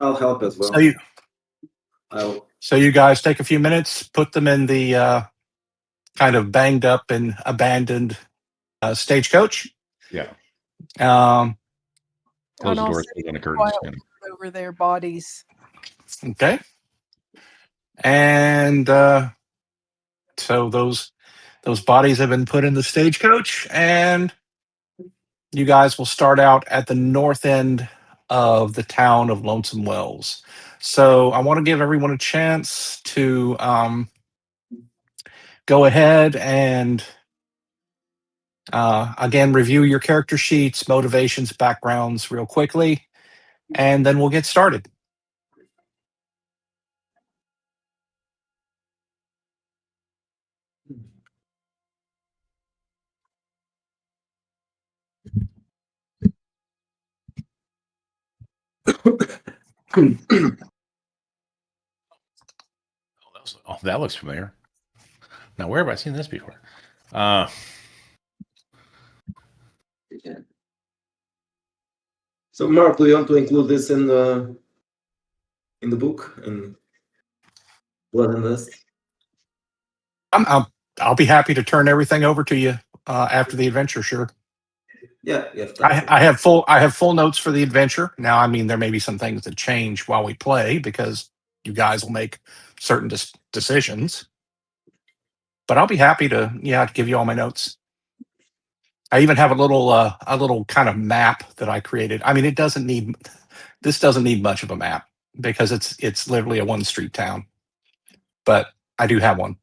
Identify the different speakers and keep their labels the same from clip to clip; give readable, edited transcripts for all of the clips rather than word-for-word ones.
Speaker 1: I'll help as well.
Speaker 2: So you guys take a few minutes, put them in the kind of banged up and abandoned stagecoach.
Speaker 3: Yeah.
Speaker 2: Um,
Speaker 3: Close the doors, close on the curtains.
Speaker 4: Over their bodies.
Speaker 2: Okay. And so those bodies have been put in the stagecoach, and you guys will start out at the north end of the town of Lonesome Wells. So I want to give everyone a chance to go ahead and again review your character sheets, motivations, backgrounds real quickly, and then we'll get started.
Speaker 3: That looks familiar. Now, where have I seen this before?
Speaker 1: So, Mark, do you want to include this in the book and Blood and Dust?
Speaker 2: I'll be happy to turn everything over to you after the adventure. Sure.
Speaker 1: Yeah.
Speaker 2: I have full notes for the adventure. Now, I mean, there may be some things that change while we play because you guys will make certain decisions. But I'll be happy to give you all my notes. I even have a little kind of map that I created. I mean, this doesn't need much of a map because it's literally a one street town. But I do have one.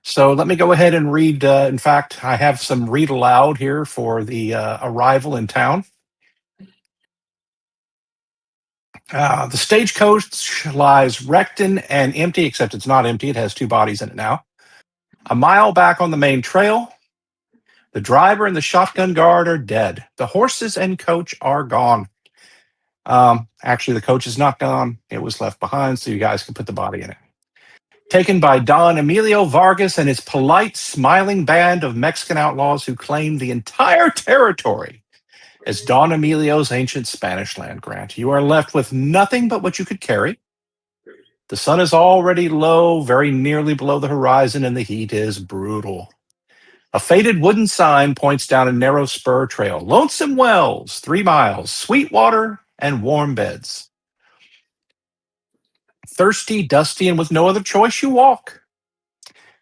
Speaker 2: So let me go ahead and read. In fact, I have some read aloud here for the arrival in town. The stagecoach lies wrecked and empty, except it's not empty. It has two bodies in it now. A mile back on the main trail, the driver and the shotgun guard are dead. The horses and coach are gone. Actually, the coach is not gone. It was left behind, so you guys can put the body in it. Taken by Don Emilio Vargas and his polite, smiling band of Mexican outlaws who claimed the entire territory as Don Emilio's ancient Spanish land grant. You are left with nothing but what you could carry. The sun is already low, very nearly below the horizon, and the heat is brutal. A faded wooden sign points down a narrow spur trail. Lonesome Wells, 3 miles, sweet water and warm beds. Thirsty, dusty, and with no other choice, you walk.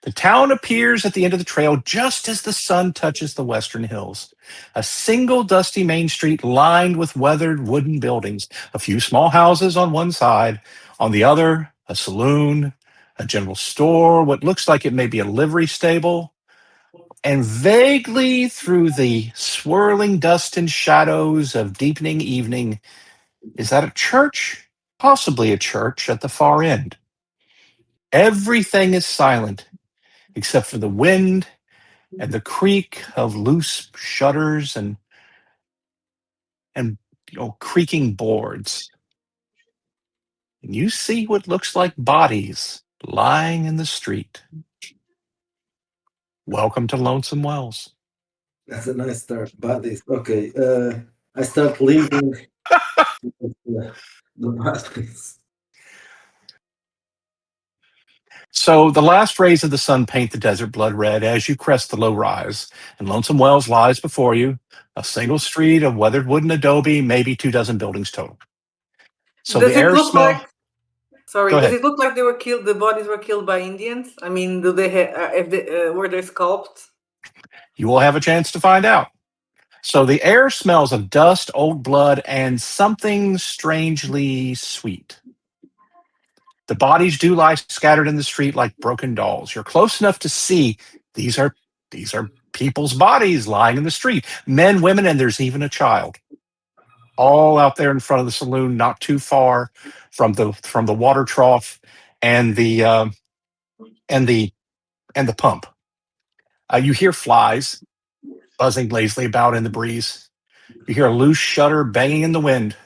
Speaker 2: The town appears at the end of the trail just as the sun touches the western hills. A single dusty main street lined with weathered wooden buildings, a few small houses on one side, on the other, a saloon, a general store, what looks like it may be a livery stable, and vaguely through the swirling dust and shadows of deepening evening, is that a church? Possibly a church at the far end. Everything is silent except for the wind and the creak of loose shutters and creaking boards. And you see what looks like bodies lying in the street. Welcome to Lonesome Wells.
Speaker 1: That's a nice start. Bodies. Okay. I start leaving the bodies.
Speaker 2: So the last rays of the sun paint the desert blood red as you crest the low rise, and Lonesome Wells lies before you, a single street of weathered wood and adobe, maybe 24 buildings total. So
Speaker 5: Does
Speaker 2: the air smell.
Speaker 5: Does it look like they were killed? The bodies were killed by Indians. I mean, do they were they scalped?
Speaker 2: You will have a chance to find out. So the air smells of dust, old blood, and something strangely sweet. The bodies do lie scattered in the street like broken dolls. You're close enough to see these are people's bodies lying in the street. Men, women, and there's even a child. All out there in front of the saloon, not too far from the water trough and the pump. You hear flies buzzing lazily about in the breeze. You hear a loose shutter banging in the wind.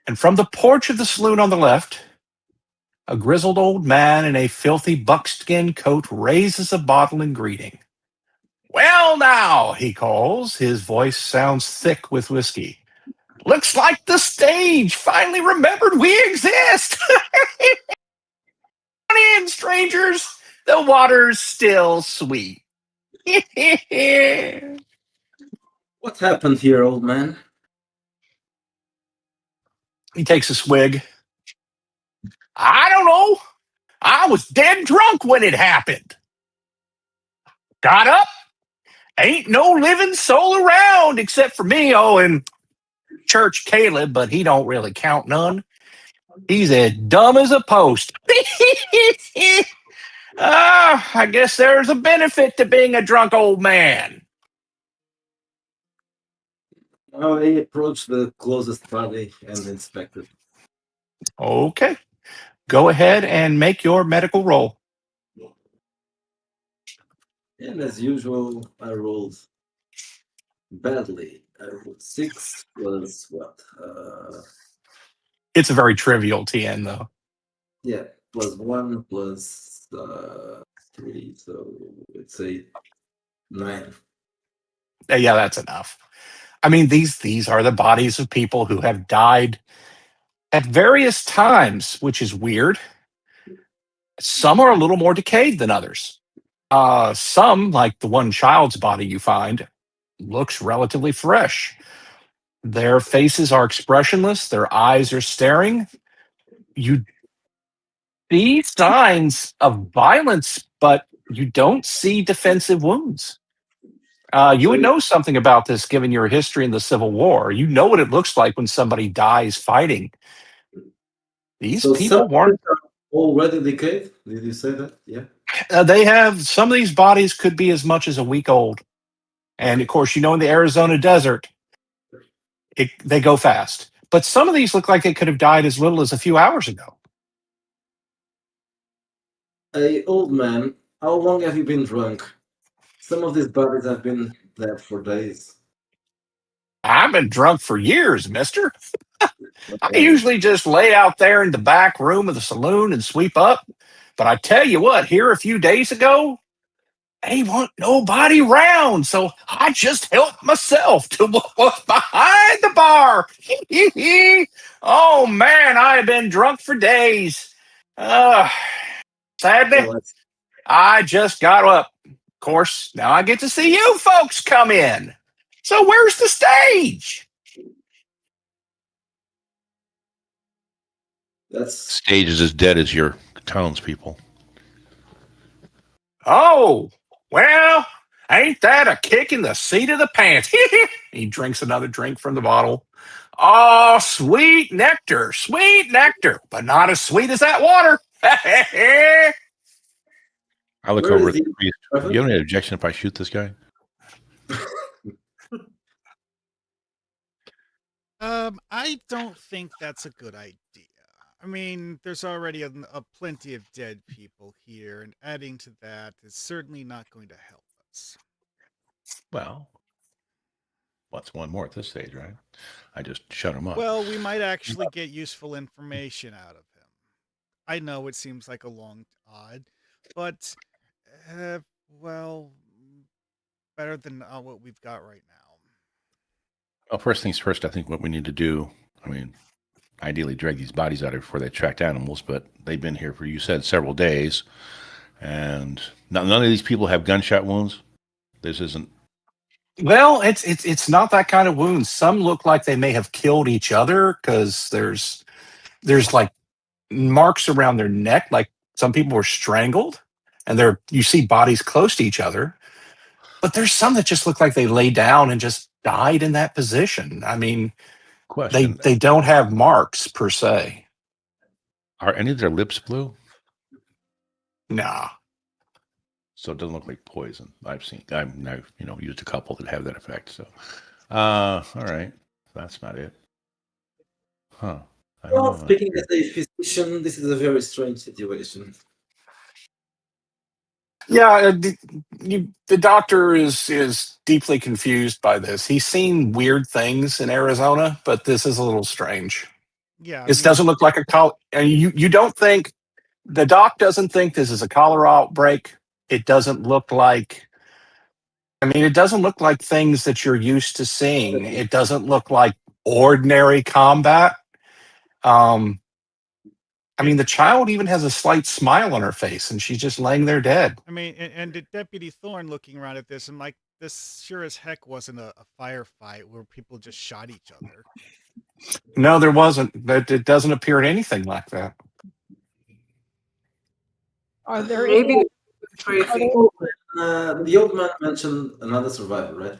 Speaker 2: And from the porch of the saloon on the left, a grizzled old man in a filthy buckskin coat raises a bottle in greeting. "Well now," he calls. His voice sounds thick with whiskey. Looks like the stage finally remembered we exist. Come in, strangers. The water's still sweet.
Speaker 1: What happened here, old man?
Speaker 2: He takes a swig. I don't know. I was dead drunk when it happened. Got up. Ain't no living soul around except for me. Oh, and Church Caleb, but he don't really count none. He's as dumb as a post. I guess there's a benefit to being a drunk old man.
Speaker 1: I approached the closest body and inspected.
Speaker 2: Okay. Go ahead and make your medical roll.
Speaker 1: And as usual, I rolled badly. I rolled 6 plus what?
Speaker 2: It's a very trivial TN, though.
Speaker 1: Yeah, plus 1 plus 3, so it's a 9.
Speaker 2: Yeah, that's enough. I mean, these are the bodies of people who have died at various times, which is weird. Some are a little more decayed than others. Some, like the one child's body you find, looks relatively fresh. Their faces are expressionless. Their eyes are staring. You see signs of violence, but you don't see defensive wounds. You would know something about this given your history in the Civil War. You know what it looks like when somebody dies fighting. These
Speaker 1: So
Speaker 2: people
Speaker 1: some
Speaker 2: weren't.
Speaker 1: are already decayed? Did you say that? Yeah.
Speaker 2: They have some of these bodies could be as much as a week old, and of course, you know, in the Arizona desert, they go fast. But some of these look like they could have died as little as a few hours ago.
Speaker 1: Hey, old man, how long have you been drunk? Some of these bodies have been dead for days.
Speaker 2: I've been drunk for years, mister. I usually just lay out there in the back room of the saloon and sweep up. But I tell you what, here a few days ago, ain't want nobody round, so I just helped myself to what was behind the bar. Oh man, I have been drunk for days. Sadly,
Speaker 1: Well,
Speaker 2: I just got up. Of course, now I get to see you folks come in. So where's the stage?
Speaker 1: that's
Speaker 3: Stage is as dead as your townspeople.
Speaker 2: Oh, well, ain't that a kick in the seat of the pants? He drinks another drink from the bottle. Oh, sweet nectar, but not as sweet as that water.
Speaker 3: I look
Speaker 1: Where
Speaker 3: over
Speaker 1: is
Speaker 3: at the
Speaker 1: he?
Speaker 3: priest. Do you have any objection if I shoot this guy?
Speaker 6: I don't think that's a good idea. I mean, there's already a plenty of dead people here, and adding to that is certainly not going to help us.
Speaker 3: Well, what's one more at this stage, right? I just shut him up.
Speaker 6: Well, we might actually get useful information out of him. I know it seems like a long odd, but, well, better than what we've got right now.
Speaker 3: Well, first things first, I think what we need to do, I mean, ideally drag these bodies out before they attract animals, but they've been here for, you said, several days, and none of these people have gunshot wounds. This isn't.
Speaker 2: Well, it's not that kind of wound. Some look like they may have killed each other because there's like marks around their neck, like some people were strangled, and you see bodies close to each other. But there's some that just look like they lay down and just died in that position. I mean,
Speaker 3: Question.
Speaker 2: they don't have marks per se.
Speaker 3: Are any of their lips blue?
Speaker 2: Nah.
Speaker 3: So it doesn't look like poison. I've used a couple that have that effect. So, all right, that's not it. Huh. I don't
Speaker 1: Well,
Speaker 3: know.
Speaker 1: speaking as a physician, this is a very strange situation.
Speaker 2: Yeah, the doctor is deeply confused by this. He's seen weird things in Arizona, but this is a little strange.
Speaker 6: Yeah,
Speaker 2: This doesn't look like you don't think the doc doesn't think this is a cholera outbreak. It doesn't look like. I mean, it doesn't look like things that you're used to seeing. It doesn't look like ordinary combat. I mean, the child even has a slight smile on her face, and she's just laying there dead.
Speaker 6: I mean, and Deputy Thorne looking around at this, and like, this sure as heck wasn't a firefight where people just shot each other.
Speaker 2: No, there wasn't. It doesn't appear anything like that.
Speaker 4: Are there
Speaker 5: Maybe
Speaker 4: any?
Speaker 5: crazy.
Speaker 1: The old man mentioned another survivor, right?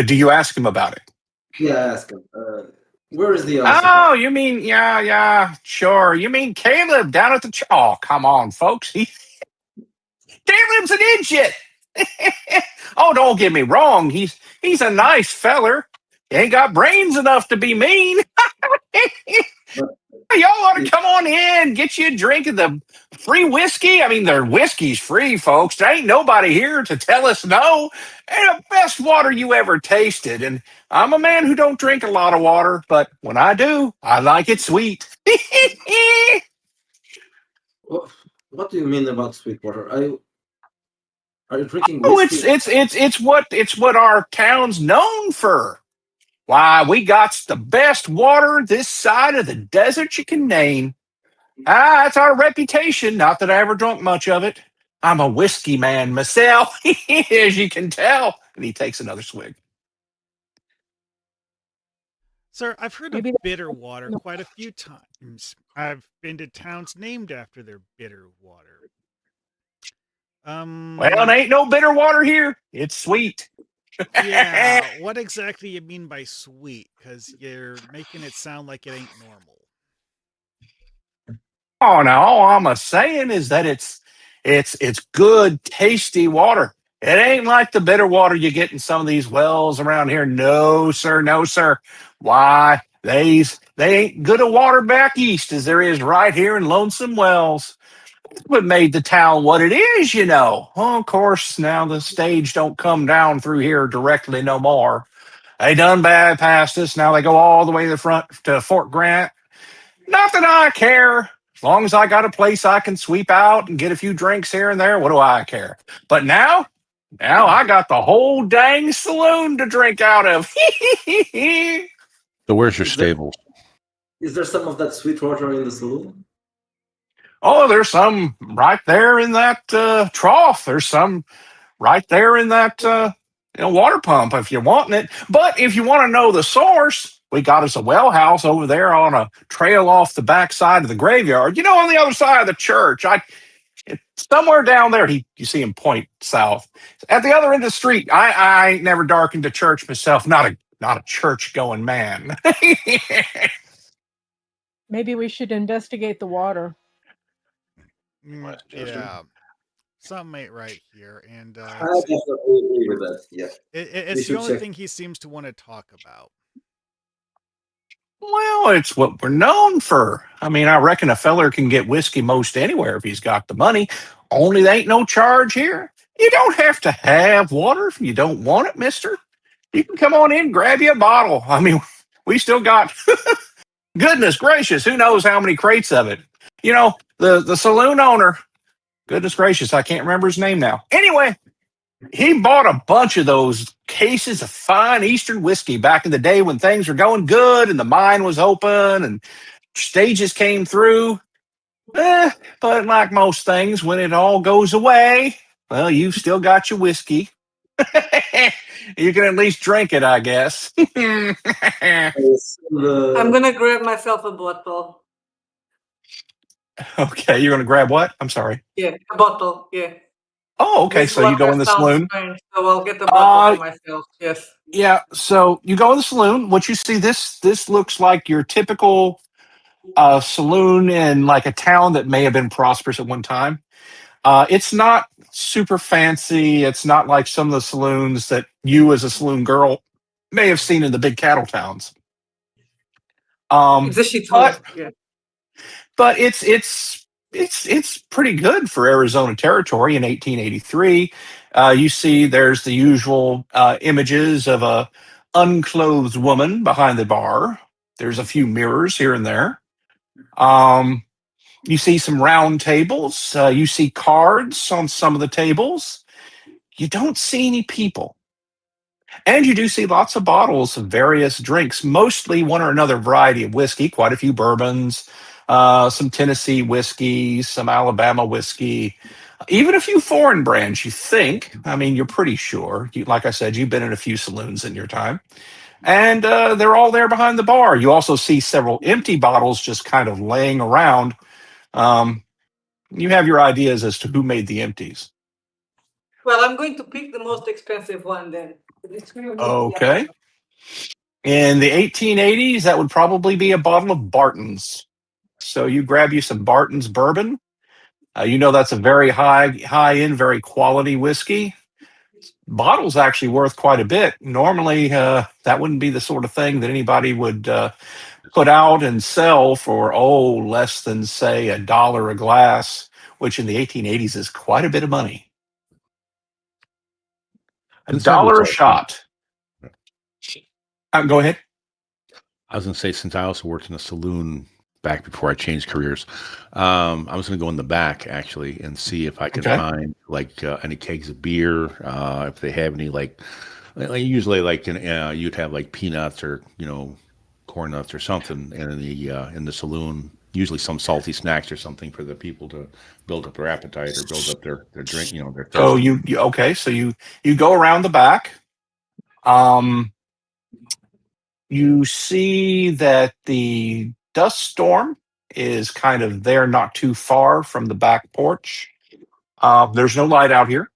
Speaker 2: Do you ask him about it?
Speaker 1: Yeah, ask him. Where is the other
Speaker 2: Oh,
Speaker 1: survivor?
Speaker 2: you mean, yeah, sure. You mean Caleb down at the oh, come on, folks. Caleb's an idiot. Oh, don't get me wrong. He's a nice feller. He ain't got brains enough to be mean. Y'all ought to come on in, get you a drink of the free whiskey. I mean, their whiskey's free, folks. There ain't nobody here to tell us no. And the best water you ever tasted. And I'm a man who don't drink a lot of water, but when I do, I like it sweet.
Speaker 1: What do you mean about sweet water? Are you drinking
Speaker 2: Oh,
Speaker 1: whiskey?
Speaker 2: it's what our town's known for. Why, we got the best water this side of the desert you can name. That's our reputation. Not that I ever drunk much of it. I'm a whiskey man myself, as you can tell. And he takes another swig.
Speaker 6: Sir, I've heard
Speaker 4: Maybe
Speaker 6: of bitter water quite a few times. I've been to towns named after their bitter water.
Speaker 2: Well, it ain't no bitter water here. It's sweet.
Speaker 6: Yeah, what exactly you mean by sweet? Because you're making it sound like it ain't normal.
Speaker 2: Oh, now all I'm a saying is that it's good, tasty water. It ain't like the bitter water you get in some of these wells around here. No, sir, no, sir. Why, they ain't good a water back east as there is right here in Lonesome Wells. That's what made the town what it is, you know. Well, of course, now the stage don't come down through here directly no more. They done bypassed us. Now they go all the way to the front to Fort Grant. Not that I care. As long as I got a place I can sweep out and get a few drinks here and there, what do I care? But now I got the whole dang saloon to drink out of.
Speaker 3: So where's your
Speaker 1: Is there-
Speaker 3: stables?
Speaker 1: Is there some of that sweet water in the saloon?
Speaker 2: Oh, there's some right there in that trough. There's some right there in that water pump if you're wanting it. But if you want to know the source, we got us a well house over there on a trail off the back side of the graveyard. You know, on the other side of the church. Somewhere down there, you see him point south. At the other end of the street, I ain't never darkened a church myself. Not a church going man.
Speaker 4: Maybe we should investigate the water.
Speaker 6: Yeah, something ain't right here, and
Speaker 1: I definitely agree with that. Yeah.
Speaker 6: it's the only thing he seems to want to talk about.
Speaker 2: Well, it's what we're known for. I mean, I reckon a feller can get whiskey most anywhere if he's got the money. Only there ain't no charge here. You don't have to have water if you don't want it, mister. You can come on in, grab you a bottle. I mean, we still got, goodness gracious, who knows how many crates of it. You know, the saloon owner, goodness gracious, I can't remember his name now. Anyway, he bought a bunch of those cases of fine Eastern whiskey back in the day when things were going good and the mine was open and stages came through. But like most things, when it all goes away, well, you've still got your whiskey. You can at least drink it, I guess.
Speaker 5: I'm gonna grab myself a bottle.
Speaker 2: Okay, you're gonna grab what? I'm sorry.
Speaker 5: Yeah, a bottle. Yeah.
Speaker 2: Oh, okay.
Speaker 5: This
Speaker 2: So you go
Speaker 5: water
Speaker 2: in the
Speaker 5: sounds
Speaker 2: saloon.
Speaker 5: strange, so I'll get a bottle for myself. Yes.
Speaker 2: Yeah. So you go in the saloon. What you see, this looks like your typical saloon in like a town that may have been prosperous at one time. It's not super fancy. It's not like some of the saloons that you, as a saloon girl, may have seen in the big cattle towns.
Speaker 5: It's a shithole. Yeah.
Speaker 2: But it's pretty good for Arizona territory in 1883. You see, there's the usual images of a unclothed woman behind the bar. There's a few mirrors here and there. You see some round tables. You see cards on some of the tables. You don't see any people. And you do see lots of bottles of various drinks, mostly one or another variety of whiskey, quite a few bourbons, some Tennessee whiskey, some Alabama whiskey, even a few foreign brands, you think. I mean, you're pretty sure. Like I said, you've been in a few saloons in your time. And they're all there behind the bar. You also see several empty bottles just kind of laying around. You have your ideas as to who made the empties.
Speaker 5: Well, I'm going to pick the most expensive one then.
Speaker 2: Okay. In the 1880s, that would probably be a bottle of Barton's. So you grab you some Barton's bourbon. You know that's a very high end, very quality whiskey. Bottle's actually worth quite a bit. Normally, that wouldn't be the sort of thing that anybody would put out and sell for less than say $1 a glass, which in the 1880s is quite a bit of money. $1 a shot. Go ahead.
Speaker 3: I was going to say, since I also worked in a saloon back before I changed careers, I was going to go in the back actually and see if I could find like any kegs of beer, if they have any usually you'd have like peanuts or corn nuts or something, and in the saloon usually some salty snacks or something for the people to build up their appetite or build up their drink, their thirst.
Speaker 2: So so you go around the back. You see that the dust storm is kind of there, not too far from the back porch. There's no light out here.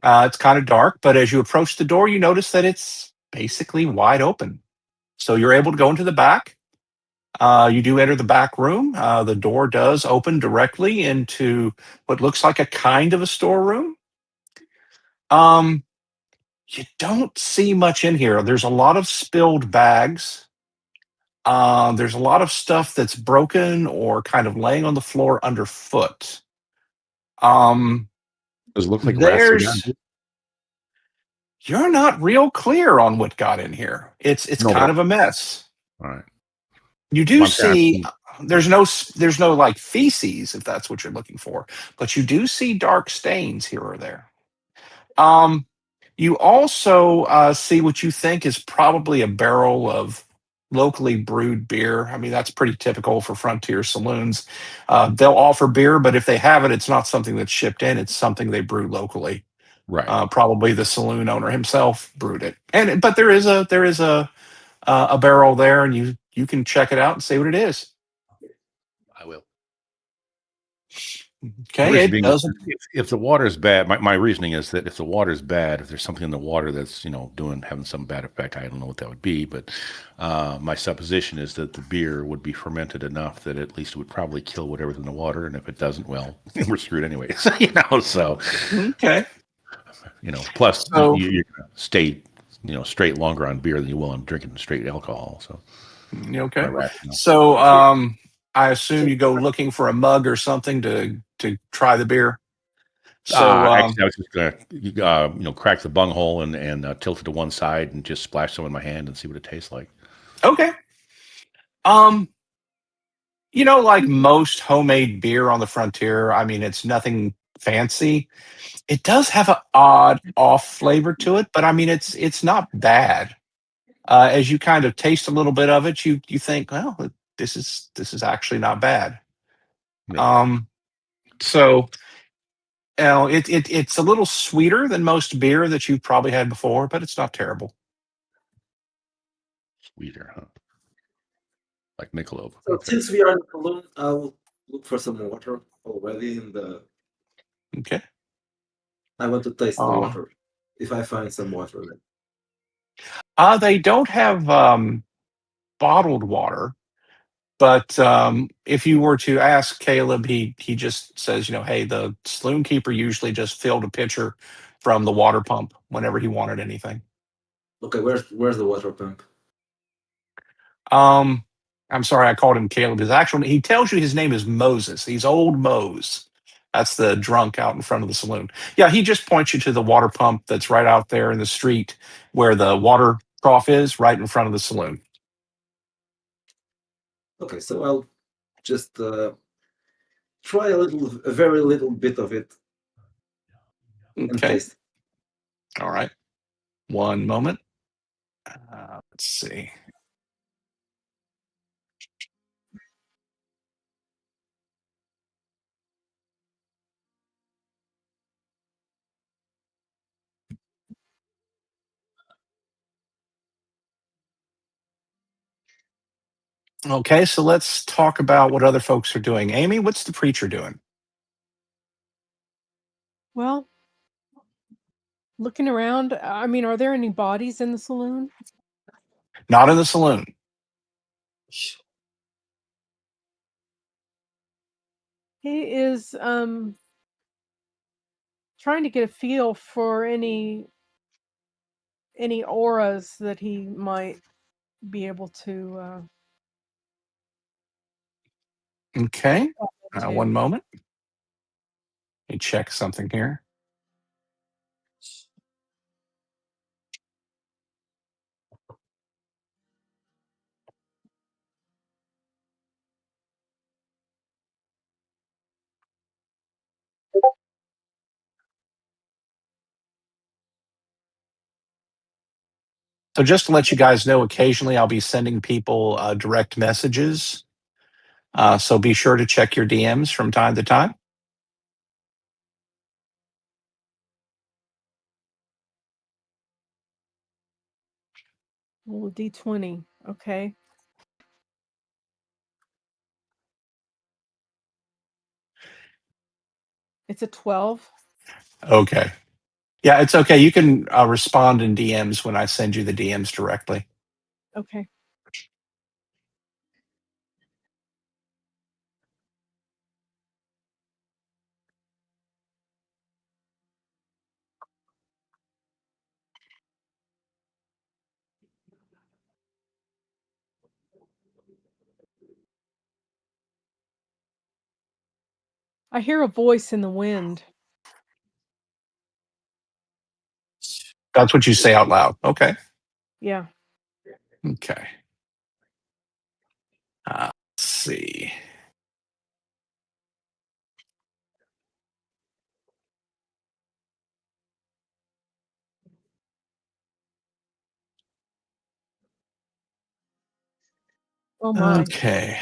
Speaker 2: It's kind of dark, but as you approach the door, you notice that it's basically wide open. So you're able to go into the back. You do enter the back room. The door does open directly into what looks like a kind of a storeroom. You don't see much in here. There's a lot of spilled bags. There's a lot of stuff that's broken or kind of laying on the floor underfoot.
Speaker 3: Does it look like rats?
Speaker 2: You're not real clear on what got in here. It's kind of a mess.
Speaker 3: All right.
Speaker 2: You do see there's no like feces, if that's what you're looking for, but you do see dark stains here or there. You also see what you think is probably a barrel of locally brewed beer. I mean, that's pretty typical for frontier saloons. They'll offer beer, but if they have it, it's not something that's shipped in. It's something they brew locally.
Speaker 3: Right.
Speaker 2: Probably the saloon owner himself brewed it. But there is a barrel there, and you can check it out and see what it is.
Speaker 3: I will.
Speaker 2: Okay, it doesn't.
Speaker 3: If the water is bad, my reasoning is that if the water is bad, if there's something in the water that's having some bad effect, I don't know what that would be, but my supposition is that the beer would be fermented enough that at least it would probably kill whatever's in the water, and if it doesn't, well, we're screwed anyway. So
Speaker 2: okay.
Speaker 3: Plus you're gonna stay straight longer on beer than you will on drinking straight alcohol. So
Speaker 2: okay. So I assume you go looking for a mug or something to try the beer. So
Speaker 3: actually, I was just gonna crack the bunghole and tilt it to one side and just splash some in my hand and see what it tastes like.
Speaker 2: Okay. Like most homemade beer on the frontier, I mean, it's nothing fancy. It does have an odd off flavor to it, but I mean, it's not bad. As you kind of taste a little bit of it, you think, well, this is actually not bad.
Speaker 3: Yeah.
Speaker 2: So it's a little sweeter than most beer that you've probably had before, but it's not terrible.
Speaker 3: Sweeter, huh? Like Michelob.
Speaker 1: So since we are in Cologne, I'll look for some water already in the.
Speaker 2: Okay.
Speaker 1: I want to taste the water. If I find some water, then.
Speaker 2: They don't have bottled water, but if you were to ask Caleb, he just says, hey, the saloon keeper usually just filled a pitcher from the water pump whenever he wanted anything.
Speaker 1: Okay, where's the water pump?
Speaker 2: I'm sorry, I called him Caleb. He tells you his name is Moses. He's old Mose. That's the drunk out in front of the saloon. Yeah, he just points you to the water pump that's right out there in the street where the water trough is, right in front of the saloon.
Speaker 1: Okay, so I'll just try a very little bit of it.
Speaker 2: Okay. All right. One moment. Let's see. Okay, so let's talk about what other folks are doing. Amy, what's the preacher doing?
Speaker 4: Well, looking around, I mean, are there any bodies in the saloon?
Speaker 2: Not in the saloon.
Speaker 4: He is trying to get a feel for any auras that he might be able to
Speaker 2: Okay,
Speaker 4: to.
Speaker 2: one moment. Let me check something here. So just to let you guys know, occasionally I'll be sending people direct messages. So be sure to check your DMs from time to time.
Speaker 4: Roll a d20. Okay. It's a 12.
Speaker 2: Okay. Yeah, it's okay. You can respond in DMs when I send you the DMs directly.
Speaker 4: Okay. I hear a voice in the wind.
Speaker 2: That's what you say out loud. Okay.
Speaker 4: Yeah.
Speaker 2: Okay. Let's see.
Speaker 4: Oh my.
Speaker 2: Okay.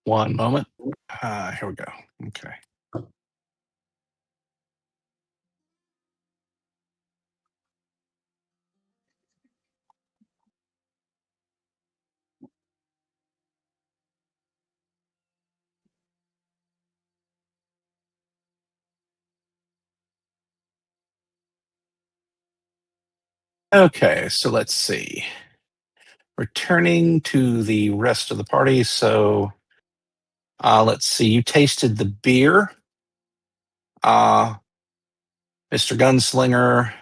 Speaker 2: One moment. Here we go. Okay. Okay, so let's see. Returning to the rest of the party. So let's see. You tasted the beer. Mr. Gunslinger.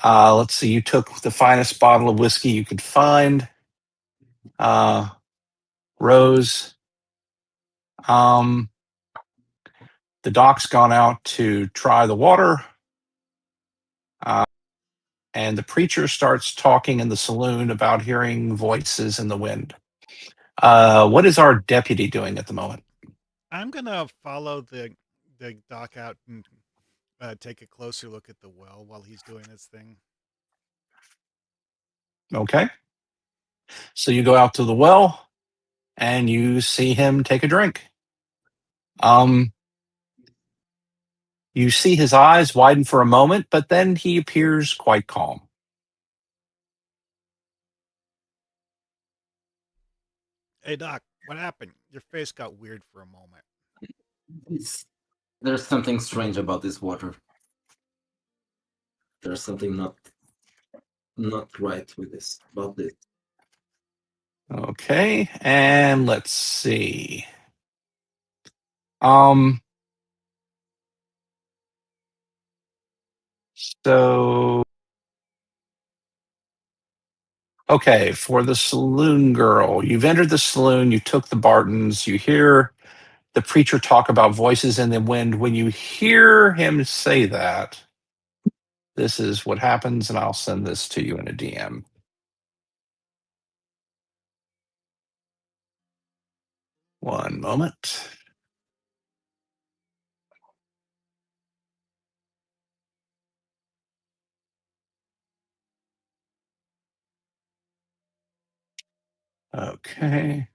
Speaker 2: Let's see. You took the finest bottle of whiskey you could find. Rose. The doc's gone out to try the water. And the preacher starts talking in the saloon about hearing voices in the wind. What is our deputy doing at the moment?
Speaker 6: I'm gonna follow the doc out and take a closer look at the well while he's doing his thing.
Speaker 2: Okay. So you go out to the well and you see him take a drink. You see his eyes widen for a moment, but then he appears quite calm.
Speaker 6: Hey doc, what happened? Your face got weird for a moment.
Speaker 1: There's something strange about this water. There's something not right with this about this.
Speaker 2: Okay, and let's see. So okay, for the saloon girl, you've entered the saloon, you took the Bartons, you hear the preacher talk about voices in the wind. When you hear him say that, this is what happens, and I'll send this to you in a DM. One moment. Okay.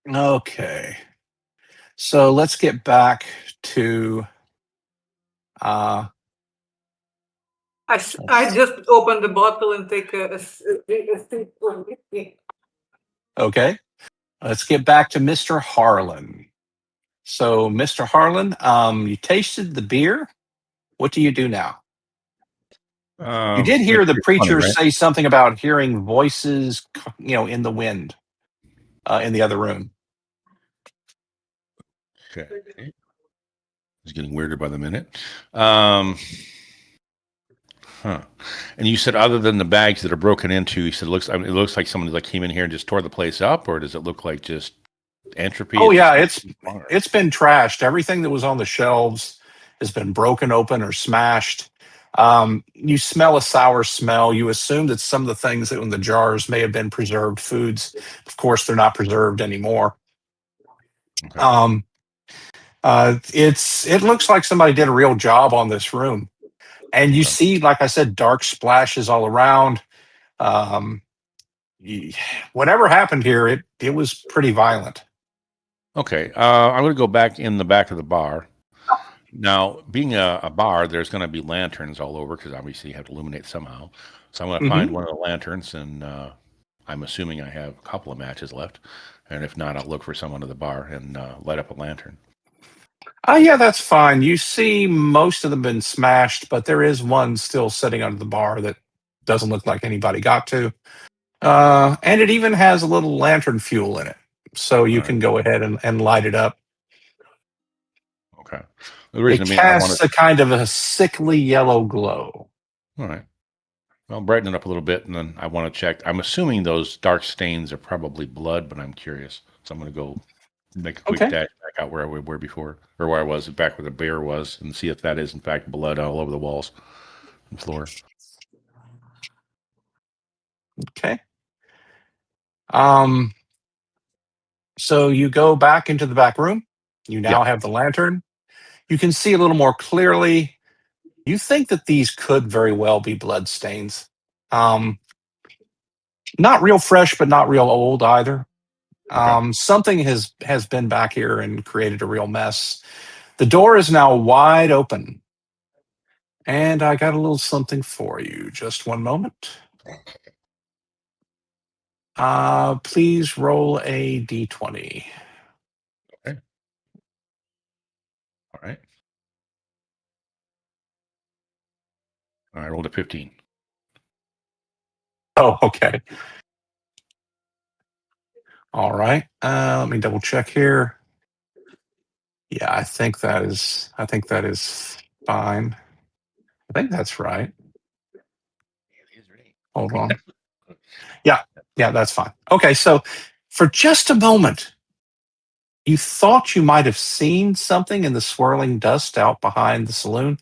Speaker 2: Okay. So let's get back to
Speaker 5: I just opened the bottle and take a sip from it.
Speaker 2: okay. Let's get back to Mr. Harlan. So, Mr. Harlan, you tasted the beer. What do you do now? You did hear the preacher say something about hearing voices, in the wind, in the other room.
Speaker 3: Okay. It's getting weirder by the minute. And you said other than the bags that are broken into, you said it looks like someone came in here and just tore the place up, or does it look like just entropy?
Speaker 2: Oh yeah, it's been trashed. Everything that was on the shelves has been broken open or smashed. You smell a sour smell. You assume that some of the things that in the jars may have been preserved foods. Of course, they're not preserved anymore.
Speaker 3: Okay.
Speaker 2: It looks like somebody did a real job on this room, and you see, like I said, dark splashes all around. Whatever happened here, it was pretty violent.
Speaker 3: Okay. I'm going to go back in the back of the bar. Now, being a bar, there's going to be lanterns all over because obviously you have to illuminate somehow. So I'm going to find one of the lanterns, and I'm assuming I have a couple of matches left. And if not, I'll look for someone at the bar and light up a lantern.
Speaker 2: Yeah, that's fine. You see most of them been smashed, but there is one still sitting under the bar that doesn't look like anybody got to. And it even has a little lantern fuel in it. So you can go ahead and light it up.
Speaker 3: Okay. The reason
Speaker 2: It casts a kind of a sickly yellow glow.
Speaker 3: All right. Well, brighten it up a little bit, and then I want to check. I'm assuming those dark stains are probably blood, but I'm curious. So I'm going to go make a quick dash back out where we were before, or where I was back where the bear was, and see if that is in fact blood all over the walls and floor.
Speaker 2: Okay. So you go back into the back room. You now have the lantern. You can see a little more clearly. You think that these could very well be blood stains. Not real fresh, but not real old either. Something has been back here and created a real mess. The door is now wide open. And I got a little something for you. Just one moment. Please roll a d20.
Speaker 3: Okay. All right. I rolled a 15.
Speaker 2: Oh, okay. All right. Let me double check here. Yeah, I think that is fine. I think that's right. Hold on. Yeah, that's fine. Okay, so for just a moment, you thought you might have seen something in the swirling dust out behind the saloon,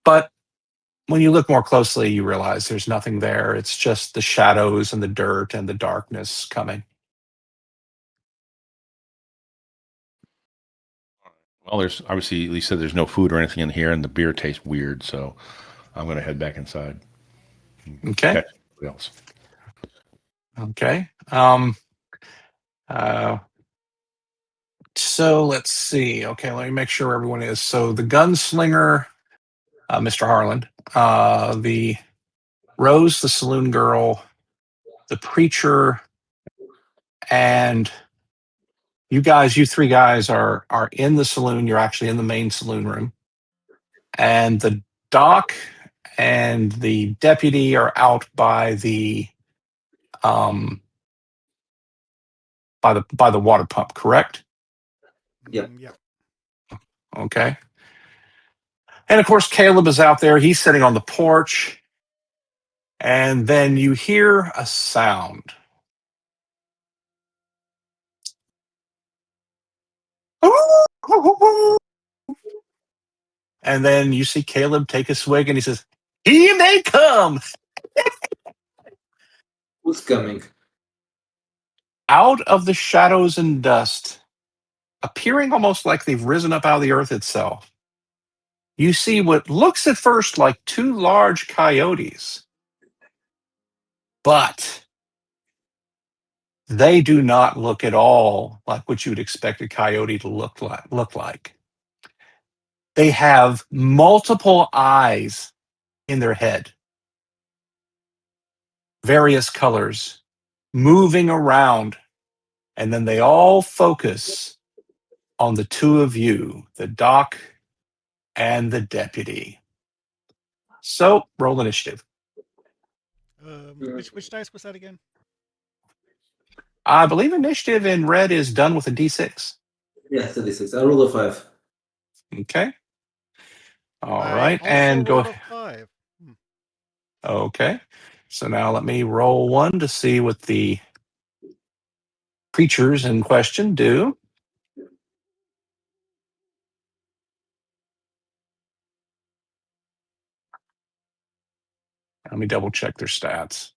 Speaker 2: but when you look more closely, you realize there's nothing there. It's just the shadows and the dirt and the darkness coming.
Speaker 3: Well, there's obviously, at least said there's no food or anything in here, and the beer tastes weird, so I'm going to head back inside.
Speaker 2: Okay.
Speaker 3: What else?
Speaker 2: Okay. So let's see. Okay, let me make sure everyone is. So the gunslinger, Mr. Harland, the Rose, the saloon girl, the preacher, and you guys, you three guys are in the saloon. You're actually in the main saloon room. And the doc and the deputy are out by the by the water pump, correct?
Speaker 1: Yep.
Speaker 6: Yeah.
Speaker 2: Okay. And of course, Caleb is out there. He's sitting on the porch. And then you hear a sound. And then you see Caleb take a swig and he says, "Here they come!"
Speaker 1: Who's coming?
Speaker 2: Out of the shadows and dust, appearing almost like they've risen up out of the earth itself. You see what looks at first like two large coyotes, but they do not look at all like what you would expect a coyote to look like. They have multiple eyes in their head, various colors, moving around, and then they all focus on the two of you, the doc and the deputy. So roll initiative.
Speaker 6: Which dice was that again?
Speaker 2: I believe initiative in red is done with a D6.
Speaker 1: Yeah, 36. I roll a 5.
Speaker 2: Okay. All
Speaker 6: I
Speaker 2: right.
Speaker 6: also
Speaker 2: And go
Speaker 6: rolled
Speaker 2: ahead.
Speaker 6: a 5.
Speaker 2: Okay. So now let me roll one to see what the creatures in question do. Let me double check their stats.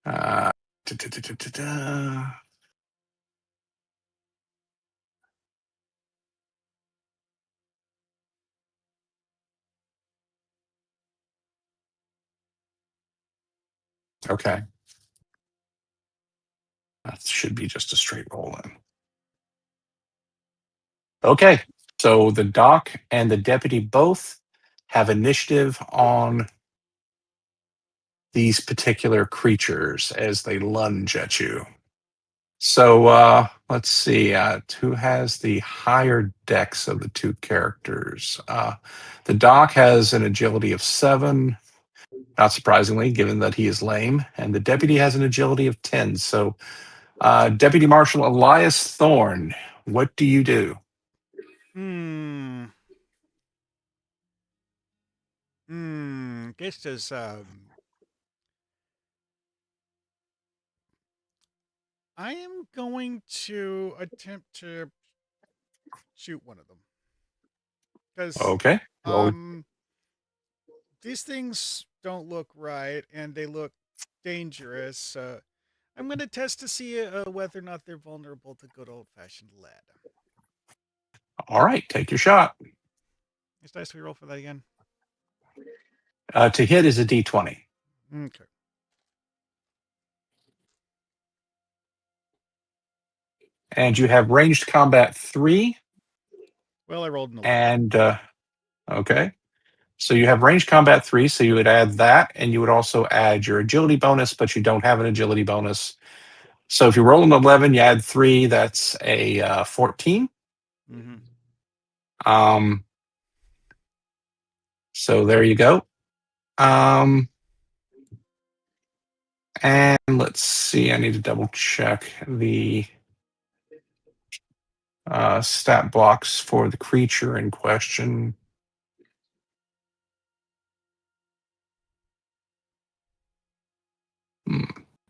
Speaker 2: Uh, da, da, da, da, da, da. Okay. That should be just a straight roll in. Okay. So the doc and the deputy both have initiative on these particular creatures as they lunge at you. So let's see. Who has the higher dex of the two characters? The doc has an agility of 7, not surprisingly, given that he is lame, and the deputy has an agility of 10. So, Deputy Marshal Elias Thorne, what do you do?
Speaker 6: Guess there's I am going to attempt to shoot one of them. Because
Speaker 2: Okay. Well,
Speaker 6: these things don't look right and they look dangerous. I'm going to test to see whether or not they're vulnerable to good old-fashioned lead.
Speaker 2: all right. Take your shot.
Speaker 6: Which dice we roll for that again?
Speaker 2: To hit is a D20.
Speaker 6: Okay.
Speaker 2: And you have ranged combat 3.
Speaker 6: Well, I rolled an 11.
Speaker 2: And, okay. So you have ranged combat 3, so you would add that, and you would also add your agility bonus, but you don't have an agility bonus. So if you roll an 11, you add 3, that's a 14.
Speaker 6: Mm-hmm.
Speaker 2: So there you go. And let's see, I need to double check the stat blocks for the creature in question.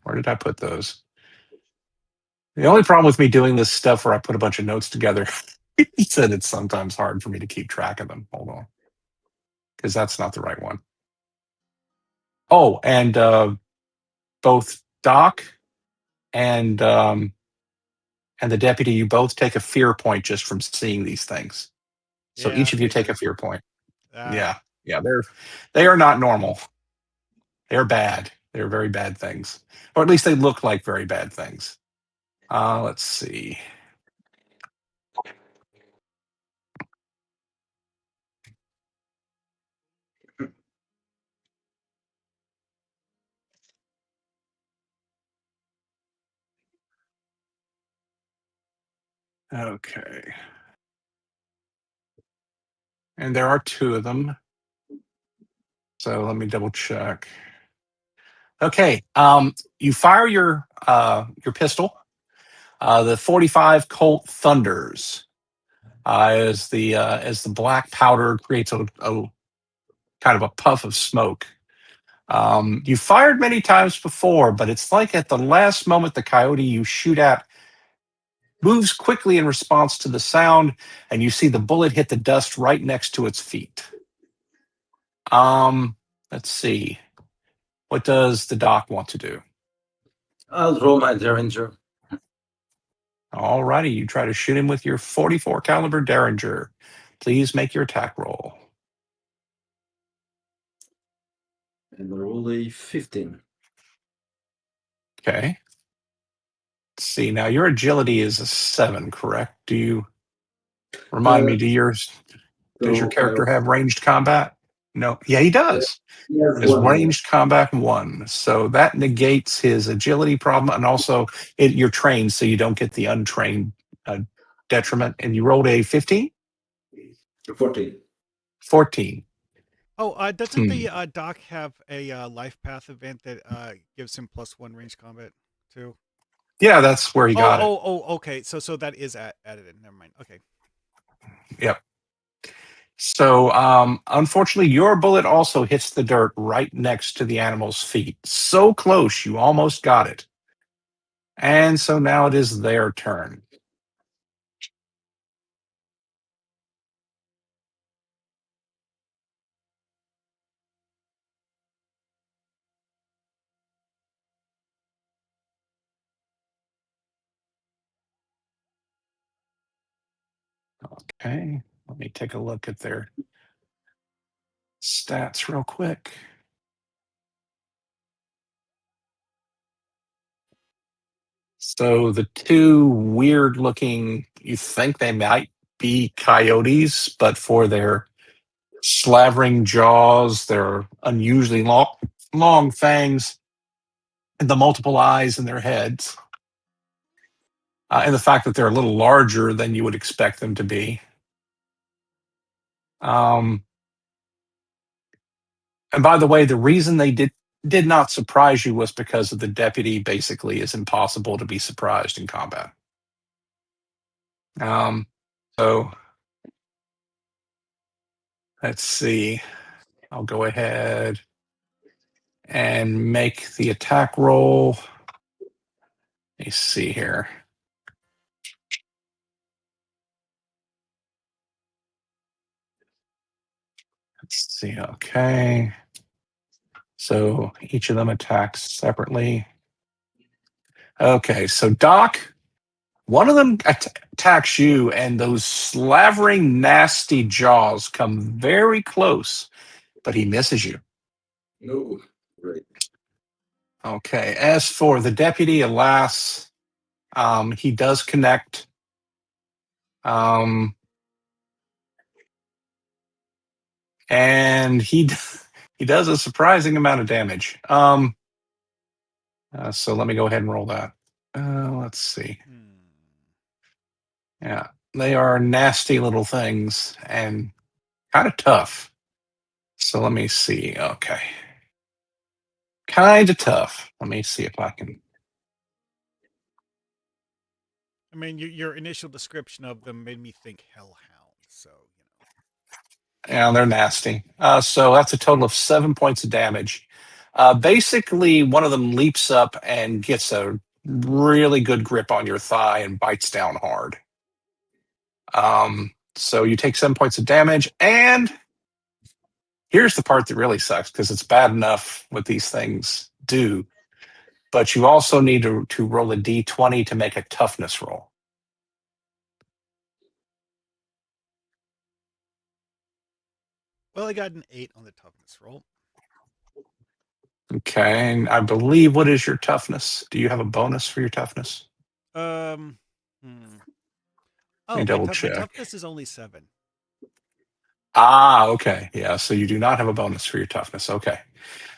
Speaker 2: Where did I put those? The only problem with me doing this stuff where I put a bunch of notes together is that it's sometimes hard for me to keep track of them. Hold on. Because that's not the right one. Oh, and both Doc and the deputy, you both take a fear point just from seeing these things. So
Speaker 6: Yeah,
Speaker 2: each
Speaker 6: I
Speaker 2: of you take a
Speaker 6: figured.
Speaker 2: fear point. Yeah, they are not normal. They're bad. They're very bad things, or at least they look like very bad things. Let's see. Okay. And there are 2 of them. So let me double check. Okay. You fire your pistol. The 45 Colt thunders as the black powder creates a kind of a puff of smoke. You fired many times before, but it's like at the last moment the coyote you shoot at moves quickly in response to the sound, and you see the bullet hit the dust right next to its feet. Let's see. What does the doc want to do?
Speaker 1: I'll roll my Derringer.
Speaker 2: All righty, you try to shoot him with your 44 caliber Derringer. Please make your attack roll.
Speaker 1: And roll a 15.
Speaker 2: Okay. Let's see. Now your agility is a 7, correct? Do you remind me? Does your character have ranged combat? No. Yeah, he does. His ranged combat 1, so that negates his agility problem, and also you're trained, so you don't get the untrained detriment. And you rolled a 15?
Speaker 1: 14.
Speaker 2: 14.
Speaker 6: Oh, doesn't the doc have a life path event that gives him +1 range combat too?
Speaker 2: Yeah, that's where he got it.
Speaker 6: Okay. So that is added in. Never mind. Okay.
Speaker 2: Yep. So, unfortunately, your bullet also hits the dirt right next to the animal's feet. So close, you almost got it. And so now it is their turn. Okay, let me take a look at their stats real quick. So the 2 weird looking, you think they might be coyotes, but for their slavering jaws, their unusually long fangs, and the multiple eyes in their heads, and the fact that they're a little larger than you would expect them to be. And by the way, the reason they did not surprise you was because of the deputy basically is impossible to be surprised in combat. So let's see. I'll go ahead and make the attack roll. Let me see here. Let's see. Okay. So each of them attacks separately. Okay. So Doc, one of them attacks you, and those slavering, nasty jaws come very close, but he misses you.
Speaker 1: No. Right.
Speaker 2: Okay. As for the deputy, alas, he does connect. And he does a surprising amount of damage. So let me go ahead and roll that. Let's see. Yeah, they are nasty little things and kind of tough. So let me see. Okay. Kind of tough. Let me see if I can.
Speaker 6: I mean, your initial description of them made me think hellhound. So
Speaker 2: Yeah, they're nasty. So that's a total of 7 points of damage. Basically, one of them leaps up and gets a really good grip on your thigh and bites down hard. So you take 7 points of damage, and here's the part that really sucks because it's bad enough what these things do, but you also need to roll a d20 to make a toughness roll.
Speaker 6: well, I got an 8 on the toughness roll.
Speaker 2: Okay, and I believe, what is your toughness? Do you have a bonus for your toughness?
Speaker 6: Oh,
Speaker 2: Let me double check.
Speaker 6: my toughness is only 7.
Speaker 2: Ah, okay. Yeah, so you do not have a bonus for your toughness. Okay.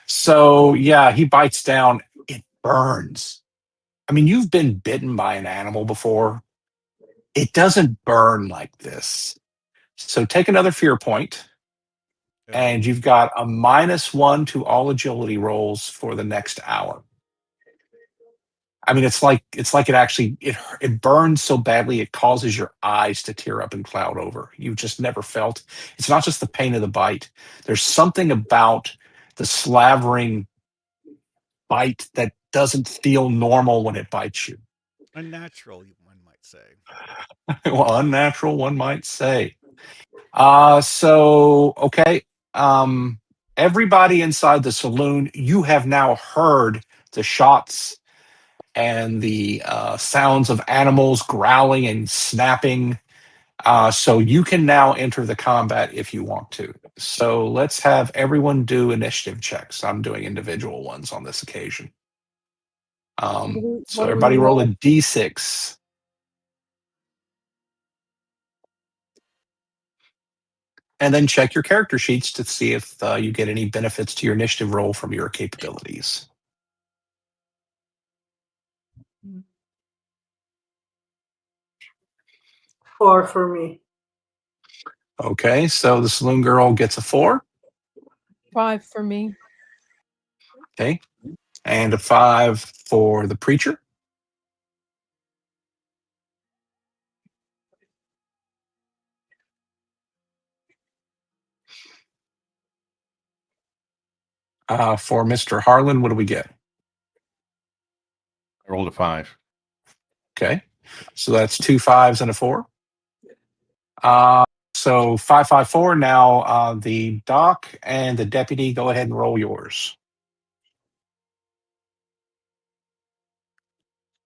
Speaker 2: So, yeah, he bites down. It burns. I mean, you've been bitten by an animal before. It doesn't burn like this. So take another fear point, and
Speaker 6: Oh.
Speaker 2: you've got a -1 to all agility rolls for the next hour. I mean, it's like it actually it burns so badly it causes your eyes to tear up and cloud over. You've just never felt. It's not just the pain of the bite. There's something about the slavering bite that doesn't feel normal when it bites you.
Speaker 6: Unnatural, one might say.
Speaker 2: Well, unnatural, one might say. So okay. Everybody inside the saloon, you have now heard the shots and the sounds of animals growling and snapping. So you can now enter the combat if you want to. So let's have everyone do initiative checks. I'm doing individual ones on this occasion. So
Speaker 4: What do we
Speaker 2: everybody roll a
Speaker 4: roll?
Speaker 2: d6. And then check your character sheets to see if you get any benefits to your initiative roll from your capabilities.
Speaker 5: 4 for me.
Speaker 2: Okay, so the saloon girl gets a 4.
Speaker 4: 5 for me.
Speaker 2: Okay, and a 5 for the preacher. For Mr. Harlan, what do we get?
Speaker 3: I rolled a 5.
Speaker 2: Okay, so that's 2 5s and a 4. So 5 5 4. Now the doc and the deputy, go ahead and roll yours.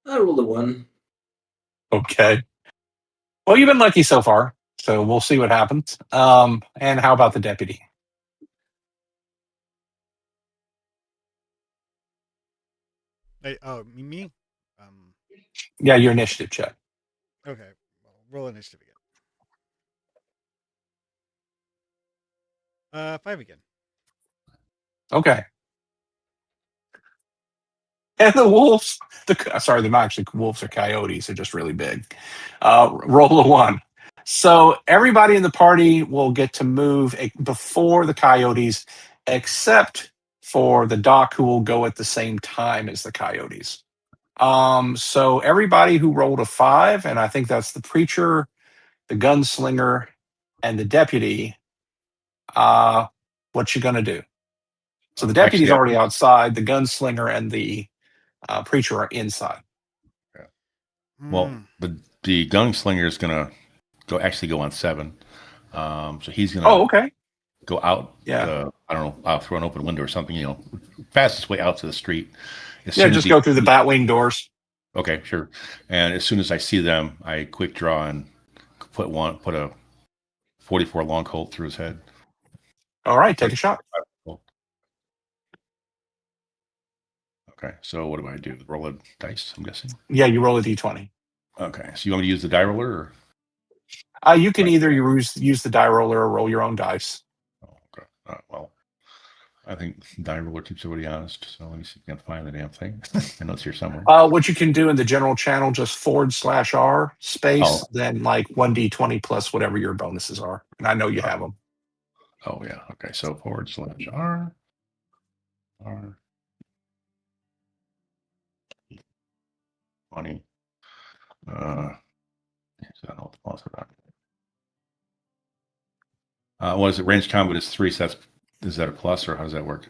Speaker 1: I rolled a 1.
Speaker 2: Okay. Well, you've been lucky so far, so we'll see what happens. And how about the deputy?
Speaker 6: Hey, oh, me?
Speaker 2: Yeah, your initiative check.
Speaker 6: Okay. Well, roll initiative again. 5 again.
Speaker 2: Okay. And the wolves, sorry, they're not actually wolves or coyotes. They're just really big. Roll a 1. So everybody in the party will get to move before the coyotes, except for the doc, who will go at the same time as the coyotes. So everybody who rolled a 5, and I think that's the preacher, the gunslinger, and the deputy. What you gonna do? So the deputy's
Speaker 3: Actually,
Speaker 2: already outside. The gunslinger and the preacher are inside.
Speaker 3: well, the gunslinger is gonna go on 7. So he's gonna
Speaker 2: Okay.
Speaker 3: go out.
Speaker 2: Yeah.
Speaker 3: I don't know, out through an open window or something. Fastest way out to the street.
Speaker 2: Yeah, just go through the batwing doors.
Speaker 3: Okay, sure. And as soon as I see them, I quick draw and put a 44 long colt through his head.
Speaker 2: All right, take a shot.
Speaker 3: Okay, so what do I do? Roll a dice, I'm guessing?
Speaker 2: Yeah, you roll a d20.
Speaker 3: Okay, so you want me to use the die roller?
Speaker 2: You can either use the die roller or roll your own dice.
Speaker 3: Oh, okay. Well, I think die roller keeps everybody honest, so let me see if I can find the damn thing. I know it's here somewhere.
Speaker 2: What you can do in the general channel, just /R space, then like 1d20 plus whatever your bonuses are. And I know you have them.
Speaker 3: Oh, yeah. Okay, so /R. R. 20. I don't know what the plus about. What is it? Range combat is 3, so is that a plus, or how does that work?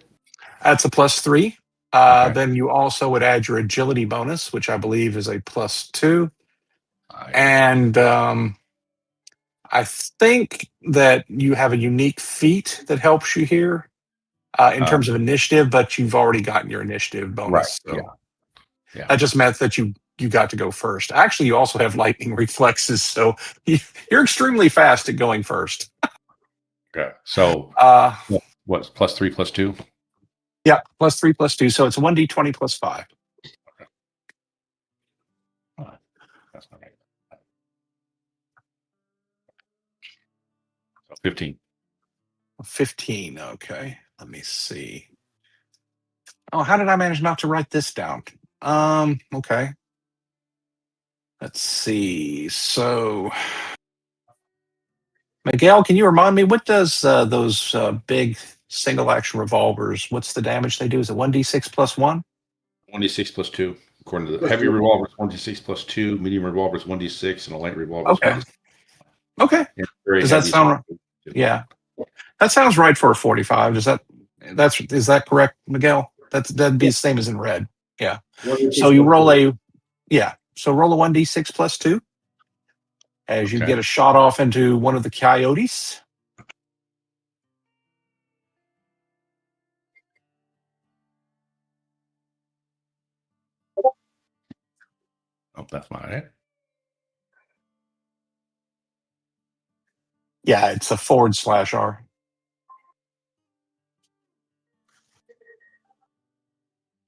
Speaker 2: That's a +3.
Speaker 3: Okay.
Speaker 2: Then you also would add your agility bonus, which I believe is a +2. And I think that you have a unique feat that helps you here in terms of initiative, but you've already gotten your initiative bonus.
Speaker 3: Right.
Speaker 2: So
Speaker 3: Yeah.
Speaker 2: that just meant that you got to go first. Actually, you also have lightning reflexes, so you're extremely fast at going first.
Speaker 3: Okay. So what's +3 +2?
Speaker 2: Yeah, +3 +2. So it's 1d20 +5.
Speaker 3: That's not right. So 15.
Speaker 2: 15. Okay. Let me see. Oh, how did I manage not to write this down? Okay. Let's see. So, Miguel, can you remind me what does those big single action revolvers? What's the damage they do? Is it 1d6 +1?
Speaker 3: 1d6 +2. According to the
Speaker 1: Plus
Speaker 3: heavy
Speaker 1: two.
Speaker 3: revolver, 1d6 +2. Medium revolver is 1d6, and a light revolver is
Speaker 2: Okay.
Speaker 3: 1d6.
Speaker 2: Okay.
Speaker 3: And very
Speaker 2: Does that
Speaker 3: heavy.
Speaker 2: sound right? Yeah. That sounds right for a 45. Is that correct, Miguel? That'd be the same as in red. Yeah.
Speaker 1: 1d6
Speaker 2: So you
Speaker 1: plus
Speaker 2: roll
Speaker 1: two.
Speaker 2: so roll a 1d6 +2 as you
Speaker 3: Okay.
Speaker 2: get a shot off into one of the coyotes.
Speaker 3: Oh, that's not it.
Speaker 2: Yeah, it's a /R.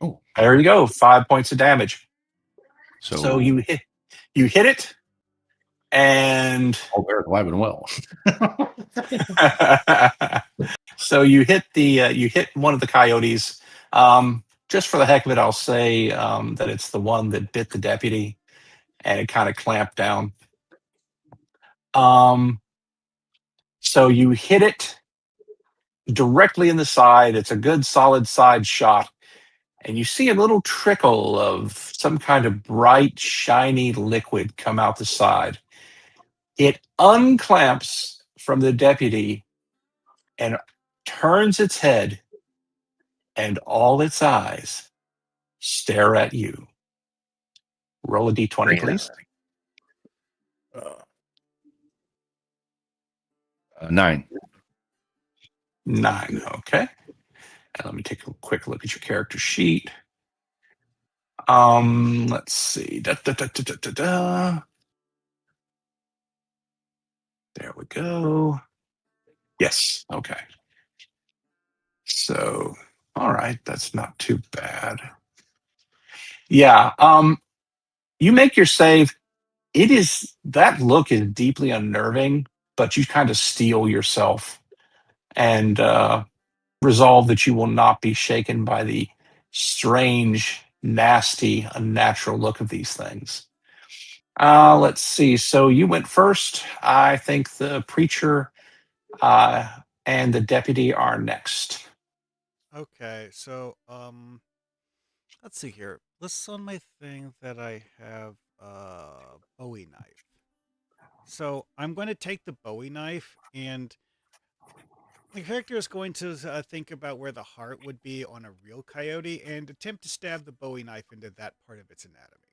Speaker 3: Oh,
Speaker 2: There you go. 5 points of damage.
Speaker 3: so,
Speaker 2: So you hit it, and
Speaker 3: oh, they're alive and well.
Speaker 2: so you hit one of the coyotes. Just for the heck of it, I'll say that it's the one that bit the deputy, and it kind of clamped down. So you hit it directly in the side. It's a good solid side shot. And you see a little trickle of some kind of bright, shiny liquid come out the side. It unclamps from the deputy and turns its head, and all its eyes stare at you. Roll a d20, please.
Speaker 3: 9.
Speaker 2: 9. Okay. And let me take a quick look at your character sheet. Let's see. There we go. Yes. Okay. So, all right, that's not too bad. Yeah. You make your save. That look is deeply unnerving, but you kind of steel yourself and resolve that you will not be shaken by the strange, nasty, unnatural look of these things. Let's see. So you went first. I think the preacher and the deputy are next.
Speaker 6: Okay, so let's see here. Lists on my thing that I have a Bowie knife. So I'm going to take the Bowie knife, and the character is going to think about where the heart would be on a real coyote and attempt to stab the Bowie knife into that part of its anatomy.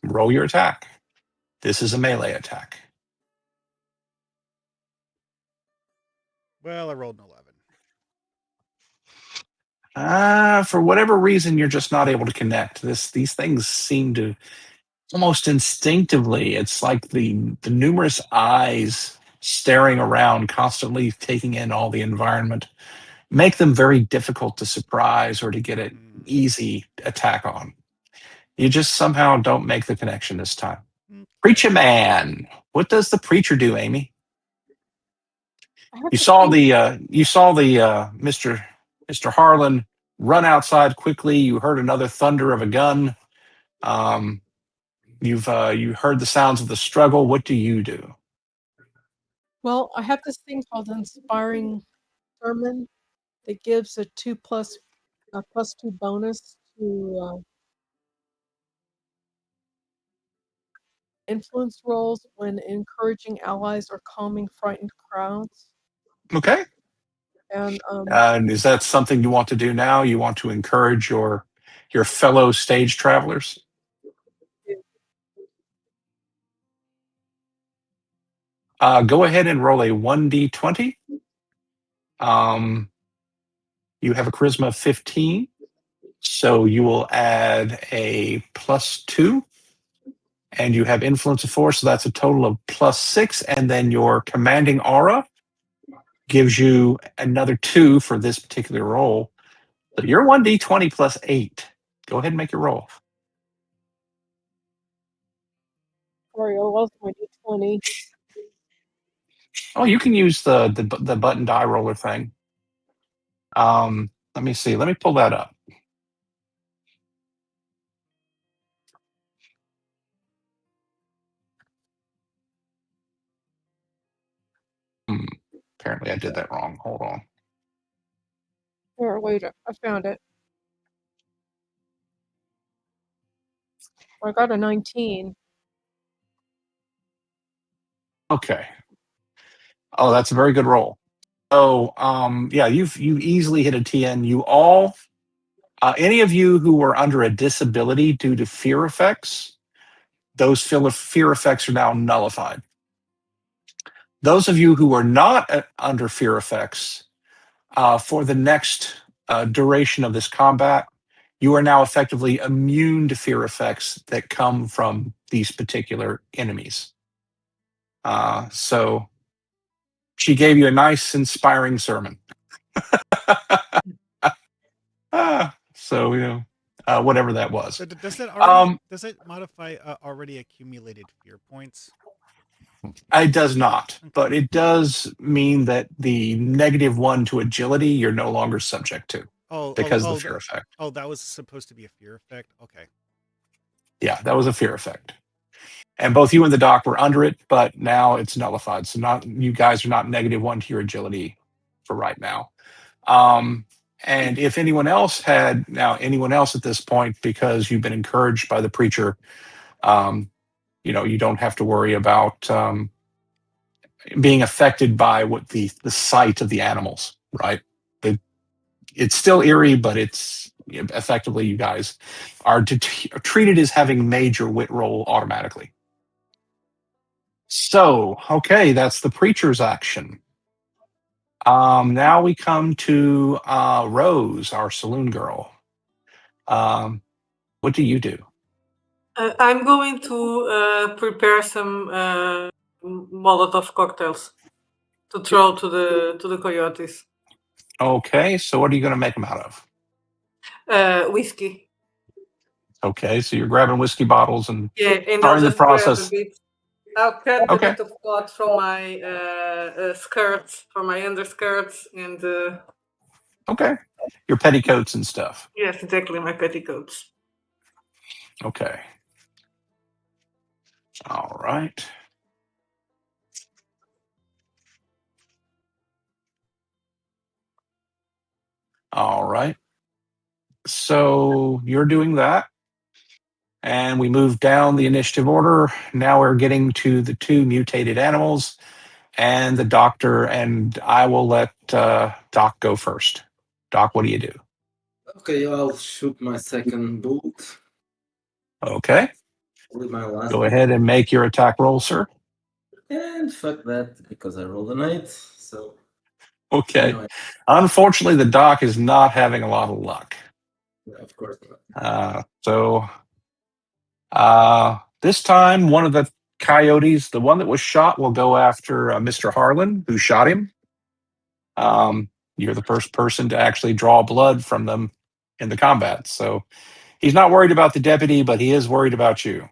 Speaker 2: Roll your attack. This is a melee attack.
Speaker 6: Well, I rolled an 11.
Speaker 2: For whatever reason, you're just not able to connect. These things seem to almost instinctively. It's like the numerous eyes staring around, constantly taking in all the environment, make them very difficult to surprise or to get an easy attack on. You just somehow don't make the connection this time.
Speaker 6: Okay.
Speaker 2: Preacher man, what does the preacher do, Amy?
Speaker 4: I have
Speaker 2: You
Speaker 4: to
Speaker 2: saw
Speaker 4: think-
Speaker 2: the Mr. Harlan run outside quickly. You heard another thunder of a gun. You heard the sounds of the struggle. What do you do?
Speaker 4: Well, I have this thing called Inspiring Sermon that gives a +2 bonus to influence rolls when encouraging allies or calming frightened crowds.
Speaker 2: Okay.
Speaker 4: And
Speaker 2: Is that something you want to do now? You want to encourage your fellow stage travelers? Go ahead and roll a 1d20. You have a charisma of 15, so you will add a +2, and you have influence of 4, so that's a total of +6, and then your commanding aura gives you another 2 for this particular roll. So you're 1d20 plus 8. Go ahead and make your roll.
Speaker 4: Sorry, I lost my D20.
Speaker 2: Oh, you can use the button die roller thing. Let me see. Let me pull that up. Apparently I did that wrong. Hold on.
Speaker 4: Here, wait, I found it. I got a 19.
Speaker 2: Okay. Oh, that's a very good roll. So, yeah, you easily hit a 10. You all, any of you who were under a disability due to fear effects, those fear effects are now nullified. Those of you who are not under fear effects, for the next duration of this combat, you are now effectively immune to fear effects that come from these particular enemies. So she gave you a nice, inspiring sermon. So, whatever that was.
Speaker 6: So does that already does it modify already accumulated fear points?
Speaker 2: It does not, but it does mean that the -1 to agility you're no longer subject to because of the fear effect.
Speaker 6: Oh, that was supposed to be a fear effect? Okay.
Speaker 2: Yeah, that was a fear effect. And both you and the doc were under it, but now it's nullified. So you guys are not -1 to your agility for right now. And if anyone else at this point, because you've been encouraged by the preacher, you don't have to worry about being affected by what the sight of the animals, right? It's still eerie, but it's effectively you guys are treated as having major wit roll automatically. So, okay, that's the preacher's action. Now we come to Rose, our saloon girl. What do you do?
Speaker 5: I'm going to prepare some Molotov cocktails to throw to the coyotes.
Speaker 2: Okay, so what are you going to make them out
Speaker 5: of? Whiskey.
Speaker 2: Okay, so you're grabbing whiskey bottles and
Speaker 5: and
Speaker 2: starting the process.
Speaker 5: A bit. I'll cut a bit of cloth from my skirts, from my underskirts, and
Speaker 2: okay, your petticoats and stuff.
Speaker 5: Yes, exactly, my petticoats.
Speaker 2: Okay. All right. All right. So you're doing that. And we move down the initiative order. Now we're getting to the 2 mutated animals and the doctor, and I will let Doc go first. Doc, what do you do?
Speaker 1: Okay, I'll shoot my second bolt.
Speaker 2: Okay.
Speaker 1: With my last
Speaker 2: Go ahead and make your attack roll, sir.
Speaker 1: And fuck that, because I rolled an 8, so...
Speaker 2: Okay. Unfortunately, the doc is not having a lot of luck.
Speaker 1: Yeah, of course
Speaker 2: not. This time, one of the coyotes, the one that was shot, will go after Mr. Harlan, who shot him. You're the first person to actually draw blood from them in the combat. So he's not worried about the deputy, but he is worried about you.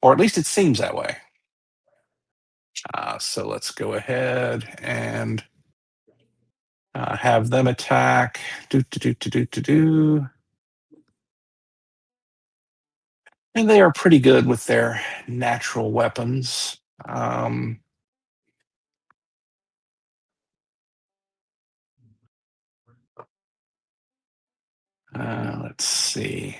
Speaker 2: Or at least it seems that way. So let's go ahead and have them attack. And they are pretty good with their natural weapons. Let's see.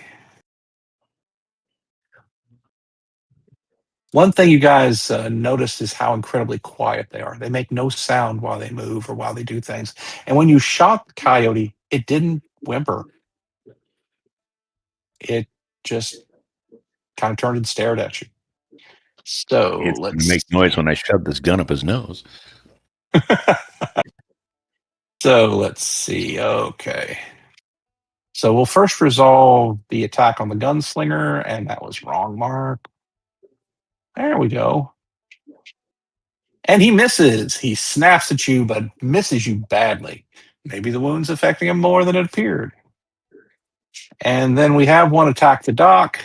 Speaker 2: One thing you guys noticed is how incredibly quiet they are. They make no sound while they move or while they do things. And when you shot the coyote, it didn't whimper. It just kind of turned and stared at you. So
Speaker 3: It's
Speaker 2: let's
Speaker 3: gonna make noise when I shove this gun up his nose.
Speaker 2: So let's see. Okay. So we'll first resolve the attack on the gunslinger, and that was wrong, Mark. There we go. And he misses. He snaps at you, but misses you badly. Maybe the wound's affecting him more than it appeared. And then we have one attack the doc.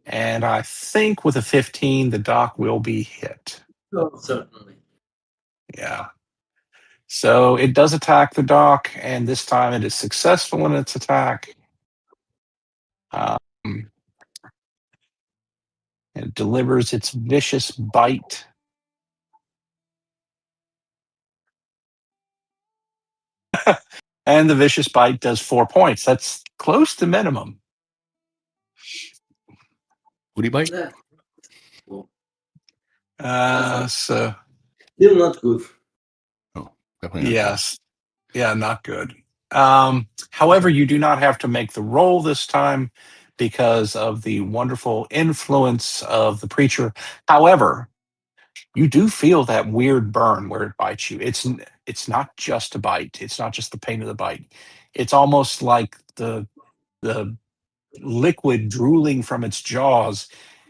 Speaker 2: And I think with a 15, the doc will be hit.
Speaker 1: Oh, certainly.
Speaker 2: Yeah. So it does attack the doc, and this time it is successful in its attack. It delivers its vicious bite. And the vicious bite does 4 points. That's close to minimum.
Speaker 3: Booty bite?
Speaker 1: Yeah. Well,
Speaker 2: So
Speaker 1: still not good.
Speaker 3: Oh, definitely not.
Speaker 2: yes. Yeah, not good. However, you do not have to make the roll this time because of the wonderful influence of the preacher. However, you do feel that weird burn where it bites you. It's not just a bite. It's not just the pain of the bite. It's almost like the liquid drooling from its jaws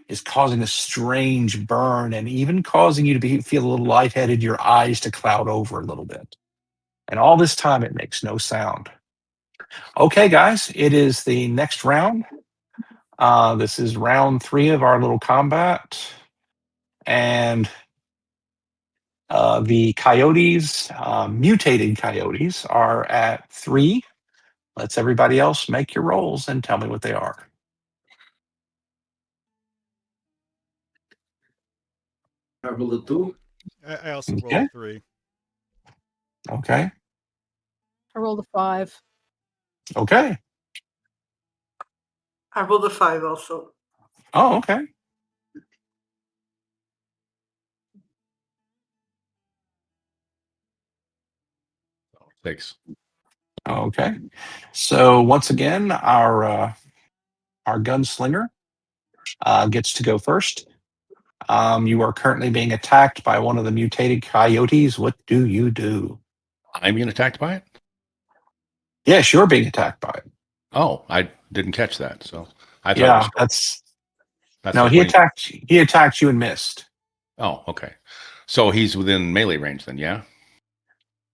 Speaker 2: is causing a strange burn and even causing you to feel a little lightheaded, your eyes to cloud over a little bit. And all this time, it makes no sound. Okay, guys, it is the next round. This is round 3 of our little combat. And the coyotes, mutated coyotes, are at 3. Let's everybody else make your rolls and tell me what they are.
Speaker 1: I rolled a 2.
Speaker 6: I also
Speaker 2: Okay.
Speaker 6: rolled 3.
Speaker 2: Okay.
Speaker 4: I rolled a 5.
Speaker 2: Okay.
Speaker 5: I rolled a 5 also.
Speaker 2: Oh, okay.
Speaker 3: Six.
Speaker 2: Okay. So once again, our gunslinger gets to go first. You are currently being attacked by one of the mutated coyotes. What do you do?
Speaker 3: I'm being attacked by it?
Speaker 2: Yes, you're being attacked by it.
Speaker 3: Oh, I didn't catch that. So I thought
Speaker 2: Yeah,
Speaker 3: it was that's
Speaker 2: no.
Speaker 3: like
Speaker 2: He
Speaker 3: when
Speaker 2: attacked you and missed.
Speaker 3: Oh, okay. So he's within melee range then, yeah?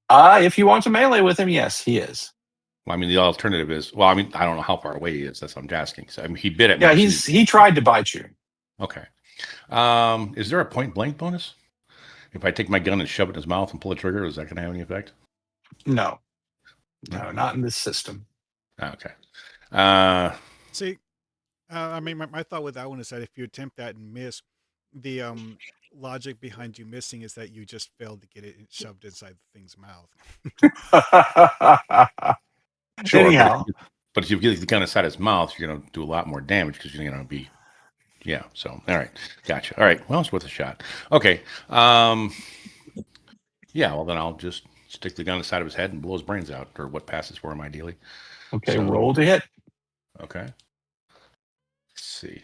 Speaker 2: If you want to melee with him, yes, he is.
Speaker 3: Well, I mean, the alternative is, well, I mean, I don't know how far away he is. That's what I'm asking. So, I mean, he bit at me.
Speaker 2: Yeah,
Speaker 3: so
Speaker 2: he tried to bite you.
Speaker 3: Okay. Is there a point blank bonus? If I take my gun and shove it in his mouth and pull the trigger, is that going to have any effect?
Speaker 2: No, not in this system.
Speaker 3: Okay.
Speaker 6: See, I mean, my thought with that one is that if you attempt that and miss, the logic behind you missing is that you just failed to get it shoved inside the thing's mouth.
Speaker 3: Sure.
Speaker 2: Anyhow.
Speaker 3: But if you get the gun inside his mouth, you're going to do a lot more damage because you're going to be, yeah. So, all right. Gotcha. All right. Well, it's worth a shot. Okay. Yeah, well, then I'll just stick the gun inside of his head and blow his brains out, or what passes for him, ideally.
Speaker 2: Okay,
Speaker 3: So-
Speaker 2: roll to hit.
Speaker 3: Okay. Let's see.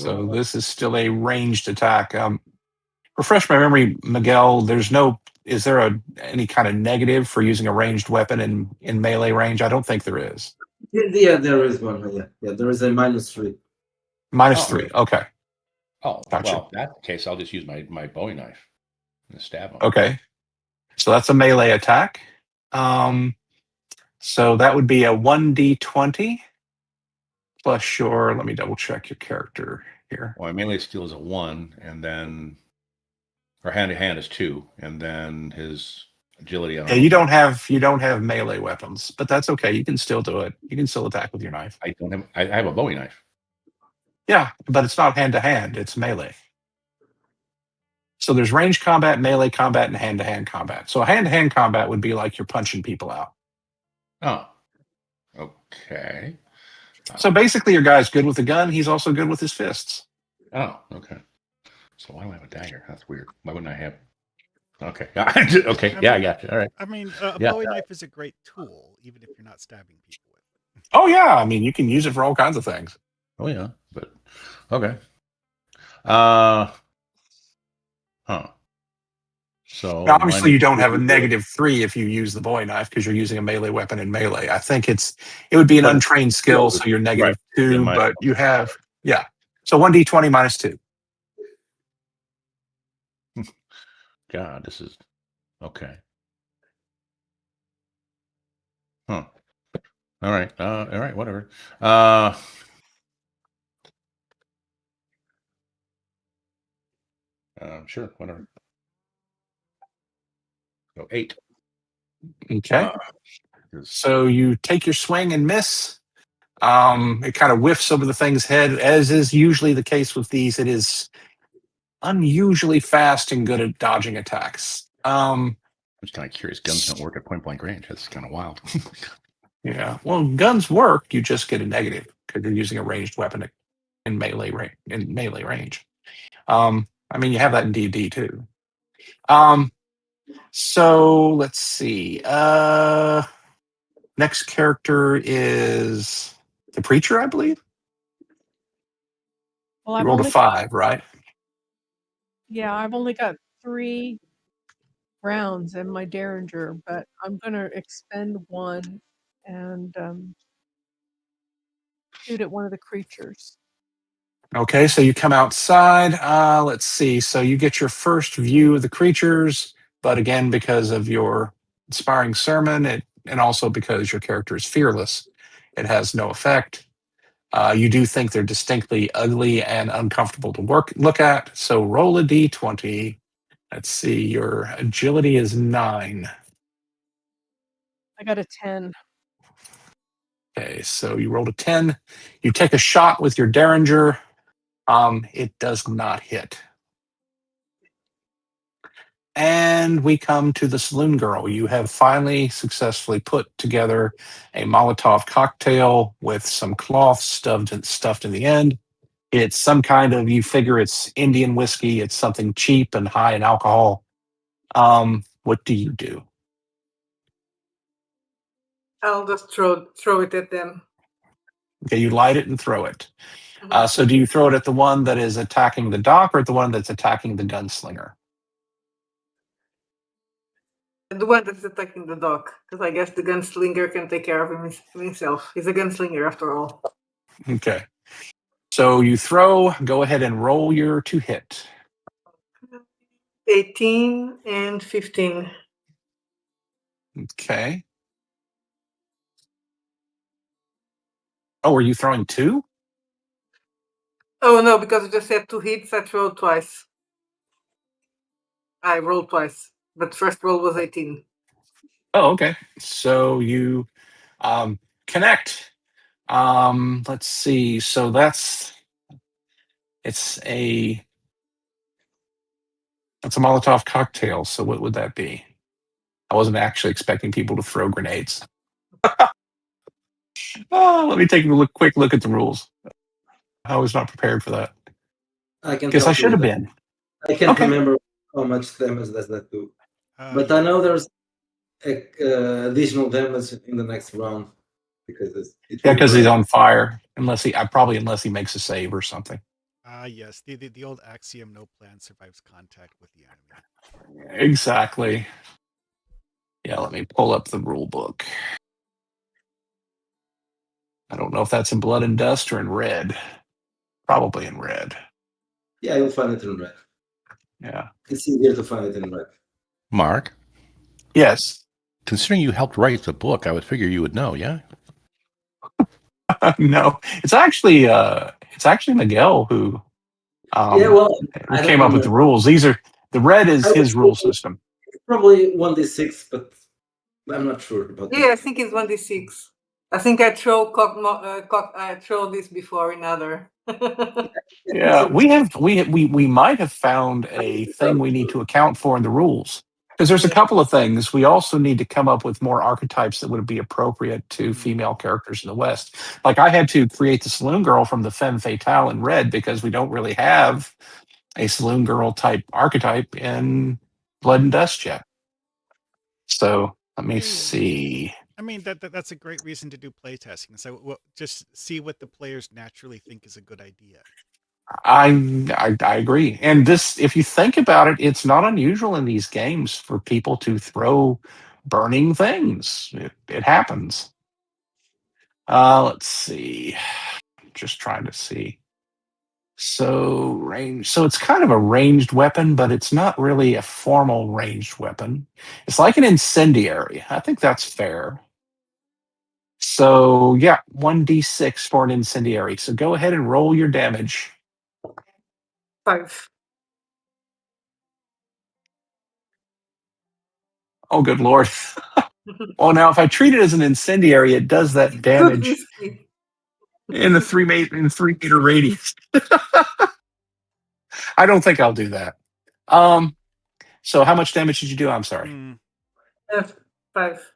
Speaker 2: So this is still a ranged attack. Refresh my memory, Miguel. Is there any kind of negative for using a ranged weapon in melee range? I don't think there is.
Speaker 1: Yeah, there is one. Yeah, there is a -3.
Speaker 2: -3. Okay.
Speaker 3: Oh,
Speaker 2: Gotcha.
Speaker 3: well, in that case, I'll just use my Bowie knife and stab him.
Speaker 2: Okay. So that's a melee attack. So that would be a 1d20 plus your, let me double check your character here.
Speaker 3: Well, my melee skill is a 1, and then, or hand to hand is 2, and then his agility.
Speaker 2: Yeah, you don't have melee weapons, but that's okay. You can still do it. You can still attack with your knife.
Speaker 3: I don't have. I have a Bowie knife.
Speaker 2: Yeah, but it's not hand to hand. It's melee. So there's range combat, melee combat, and hand to hand combat. So hand to hand combat would be like you're punching people out.
Speaker 3: Oh, okay.
Speaker 2: So basically, your guy's good with a gun. He's also good with his fists.
Speaker 3: Oh, okay. So why do I have a dagger? That's weird. Why wouldn't I have? Okay. Okay.
Speaker 6: I
Speaker 3: Yeah, I
Speaker 6: mean-
Speaker 3: got you. All right.
Speaker 6: I mean, a
Speaker 3: Yeah.
Speaker 6: Bowie knife is a great tool, even if you're not stabbing people with it.
Speaker 2: Oh yeah, I mean you can use it for all kinds of things.
Speaker 3: Oh yeah, but okay. So
Speaker 2: Now, obviously, you don't have a
Speaker 3: negative.
Speaker 2: -3 if you use the Bowie knife because you're using a melee weapon in melee. I think it would be an
Speaker 3: But-
Speaker 2: untrained skill, so you're -2,
Speaker 3: Yeah,
Speaker 2: but you have So 1d20 -2.
Speaker 3: God, this is okay. Huh. All right. Whatever. Sure. Whatever. So 8.
Speaker 2: Okay.
Speaker 3: 'Cause-
Speaker 2: So you take your swing and miss. It kind of whiffs over the thing's head, as is usually the case with these. It is unusually fast and good at dodging attacks.
Speaker 3: I'm just kind of curious. Guns don't work at point blank range. That's kind of wild.
Speaker 2: Yeah. Well, guns work. You just get a negative because you're using a ranged weapon in melee range. I mean, you have that in D&D too. So let's see. Next character is the preacher, I believe.
Speaker 4: Well,
Speaker 2: You
Speaker 4: I've
Speaker 2: rolled a
Speaker 4: only
Speaker 2: 5, right?
Speaker 4: yeah, I've only got 3 rounds in my Derringer, but I'm gonna expend 1 and shoot at one of the creatures.
Speaker 2: Okay, so you come outside. Let's see. So you get your first view of the creatures, but again, because of your inspiring sermon, and also because your character is fearless, it has no effect. You do think they're distinctly ugly and uncomfortable to look at. So roll a d20. Let's see. Your agility is 9.
Speaker 4: I got a 10.
Speaker 2: Okay, so you rolled a 10. You take a shot with your Derringer. It does not hit. And we come to the saloon girl. You have finally successfully put together a Molotov cocktail with some cloth stuffed in the end. It's some kind of, you figure it's Indian whiskey. It's something cheap and high in alcohol. What do you do?
Speaker 5: I'll just throw it at them.
Speaker 2: Okay, you light it and throw it.
Speaker 5: Mhm.
Speaker 2: So do you throw it at the one that is attacking the dock or at the one that's attacking the gunslinger?
Speaker 5: The one that's attacking the dog, because I guess the gunslinger can take care of himself. He's a gunslinger after all.
Speaker 2: Okay. So you throw, go ahead and roll your to hit.
Speaker 5: 18 and 15.
Speaker 2: Okay. Oh, are you throwing 2?
Speaker 5: Oh no, because I just had 2 hits, I rolled twice. I rolled twice, but first roll was 18.
Speaker 2: Oh, okay. So you connect. Let's see. So it's a Molotov cocktail. So what would that be? I wasn't actually expecting people to throw grenades. Oh, let me take a quick look at the rules. I was not prepared for that.
Speaker 1: I can
Speaker 2: Guess I
Speaker 1: help you
Speaker 2: should have
Speaker 1: with that.
Speaker 2: been.
Speaker 1: I can't
Speaker 2: Okay.
Speaker 1: remember how much damage does that do. But
Speaker 6: Yeah.
Speaker 1: I know there's additional damage in the next round because it
Speaker 2: Yeah,
Speaker 1: will
Speaker 2: because he's
Speaker 1: burn.
Speaker 2: on fire. Unless he makes a save or something.
Speaker 6: Yes, the old axiom: no plant survives contact with the enemy.
Speaker 2: Exactly. Yeah, let me pull up the rule book. I don't know if that's in blood and dust or in red. Probably in red.
Speaker 1: Yeah, you'll find it in red.
Speaker 2: Yeah.
Speaker 1: It's easier to find it in red.
Speaker 3: Mark,
Speaker 2: Yes.
Speaker 3: considering you helped write the book, I would figure you would know. Yeah.
Speaker 2: No, it's actually Miguel who
Speaker 1: Yeah, well, I don't
Speaker 2: came up with the
Speaker 1: remember.
Speaker 2: rules. The red is
Speaker 1: I would
Speaker 2: his rule
Speaker 1: say
Speaker 2: system.
Speaker 1: probably 1d6, but I'm not sure about
Speaker 5: Yeah, I
Speaker 1: that.
Speaker 5: think it's 1d6. I think I throw this before in other.
Speaker 2: Yeah, we might have found a thing we need to account for in the rules. Because there's a
Speaker 5: Yeah.
Speaker 2: couple of things. We also need to come up with more archetypes that would be appropriate to
Speaker 6: Mhm.
Speaker 2: female characters in the West. Like I had to create the saloon girl from the femme fatale in red because we don't really have a saloon girl type archetype in Blood and Dust yet. So let me see.
Speaker 6: I mean that's a great reason to do playtesting. So just see what the players naturally think is a good idea.
Speaker 2: I agree. And this, if you think about it, it's not unusual in these games for people to throw burning things. It happens. Let's see. Just trying to see. So range. So it's kind of a ranged weapon, but it's not really a formal ranged weapon. It's like an incendiary. I think that's fair. So yeah, 1d6 for an incendiary. So go ahead and roll your damage.
Speaker 5: 5.
Speaker 2: Oh, good lord. Well, now if I treat it as an incendiary, it does that
Speaker 5: Good
Speaker 2: damage
Speaker 5: whiskey.
Speaker 2: in a 3-meter radius. I don't think I'll do that. So how much damage did you do? I'm sorry.
Speaker 6: Hmm.
Speaker 5: 5.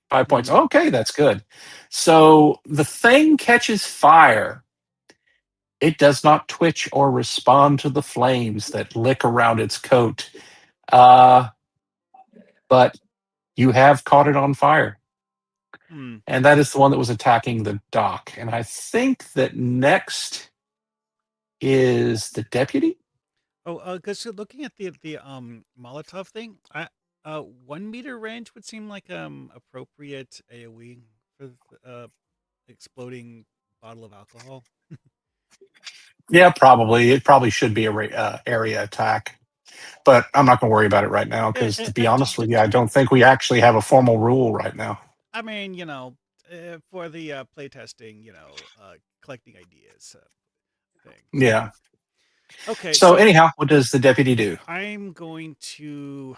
Speaker 2: 5 points.
Speaker 6: Mhm.
Speaker 2: Okay, that's good. So the thing catches fire. It does not twitch or respond to the flames that lick around its coat. But you have caught it on fire.
Speaker 6: Hmm.
Speaker 2: And that is the one that was attacking the dock. And I think that next is the deputy.
Speaker 6: Oh, because looking at the Molotov thing, 1 meter range would seem like appropriate AOE for exploding bottle of alcohol.
Speaker 2: Yeah, probably. It probably should be a area attack. But I'm not going to worry about it right now because, to be honest with you, I don't think we actually have a formal rule right now.
Speaker 6: I mean, for the playtesting, collecting ideas thing.
Speaker 2: Yeah.
Speaker 6: Okay,
Speaker 2: So anyhow, what does the deputy do?
Speaker 6: I'm going to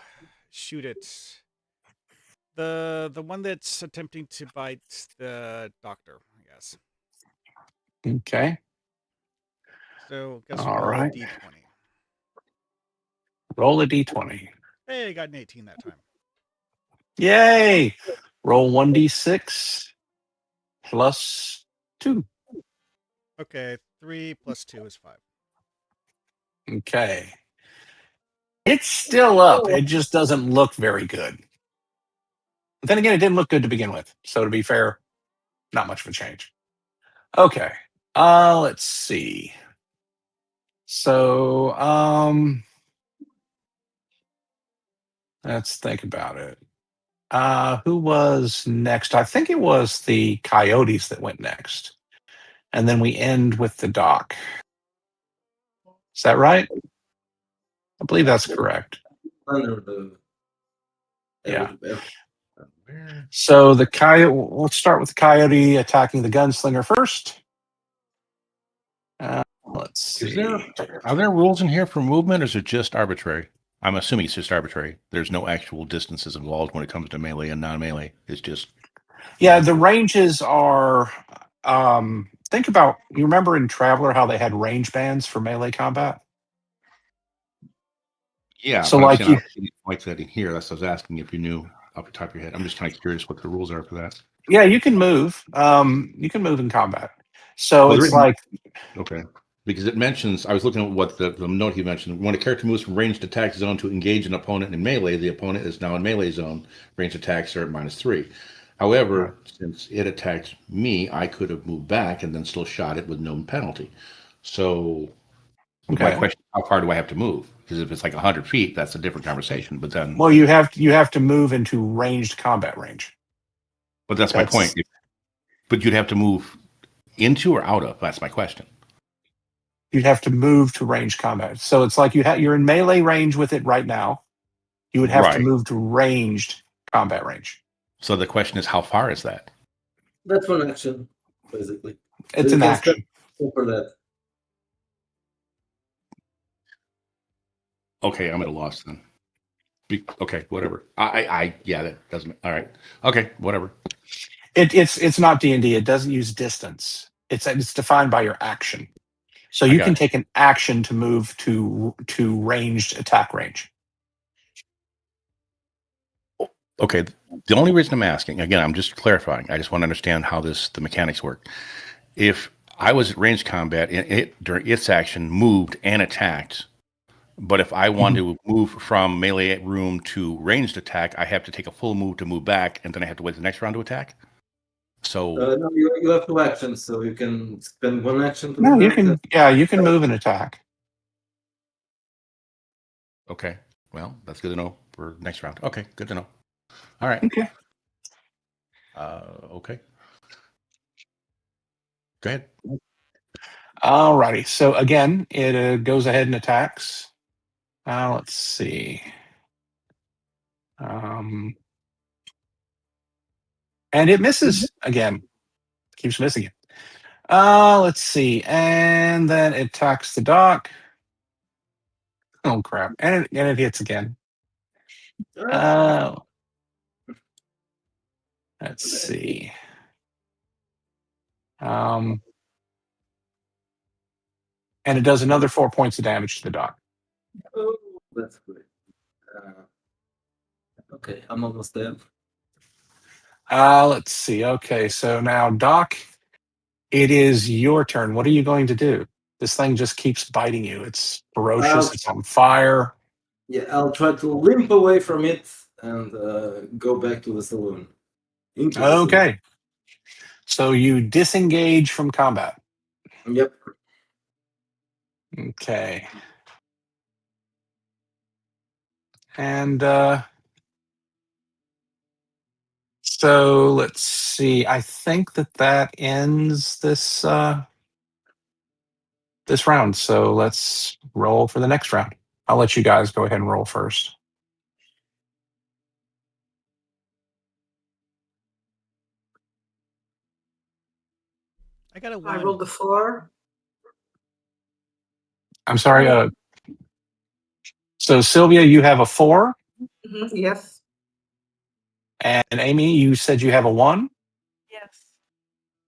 Speaker 6: shoot it. The one that's attempting to bite the doctor, I guess.
Speaker 2: Okay.
Speaker 6: So I guess
Speaker 2: All
Speaker 6: roll
Speaker 2: right.
Speaker 6: a d20.
Speaker 2: Roll a d20.
Speaker 6: Hey, I got an 18 that time.
Speaker 2: Yay! Roll 1d6 plus 2.
Speaker 6: Okay, 3 plus 2 is 5.
Speaker 2: Okay. It's still up. It just doesn't look very good. But then again, it didn't look good to begin with. So to be fair, not much of a change. Okay. Let's see. So, let's think about it. Who was next? I think it was the coyotes that went next. And then we end with the doc. Is that right? I believe that's correct.
Speaker 1: Under the
Speaker 2: Yeah.
Speaker 3: Where?
Speaker 2: So the coyote. Let's start with the coyote attacking the gunslinger first. Let's see.
Speaker 3: Are there rules in here for movement, or is it just arbitrary? I'm assuming it's just arbitrary. There's no actual distances involved when it comes to melee and non-melee. It's just
Speaker 2: Yeah, the ranges are. Think about. You remember in Traveler how they had range bands for melee combat?
Speaker 3: yeah.
Speaker 2: So
Speaker 3: But I'm
Speaker 2: like
Speaker 3: saying I
Speaker 2: you,
Speaker 3: don't see any like that in here. That's what I was asking if you knew off the top of your head. I'm just kind of curious what the rules are for that.
Speaker 2: yeah, you can move. You can move in combat. So
Speaker 3: Well, the
Speaker 2: it's
Speaker 3: reason-
Speaker 2: like
Speaker 3: Okay. Because it mentions, I was looking at what the note he mentioned. When a character moves from ranged attack zone to engage an opponent in melee, the opponent is now in melee zone. Ranged attacks are at -3. However, since it attacked me, I could have moved back and then still shot it with no penalty. So my
Speaker 2: okay.
Speaker 3: question, how far do I have to move? Because if it's like 100 feet, that's a different conversation. But then,
Speaker 2: Well, you have to move into ranged combat range.
Speaker 3: but that's my
Speaker 2: That's-
Speaker 3: point. But you'd have to move into or out of? That's my question.
Speaker 2: You'd have to move to ranged combat. So it's like you're in melee range with it right now. You would have to
Speaker 3: Right.
Speaker 2: move to ranged combat range.
Speaker 3: So the question is, how far is that?
Speaker 1: That's one action, basically.
Speaker 2: It's
Speaker 1: you
Speaker 2: an
Speaker 1: can
Speaker 2: action.
Speaker 1: spend for that.
Speaker 3: Okay, I'm at a loss then. Okay, whatever. Yeah, that doesn't. All right. Okay, whatever.
Speaker 2: It's not D&D. It doesn't use distance. It's defined by your action. So
Speaker 3: I
Speaker 2: you
Speaker 3: got
Speaker 2: can
Speaker 3: it.
Speaker 2: take an action to move to ranged attack range.
Speaker 3: Okay, the only reason I'm asking, again, I'm just clarifying. I just want to understand how the mechanics work. If I was at range combat, it during its action moved and attacked, but if I wanted to move from melee room to ranged attack, I have to take a full move to move back, and then I have to wait the next round to attack. So
Speaker 1: No, you have 2 actions, so you can spend 1 action to
Speaker 2: No,
Speaker 1: move
Speaker 2: you
Speaker 1: back.
Speaker 2: can. Yeah, you can move and attack.
Speaker 3: okay, well, that's good to know for next round. Okay, good to know. All right.
Speaker 2: Okay.
Speaker 3: Okay. Go ahead.
Speaker 2: Alrighty. So again, it goes ahead and attacks. Let's see. And it misses again. Keeps missing it. Let's see. And then it attacks the dock. Oh, crap. And it hits again. Let's see. And it does another 4 points of damage to the dock.
Speaker 1: Oh, that's great. Okay, I'm almost there.
Speaker 2: Let's see. Okay, so now, Doc, it is your turn. What are you going to do? This thing just keeps biting you. It's ferocious. It's on fire.
Speaker 1: Yeah, I'll try to limp away from it and go back to the saloon. Into the saloon.
Speaker 2: Okay. So you disengage from combat.
Speaker 1: Yep.
Speaker 2: Okay. And so let's see. I think that ends this this round. So let's roll for the next round. I'll let you guys go ahead and roll first.
Speaker 6: I got a
Speaker 5: I
Speaker 6: 1.
Speaker 5: rolled a 4.
Speaker 2: I'm sorry. So Sylvia, you have a 4,
Speaker 5: Yes.
Speaker 2: and Amy, you said you have a 1.
Speaker 4: Yes.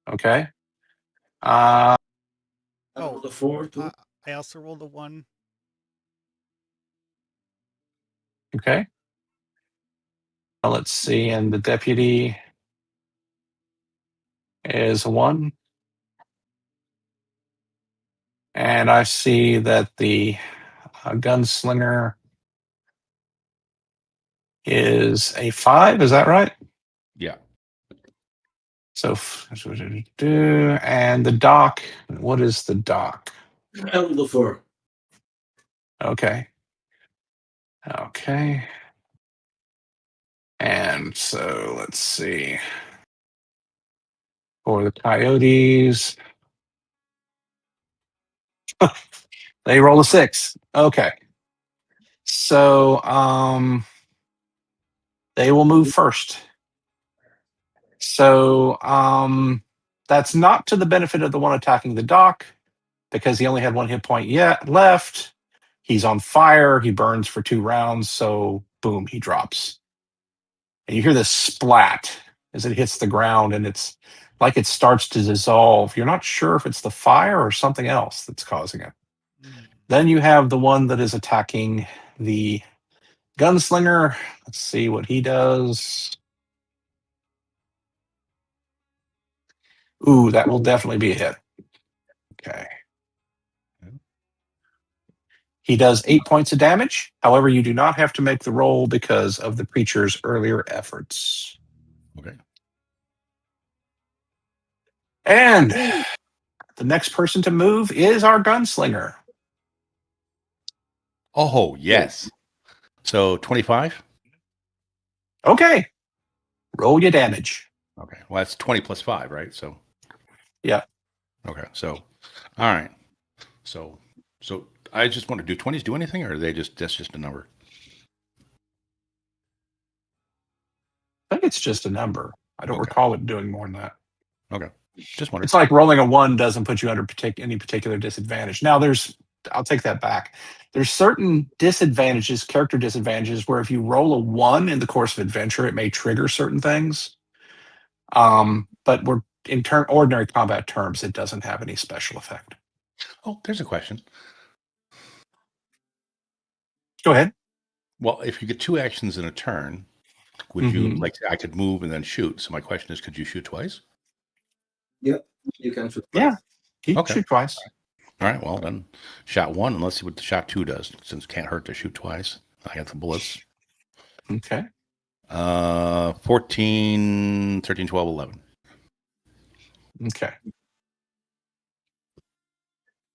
Speaker 2: Okay.
Speaker 1: I rolled a 4 too.
Speaker 6: I also rolled a 1.
Speaker 2: Okay. Well, let's see. And the deputy is a 1. And I see that the gunslinger is a 5. Is that right?
Speaker 3: Yeah.
Speaker 2: So, and the dock, what is the dock?
Speaker 1: I rolled a 4.
Speaker 2: Okay. Okay. And so let's see. For the coyotes, they roll a 6. Okay. So they will move first. So that's not to the benefit of the one attacking the dock, because he only had 1 hit point yet left. He's on fire. He burns for 2 rounds. So boom, he drops. And you hear this splat as it hits the ground, and it's like it starts to dissolve. You're not sure if it's the fire or something else that's causing it. Then you have the one that is attacking the gunslinger. Let's see what he does. Ooh, that will definitely be a hit. Okay. He does 8 points of damage. However, you do not have to make the roll because of the preacher's earlier efforts.
Speaker 3: Okay.
Speaker 2: And the next person to move is our gunslinger.
Speaker 3: Oh, yes. So 25?
Speaker 2: Okay. Roll your damage.
Speaker 3: Okay. Well, that's 20 plus 5, right? So,
Speaker 2: yeah.
Speaker 3: Okay. So, all right. So I just want to do 20s do anything, or are they that's just a number?
Speaker 2: I think it's just a number. I don't recall it doing more than that.
Speaker 3: Okay. Just wondering.
Speaker 2: It's like rolling a 1 doesn't put you under any particular disadvantage. Now, I'll take that back. There's certain disadvantages, character disadvantages, where if you roll a 1 in the course of adventure, it may trigger certain things. But we're in ordinary combat terms, it doesn't have any special effect.
Speaker 3: Oh, there's a question.
Speaker 2: Go ahead.
Speaker 3: Well, if you get 2 actions in a turn, would you like I could move and then shoot? So my question is, could you shoot twice?
Speaker 1: Yep, you can shoot twice.
Speaker 2: Yeah, you can shoot twice.
Speaker 3: All right, well then, shot 1, and let's see what the shot 2 does. Since it can't hurt to shoot twice, I got the bullets.
Speaker 2: Okay.
Speaker 3: 14, 13, 12, 11.
Speaker 2: Okay.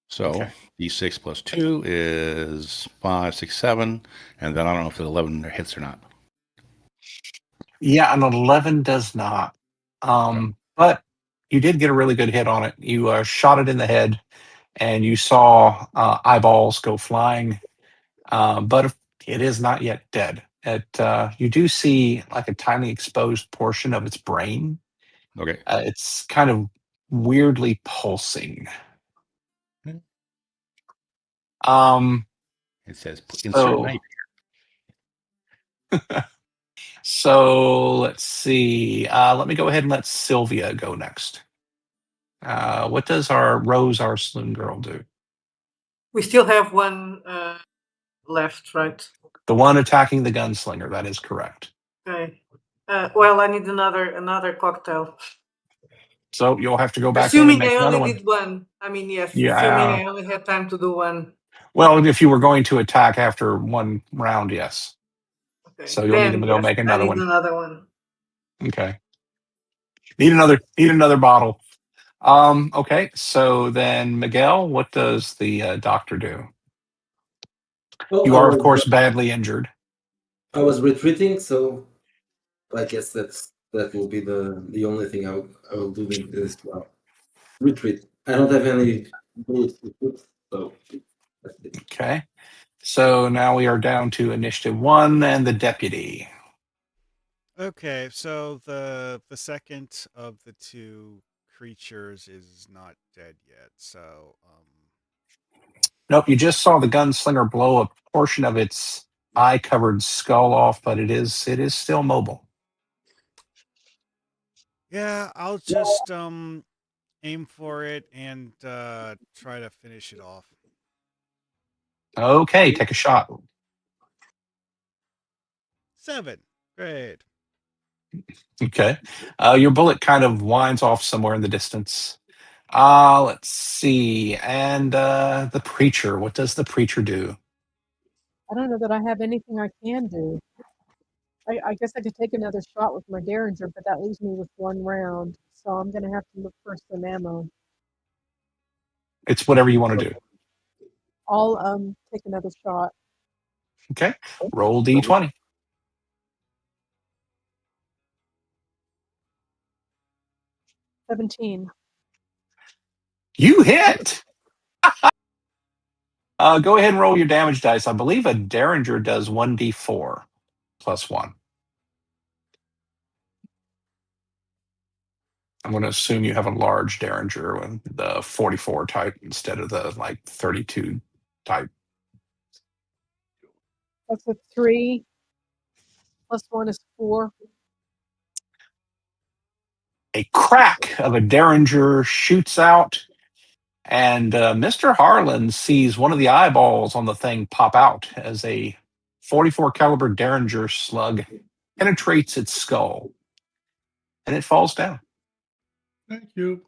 Speaker 3: So D6 plus 2 is 5, 6, 7, and then I don't know if the 11 hits or not.
Speaker 2: Yeah, an 11 does not. But you did get a really good hit on it. You shot it in the head, and you saw eyeballs go flying. But it is not yet dead. You do see like a tiny exposed portion of its brain.
Speaker 3: Okay.
Speaker 2: It's kind of weirdly pulsing.
Speaker 3: It says insert knife.
Speaker 2: So let's see. Let me go ahead and let Sylvia go next. What does our Rose, our saloon girl, do?
Speaker 5: We still have one left, right?
Speaker 2: The one attacking the gunslinger. That is correct.
Speaker 5: Okay. Well, I need another cocktail.
Speaker 2: So you'll have to go back in and
Speaker 5: Assuming
Speaker 2: make
Speaker 5: I
Speaker 2: another
Speaker 5: only
Speaker 2: one.
Speaker 5: did one. I mean, yes.
Speaker 2: Yeah.
Speaker 5: Assuming I only had time to do one.
Speaker 2: Well, if you were going to attack after one round, yes.
Speaker 5: Okay.
Speaker 2: So you'll need to go make another
Speaker 5: I need
Speaker 2: one.
Speaker 5: another one.
Speaker 2: Okay. Need another bottle. Okay. So then, Miguel, what does the doctor do?
Speaker 1: Well,
Speaker 2: You are, of course, badly injured.
Speaker 1: I was retreating, so I guess that will be the only thing I will do in this round. Retreat. I don't have any bullets to put, so that's it.
Speaker 2: Okay. So now we are down to initiative 1 and the deputy.
Speaker 6: Okay, so the second of the two creatures is not dead yet. So
Speaker 2: Nope, you just saw the gunslinger blow a portion of its eye-covered skull off, but it is still mobile.
Speaker 6: yeah, I'll just aim for it and try to finish it off.
Speaker 2: Okay, take a shot.
Speaker 6: 7. Great.
Speaker 2: Okay. Your bullet kind of winds off somewhere in the distance. Let's see. And the preacher, what does the preacher do?
Speaker 4: I don't know that I have anything I can do. I guess I could take another shot with my Derringer, but that leaves me with one round. So I'm going to have to look for some ammo.
Speaker 2: It's whatever you want to do.
Speaker 4: I'll take another shot.
Speaker 2: Okay. Roll D20.
Speaker 4: $17.
Speaker 2: You hit. Go ahead and roll your damage dice. I believe a Derringer does 1d4 plus 1. I'm going to assume you have a large Derringer with the 44 type instead of the 32 type.
Speaker 4: That's a 3. Plus 1 is 4.
Speaker 2: A crack of a Derringer shoots out, and Mr. Harlan sees one of the eyeballs on the thing pop out as a 44 caliber Derringer slug penetrates its skull, and it falls down.
Speaker 3: Thank you.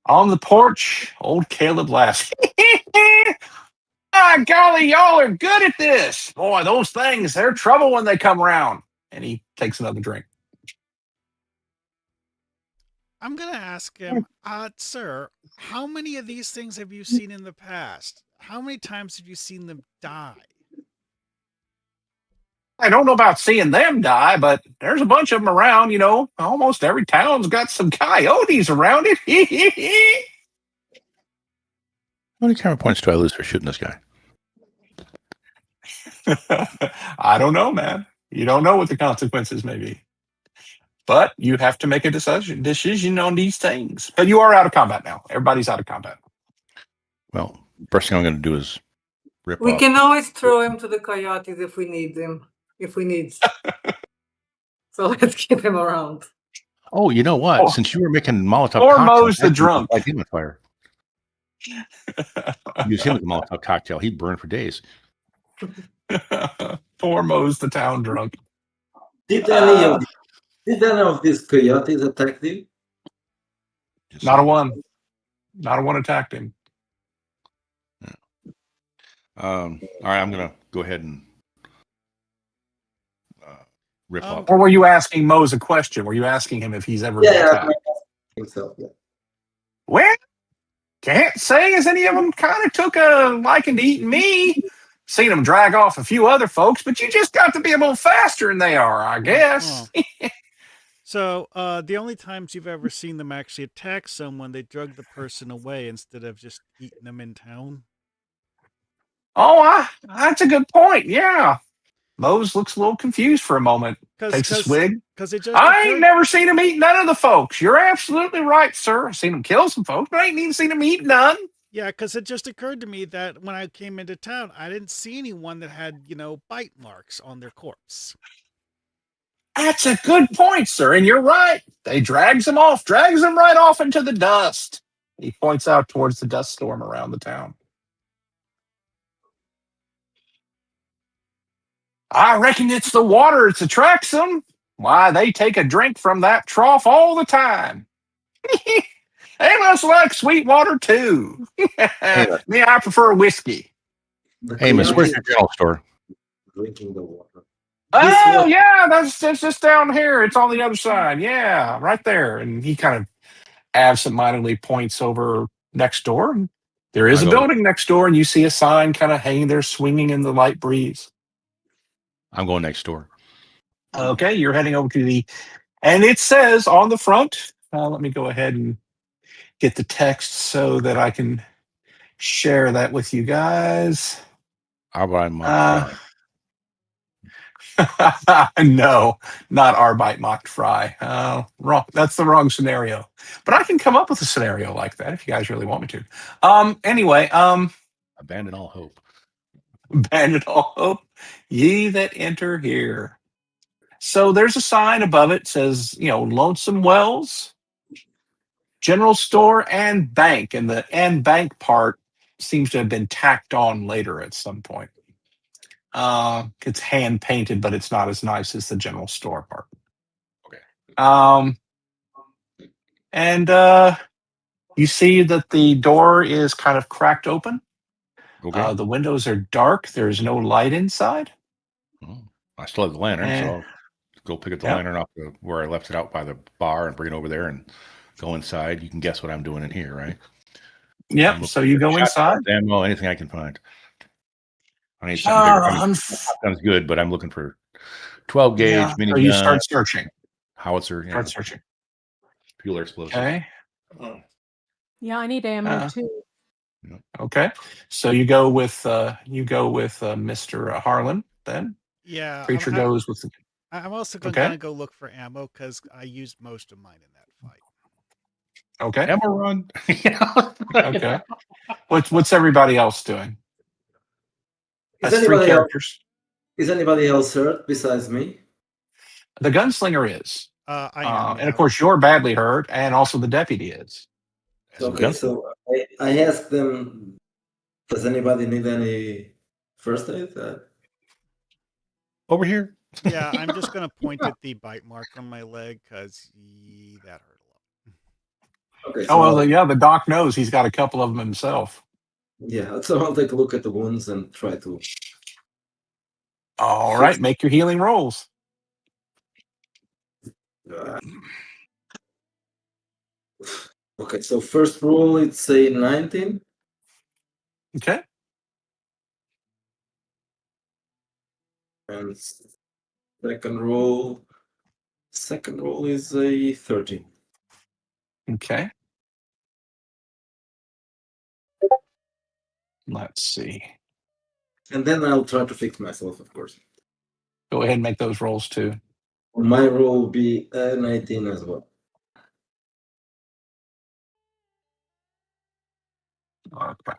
Speaker 2: On the porch, old Caleb laughs. Ah, golly, y'all are good at this. Boy, those things, they're trouble when they come around. And he takes another drink.
Speaker 6: I'm going to ask him, sir, how many of these things have you seen in the past? How many times have you seen them die?
Speaker 2: I don't know about seeing them die, but there's a bunch of them around, Almost every town's got some coyotes around it.
Speaker 3: How many camera points do I lose for shooting this guy?
Speaker 2: I don't know, man. You don't know what the consequences may be. But you have to make a decision on these things. But you are out of combat now. Everybody's out of combat.
Speaker 3: Well, first thing I'm going to do is rip
Speaker 5: We
Speaker 3: off.
Speaker 5: can always throw him to the coyotes if we need him. So let's keep him around.
Speaker 3: Oh, you know what? Since you were making Molotov
Speaker 2: or
Speaker 3: cocktail,
Speaker 2: Moe's the drunk.
Speaker 3: Light him on fire. Use him as a Molotov cocktail. He'd burn for days.
Speaker 2: Poor Moe's the town drunk.
Speaker 1: Did any of these coyotes attack you?
Speaker 2: Not a one. Not a one attacked him.
Speaker 3: Yeah. All right, I'm going to go ahead and rip off.
Speaker 2: Or were you asking Mose a question? Were you asking him if he's ever been attacked?
Speaker 1: Himself, yeah.
Speaker 2: Well, can't say as any of them kind of took a liking to eating me. Seen them drag off a few other folks, but you just got to be a little faster than they are, I guess.
Speaker 6: So the only times you've ever seen them actually attack someone, they drug the person away instead of just eating them in town?
Speaker 2: Oh, that's a good point. Yeah. Mose looks a little confused for a moment. Takes a swig.
Speaker 6: Because it just
Speaker 2: I ain't
Speaker 6: occurred.
Speaker 2: never seen him eat none of the folks. You're absolutely right, sir. I've seen him kill some folks, but I ain't even seen him eat none.
Speaker 6: Yeah, because it just occurred to me that when I came into town, I didn't see anyone that had, bite marks on their corpse.
Speaker 2: That's a good point, sir. And you're right. They drags him right off into the dust. He points out towards the dust storm around the town. I reckon it's the water that attracts them. Why, they take a drink from that trough all the time. They must like sweet water too. Me, I prefer whiskey.
Speaker 1: The
Speaker 3: Amos,
Speaker 1: Coyote
Speaker 3: where's
Speaker 1: is
Speaker 3: your general store?
Speaker 1: drinking the water.
Speaker 2: Oh, yeah, that's just down here. It's on the other side. Yeah, right there. And he kind of absentmindedly points over next door. And there is
Speaker 3: I
Speaker 2: a
Speaker 3: go,
Speaker 2: building next door, and you see a sign kind of hanging there, swinging in the light breeze.
Speaker 3: I'm going next door.
Speaker 2: Okay, you're heading over to and it says on the front, let me go ahead and get the text so that I can share that with you guys.
Speaker 3: Arbeit macht frei.
Speaker 2: No, not Arbeit macht frei. Wrong. That's the wrong scenario. But I can come up with a scenario like that if you guys really want me to. Anyway,
Speaker 3: Abandon all hope.
Speaker 2: abandon all hope, ye that enter here. So there's a sign above it says, Lonesome Wells, General Store, and Bank. And the and Bank part seems to have been tacked on later at some point. It's hand painted, but it's not as nice as the General Store part.
Speaker 3: Okay.
Speaker 2: And you see that the door is kind of cracked open.
Speaker 3: Okay.
Speaker 2: The windows are dark. There's no light inside.
Speaker 3: Well, I still have the lantern, so I'll go pick up the lantern off where I left it out by the bar and bring it over there and go inside. You can guess what I'm doing in here, right?
Speaker 2: Yep. So you go inside.
Speaker 3: Ammo, anything I can find. I need something bigger. I mean, shotgun's good, but I'm looking for 12 gauge minigun.
Speaker 2: So you start searching.
Speaker 3: Howitzer.
Speaker 2: Start searching.
Speaker 3: Fueler explosive.
Speaker 2: Okay.
Speaker 4: Yeah, I need ammo too.
Speaker 2: Okay. So you go with Mr. Harlan then.
Speaker 6: Yeah.
Speaker 2: Preacher goes with the.
Speaker 6: I'm also going to go look for ammo because I used most of mine in that fight.
Speaker 2: Okay.
Speaker 3: Ammo run.
Speaker 2: Okay. What's everybody else doing? That's three characters.
Speaker 1: Is anybody else hurt besides me?
Speaker 2: The gunslinger is.
Speaker 6: I am.
Speaker 2: And of course, you're badly hurt, and also the deputy is.
Speaker 1: Okay, so I asked them, does anybody need any first aid?
Speaker 3: Over here.
Speaker 6: Yeah, I'm just going to point at the bite mark on my leg because that hurt a lot.
Speaker 1: Okay. So
Speaker 2: the doc knows he's got a couple of them himself.
Speaker 1: Yeah, so I'll take a look at the wounds and try to.
Speaker 2: All right, make your healing rolls.
Speaker 1: Okay, so first roll, it's a 19.
Speaker 2: Okay.
Speaker 1: And second roll is a 13.
Speaker 2: Okay. Let's see.
Speaker 1: And then I'll try to fix myself, of course.
Speaker 2: Go ahead and make those rolls too.
Speaker 1: My roll will be 19 as well.
Speaker 2: Okay.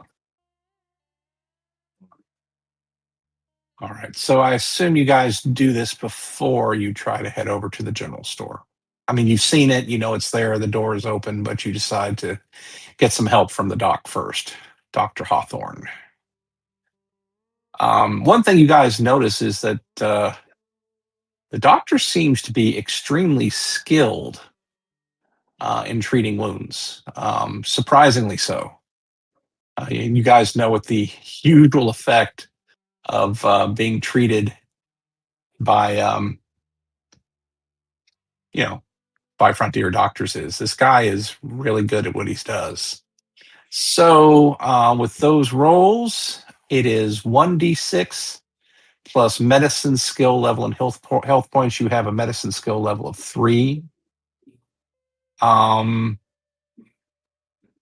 Speaker 2: All right. So I assume you guys do this before you try to head over to the general store. I mean, you've seen it, you know it's there, the door is open, but you decide to get some help from the doc first, Dr. Hawthorne. One thing you guys notice is that the doctor seems to be extremely skilled in treating wounds, surprisingly so. And you guys know what the usual effect of being treated by, by Frontier doctors is. This guy is really good at what he does. So with those rolls, it is 1d6 plus medicine skill level and health points. You have a medicine skill level of 3.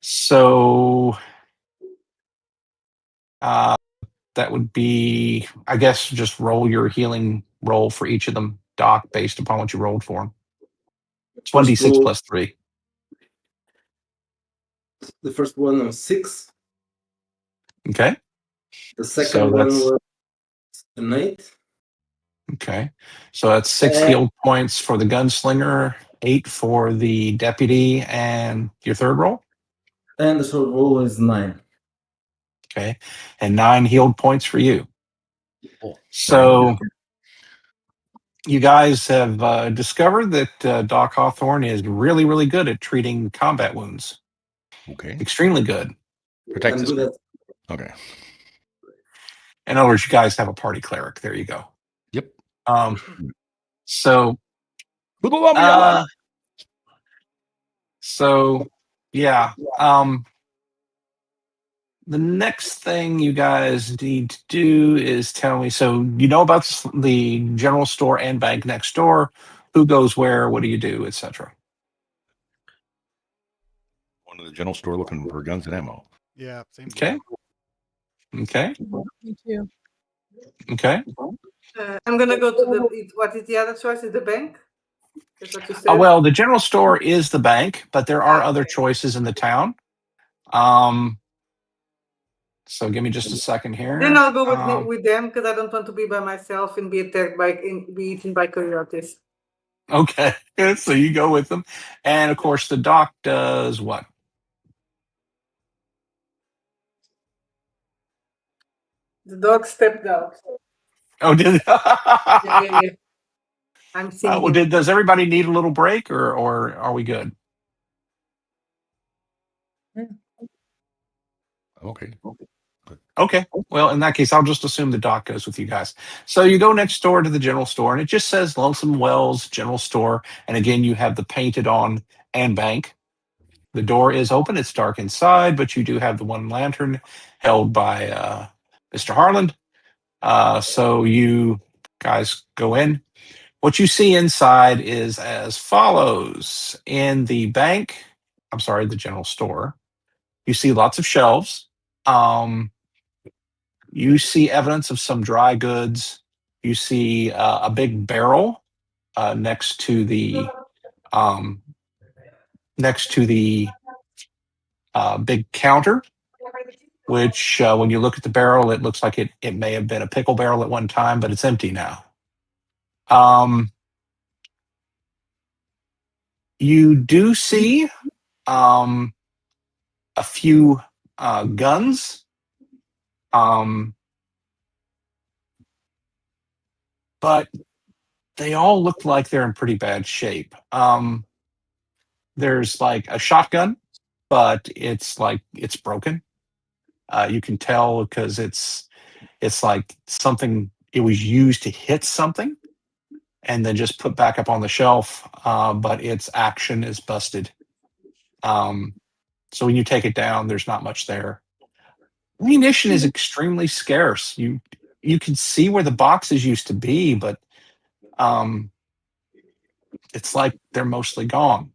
Speaker 2: So that would be, I guess, just roll your healing roll for each of them, Doc, based upon what you rolled for them. It's 1d6
Speaker 1: roll,
Speaker 2: plus 3.
Speaker 1: the first one was 6.
Speaker 2: Okay.
Speaker 1: The second one was an 8.
Speaker 2: Okay. So that's 6 healed points for the gunslinger, 8 for the deputy, and your third roll?
Speaker 1: And the third roll is 9.
Speaker 2: Okay. And 9 healed points for you.
Speaker 3: Cool.
Speaker 2: So you guys have discovered that Doc Hawthorne is really, really good at treating combat wounds.
Speaker 3: Okay.
Speaker 2: Extremely good.
Speaker 3: Protect
Speaker 1: I'm
Speaker 3: this.
Speaker 1: good at
Speaker 3: Okay.
Speaker 2: In other words, you guys have a party cleric. There you go.
Speaker 3: Yep.
Speaker 2: So, yeah. The next thing you guys need to do is tell me. So you know about the general store and bank next door. Who goes where? What do you do, etc.
Speaker 3: One of the general store looking for guns and ammo.
Speaker 6: Yeah, same.
Speaker 2: Okay. Okay.
Speaker 4: Me too.
Speaker 2: Okay.
Speaker 5: I'm gonna go to the. What is the other choice? Is the bank? That's what you said.
Speaker 2: Well, the general store is the bank, but there are other choices in the town. So give me just a second here.
Speaker 5: Then I'll go with them because I don't want to be by myself and be attacked be eaten by coyotes.
Speaker 2: Okay, so you go with them, and of course the doc does what?
Speaker 5: The dog stepped out.
Speaker 2: Oh, did
Speaker 5: Yeah. I'm seeing.
Speaker 2: well, does everybody need a little break, or are we good?
Speaker 3: Okay.
Speaker 2: Okay. Well, in that case, I'll just assume the doc goes with you guys. So you go next door to the general store, and it just says Lonesome Wells General Store. And again, you have the painted on and bank. The door is open. It's dark inside, but you do have the one lantern held by Mr. Harland. So you guys go in. What you see inside is as follows. In the bank, the general store, you see lots of shelves. You see evidence of some dry goods. You see a big barrel next to the big counter, which when you look at the barrel, it looks like it may have been a pickle barrel at one time, but it's empty now. You do see a few guns, but they all look like they're in pretty bad shape. There's like a shotgun, but it's broken. You can tell because it's like something, it was used to hit something and then just put back up on the shelf, but its action is busted. So when you take it down, there's not much there. Ammunition is extremely scarce. You can see where the boxes used to be, but it's like they're mostly gone.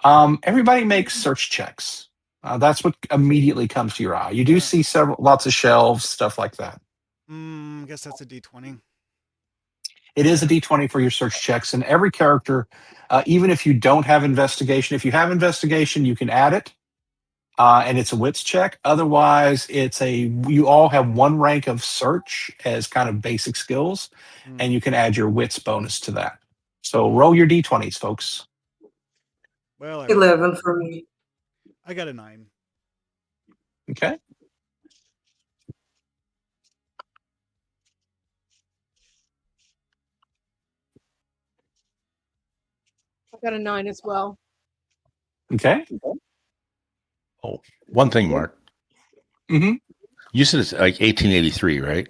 Speaker 2: Everybody makes search checks. That's what immediately comes to your eye. You do see lots of shelves, stuff like that.
Speaker 6: I guess that's a D20.
Speaker 2: It is a D20 for your search checks, and every character, even if you don't have investigation, if you have investigation, you can add it, and it's a wits check. Otherwise, you all have one rank of search as kind of basic skills, and you can add your wits bonus to that. So roll your D20s, folks.
Speaker 6: Well,
Speaker 5: 11 for me.
Speaker 6: I got a 9.
Speaker 2: Okay.
Speaker 4: I got a 9 as well.
Speaker 2: Okay.
Speaker 3: Oh, one thing, Mark.
Speaker 2: Mm-hmm.
Speaker 3: You said it's like 1883, right?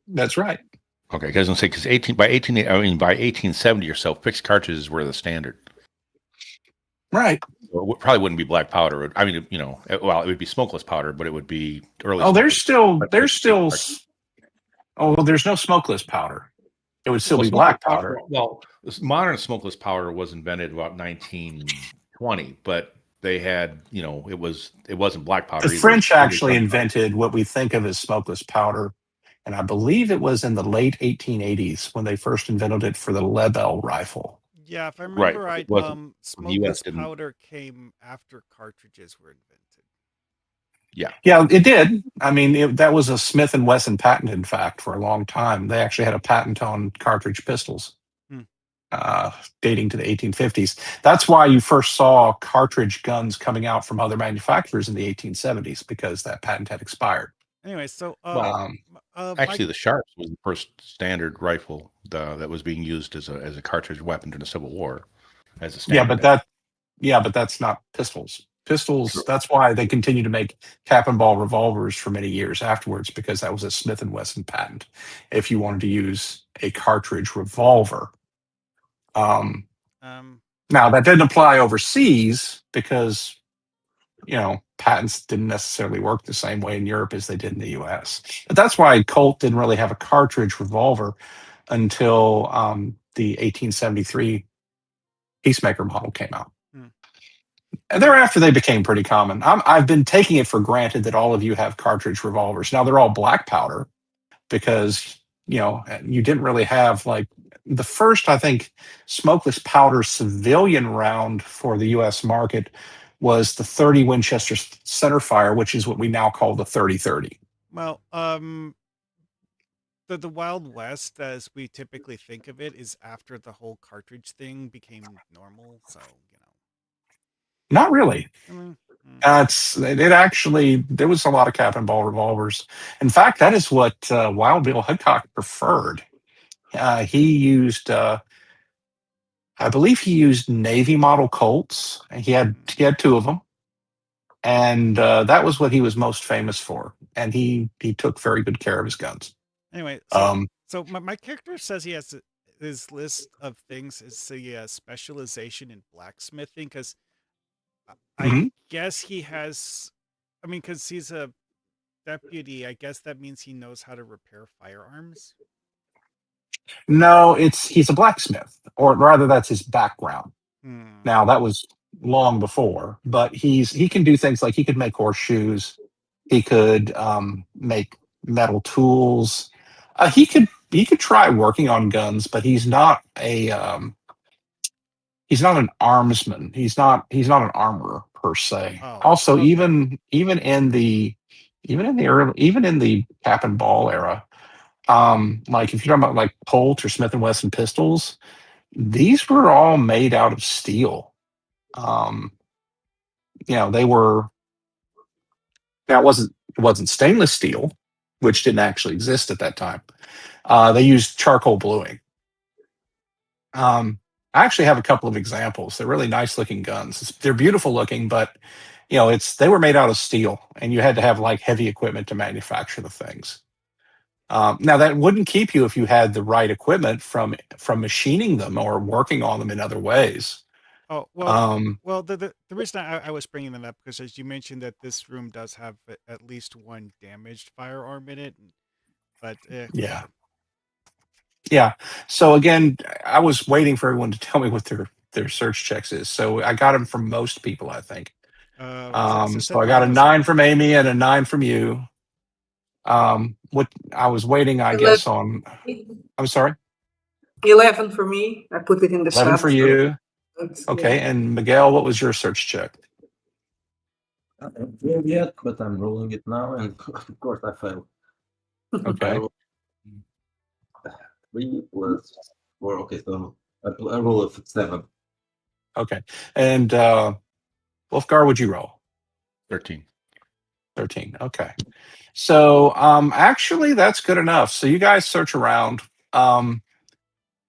Speaker 2: That's right.
Speaker 3: Okay, because I was going to say because by 1870 or so, fixed cartridges were the standard.
Speaker 2: Right.
Speaker 3: Well, it probably wouldn't be black powder. I mean, it would be smokeless powder, but it would be early.
Speaker 2: Oh, there's no smokeless powder. It would still be black powder.
Speaker 3: Well, modern smokeless powder was invented about 1920, but they had, it wasn't black powder.
Speaker 2: The
Speaker 3: Either. It was
Speaker 2: French
Speaker 3: pure
Speaker 2: actually
Speaker 3: gunpowder.
Speaker 2: invented what we think of as smokeless powder, and I believe it was in the late 1880s when they first invented it for the Lebel rifle.
Speaker 6: Yeah, if I
Speaker 3: Right,
Speaker 6: remember right,
Speaker 3: it wasn't. The US
Speaker 6: smokeless
Speaker 3: didn't.
Speaker 6: powder came after cartridges were invented.
Speaker 2: Yeah, it did. I mean, that was a Smith and Wesson patent, in fact, for a long time. They actually had a patent on cartridge pistols
Speaker 6: Hmm.
Speaker 2: dating to the 1850s. That's why you first saw cartridge guns coming out from other manufacturers in the 1870s, because that patent had expired.
Speaker 6: Anyway, so
Speaker 3: Well, actually, the Sharps was the first standard rifle that was being used as a cartridge weapon during the Civil War, as a standard.
Speaker 2: but that's not pistols. Pistols.
Speaker 3: True.
Speaker 2: That's why they continue to make cap and ball revolvers for many years afterwards, because that was a Smith and Wesson patent. If you wanted to use a cartridge revolver, now that didn't apply overseas because patents didn't necessarily work the same way in Europe as they did in the U.S. But that's why Colt didn't really have a cartridge revolver until the 1873 Peacemaker model came out. And thereafter, they became pretty common. I've been taking it for granted that all of you have cartridge revolvers. Now, they're all black powder because, you didn't really have like the first, I think, smokeless powder civilian round for the U.S. market was the 30 Winchester centerfire, which is what we now call the 30-30.
Speaker 6: Well, the Wild West, as we typically think of it, is after the whole cartridge thing became normal. So
Speaker 2: Not really.
Speaker 6: mm.
Speaker 2: It actually, there was a lot of cap and ball revolvers. In fact, that is what Wild Bill Hickok preferred. He used, I believe, he used Navy model Colts. He had two of them, and that was what he was most famous for. And he took very good care of his guns.
Speaker 6: Anyway, so my character says he has his list of things is the specialization in blacksmithing, because I guess he has. I mean, because he's a deputy, I guess that means he knows how to repair firearms.
Speaker 2: No, he's a blacksmith, or rather, that's his background. Now, that was long before, but he can do things like he could make horseshoes, he could make metal tools. He could try working on guns, but he's not an armsman. He's not an armorer per se.
Speaker 6: Oh,
Speaker 2: also,
Speaker 6: okay.
Speaker 2: even in the cap and ball era, like if you're talking about like Colt or Smith and Wesson pistols, these were all made out of steel. They were. Now it wasn't stainless steel, which didn't actually exist at that time. They used charcoal bluing. I actually have a couple of examples. They're really nice looking guns. They're beautiful looking, but they were made out of steel, and you had to have like heavy equipment to manufacture the things. Now that wouldn't keep you if you had the right equipment from machining them or working on them in other ways.
Speaker 6: Oh, well, the reason I was bringing that up, because as you mentioned that this room does have at least one damaged firearm in it, but
Speaker 2: yeah. So again, I was waiting for everyone to tell me what their search checks is. So I got them from most people, I think. So I got a 9 from Amy and a 9 from you. What I was waiting, I guess, on. I'm sorry.
Speaker 5: 11 for me. I put it in the
Speaker 2: 11
Speaker 5: chat.
Speaker 2: for you. Okay, and Miguel, what was your search check?
Speaker 1: I haven't rolled yet, but I'm rolling it now, and of course I failed.
Speaker 2: Okay.
Speaker 1: 3 plus 4. Okay, so I roll a 7.
Speaker 2: Okay, and Wolfgar, would you roll?
Speaker 3: 13.
Speaker 2: 13. Okay. So actually, that's good enough. So you guys search around.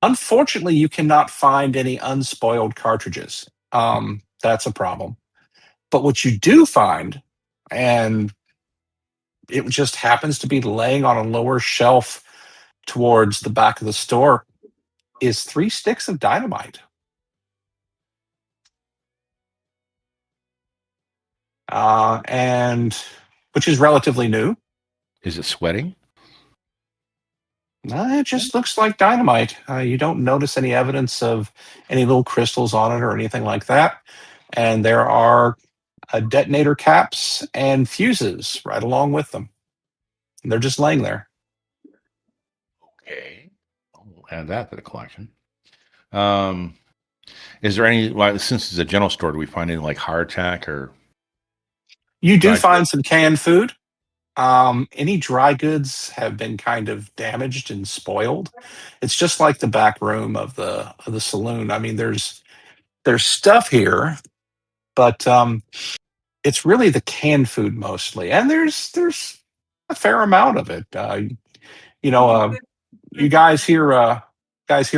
Speaker 2: Unfortunately, you cannot find any unspoiled cartridges. That's a problem. But what you do find, and it just happens to be laying on a lower shelf towards the back of the store, is 3 sticks of dynamite. And which is relatively new.
Speaker 3: Is it sweating?
Speaker 2: It just looks like dynamite. You don't notice any evidence of any little crystals on it or anything like that. and there are detonator caps and fuses right along with them. And they're just laying there.
Speaker 3: Okay. I'll add that to the collection. Is there any, well, since it's a general store, do we find any like hardtack or?
Speaker 2: You do
Speaker 3: Dry
Speaker 2: find
Speaker 3: goods?
Speaker 2: some canned food. Any dry goods have been kind of damaged and spoiled. It's just like the back room of the saloon. I mean, there's stuff here, but it's really the canned food mostly, and there's a fair amount of it. You know, you guys hear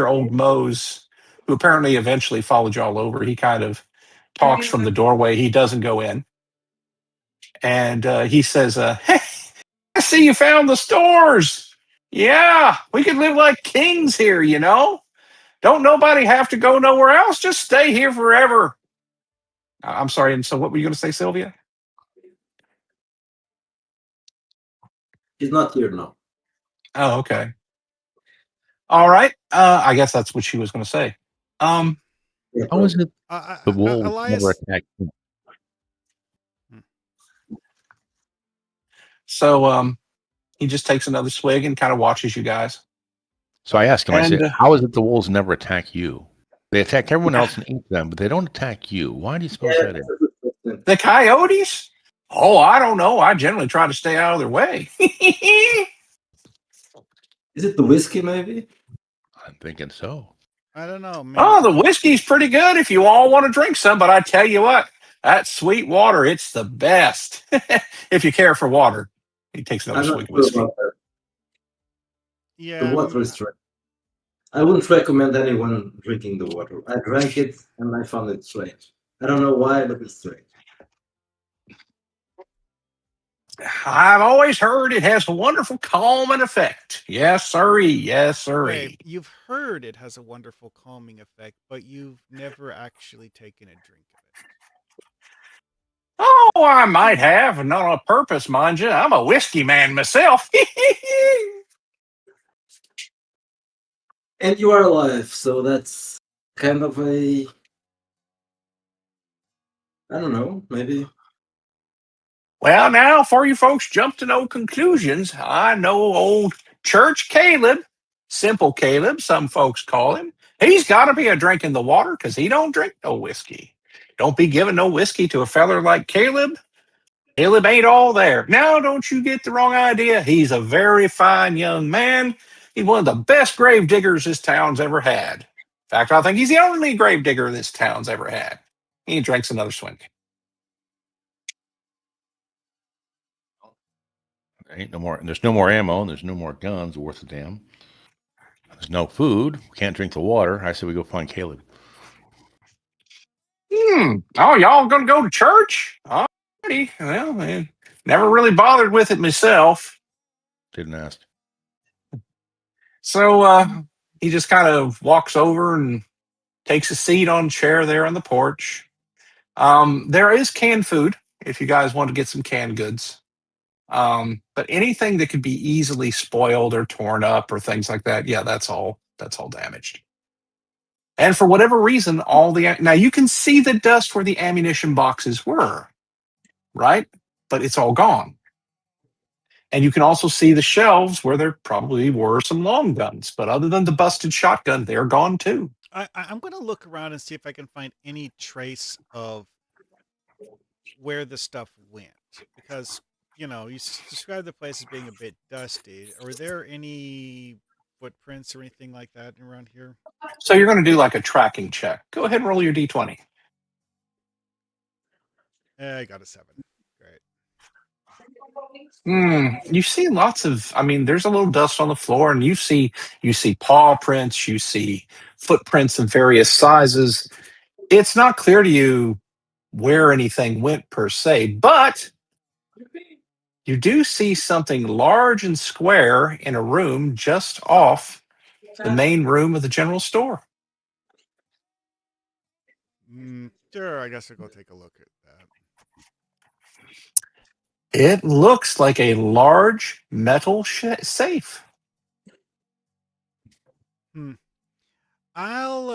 Speaker 2: old Mose, who apparently eventually followed y'all over. He kind of talks from the doorway. He doesn't go in, and he says, "Hey, I see you found the stores. Yeah, we could live like kings here, you know. Don't nobody have to go nowhere else. Just stay here forever." I'm sorry. And so, what were you going to say, Sylvia?
Speaker 1: He's not here now.
Speaker 2: Oh, okay. All right. I guess that's what she was going to say.
Speaker 3: How is it the wolves never
Speaker 6: Elias,
Speaker 3: attack him?
Speaker 2: So he just takes another swig and kind of watches you guys.
Speaker 3: So I asked him, I said,
Speaker 2: And
Speaker 3: how is it the wolves never attack you? They attack everyone else and eat them, but they don't attack you. Why do you suppose that is?
Speaker 2: the coyotes? Oh, I don't know. I generally try to stay out of their way.
Speaker 1: Is it the whiskey, maybe?
Speaker 3: I'm thinking so.
Speaker 6: I don't know.
Speaker 2: Oh, the whiskey's pretty good if you all want to drink some, but I tell you what, that sweet water, it's the best. If you care for water. He takes another
Speaker 1: I'm not
Speaker 2: swig of
Speaker 1: sure
Speaker 2: whiskey.
Speaker 1: about that.
Speaker 6: Yeah,
Speaker 1: The water is strange. I wouldn't recommend anyone drinking the water. I drank it and I found it strange. I don't know why, but it's strange.
Speaker 2: I've always heard it has a wonderful calming effect. Yes, sirree. Yes, sirree.
Speaker 6: Wait, you've heard it has a wonderful calming effect, but you've never actually taken a drink of it.
Speaker 2: Oh, I might have, and not on purpose, mind you. I'm a whiskey man myself.
Speaker 1: And you are alive, so that's kind of a, I don't know, maybe.
Speaker 2: Well, now, before you folks jump to no conclusions, I know old Church Caleb, Simple Caleb, some folks call him. He's got to be a drinking the water because he don't drink no whiskey. Don't be giving no whiskey to a feller like Caleb. Caleb ain't all there. Now, don't you get the wrong idea. He's a very fine young man. He's one of the best grave diggers this town's ever had. In fact, I think he's the only grave digger this town's ever had. He drinks another swing.
Speaker 3: There ain't no more. There's no more ammo, and there's no more guns worth a damn. There's no food. We can't drink the water. I said we go find Caleb.
Speaker 2: Oh, y'all gonna go to church? Alrighty. Well, man, never really bothered with it myself.
Speaker 3: Didn't ask.
Speaker 2: So he just kind of walks over and takes a seat on a chair there on the porch. There is canned food if you guys want to get some canned goods. But anything that could be easily spoiled or torn up or things like that, yeah, that's all damaged. And for whatever reason, now you can see the dust where the ammunition boxes were, right? But it's all gone. And you can also see the shelves where there probably were some long guns. But other than the busted shotgun, they're gone too.
Speaker 6: I'm going to look around and see if I can find any trace of where the stuff went. Because, you describe the place as being a bit dusty. Are there any footprints or anything like that around here?
Speaker 2: So you're going to do like a tracking check. Go ahead and roll your d20.
Speaker 6: I got a 7.
Speaker 2: You see lots of, there's a little dust on the floor, and you see paw prints, you see footprints of various sizes. It's not clear to you where anything went per se, but you do see something large and square in a room just off the main room of the general store.
Speaker 6: Sure, I guess I'll go take a look at that.
Speaker 2: It looks like a large metal safe.
Speaker 6: I'll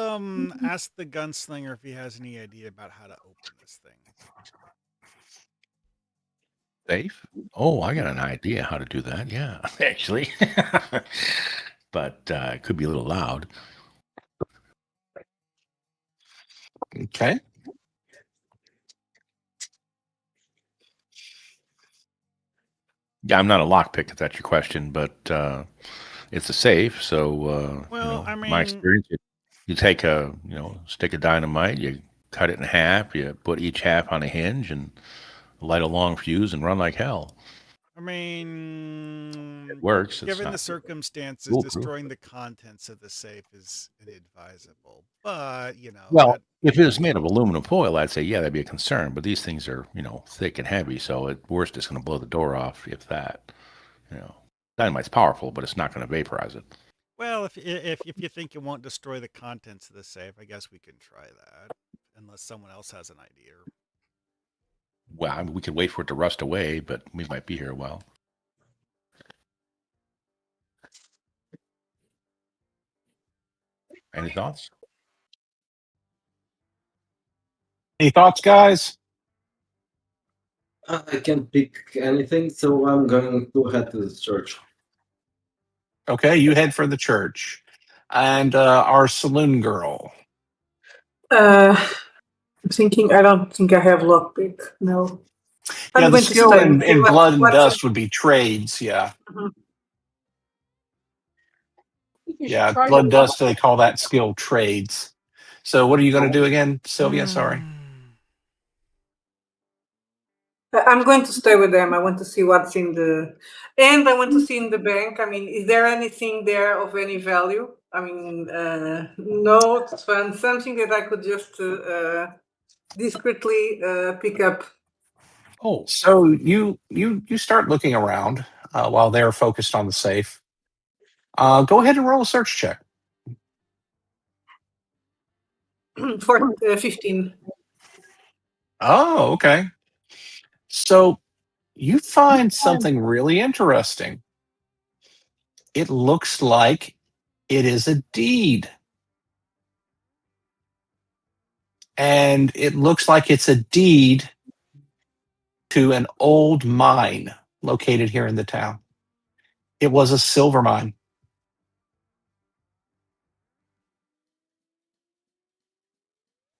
Speaker 6: ask the gunslinger if he has any idea about how to open this thing.
Speaker 3: Safe? Oh, I got an idea how to do that. Yeah, actually. But it could be a little loud.
Speaker 2: Okay.
Speaker 3: Yeah, I'm not a lockpick if that's your question, but it's a safe. So,
Speaker 6: Well, I
Speaker 3: my
Speaker 6: mean,
Speaker 3: experience, you take a stick of dynamite, you cut it in half, you put each half on a hinge, and light a long fuse and run like hell.
Speaker 6: I mean,
Speaker 3: It works. It's
Speaker 6: given the
Speaker 3: not
Speaker 6: circumstances,
Speaker 3: foolproof.
Speaker 6: destroying the contents of the safe is inadvisable. But
Speaker 3: Well, if it was made of aluminum foil, I'd say yeah, that'd be a concern. But these things are thick and heavy, so at worst, it's going to blow the door off. If that, dynamite's powerful, but it's not going to vaporize it.
Speaker 6: well, if you think it won't destroy the contents of the safe, I guess we can try that, unless someone else has an idea.
Speaker 3: Well, I mean, we could wait for it to rust away, but we might be here a while. Any thoughts?
Speaker 2: Any thoughts, guys?
Speaker 1: I can't pick anything, so I'm going to head to the church.
Speaker 2: Okay, you head for the church. And our saloon girl.
Speaker 5: I'm thinking. I don't think I have lockpick. No.
Speaker 2: Yeah,
Speaker 5: I'm
Speaker 2: the
Speaker 5: going to
Speaker 2: skill
Speaker 5: stay.
Speaker 2: in
Speaker 5: See
Speaker 2: blood and
Speaker 5: what's
Speaker 2: dust would be trades, yeah.
Speaker 5: Mhm.
Speaker 4: I think you should
Speaker 2: Yeah,
Speaker 4: try
Speaker 2: blood
Speaker 4: to
Speaker 2: dust, they call that skill trades. So what are you going to do again, Sylvia? Sorry.
Speaker 5: I'm going to stay with them. I want to see what's in the, and I want to see in the bank. I mean, is there anything there of any value? I mean, notes, funds, something that I could just discreetly pick up.
Speaker 3: Oh,
Speaker 2: So you start looking around while they're focused on the safe. Go ahead and roll a search check.
Speaker 5: For 15.
Speaker 2: Oh, okay. So you find something really interesting. It looks like it is a deed. And it looks like it's a deed to an old mine located here in the town. It was a silver mine.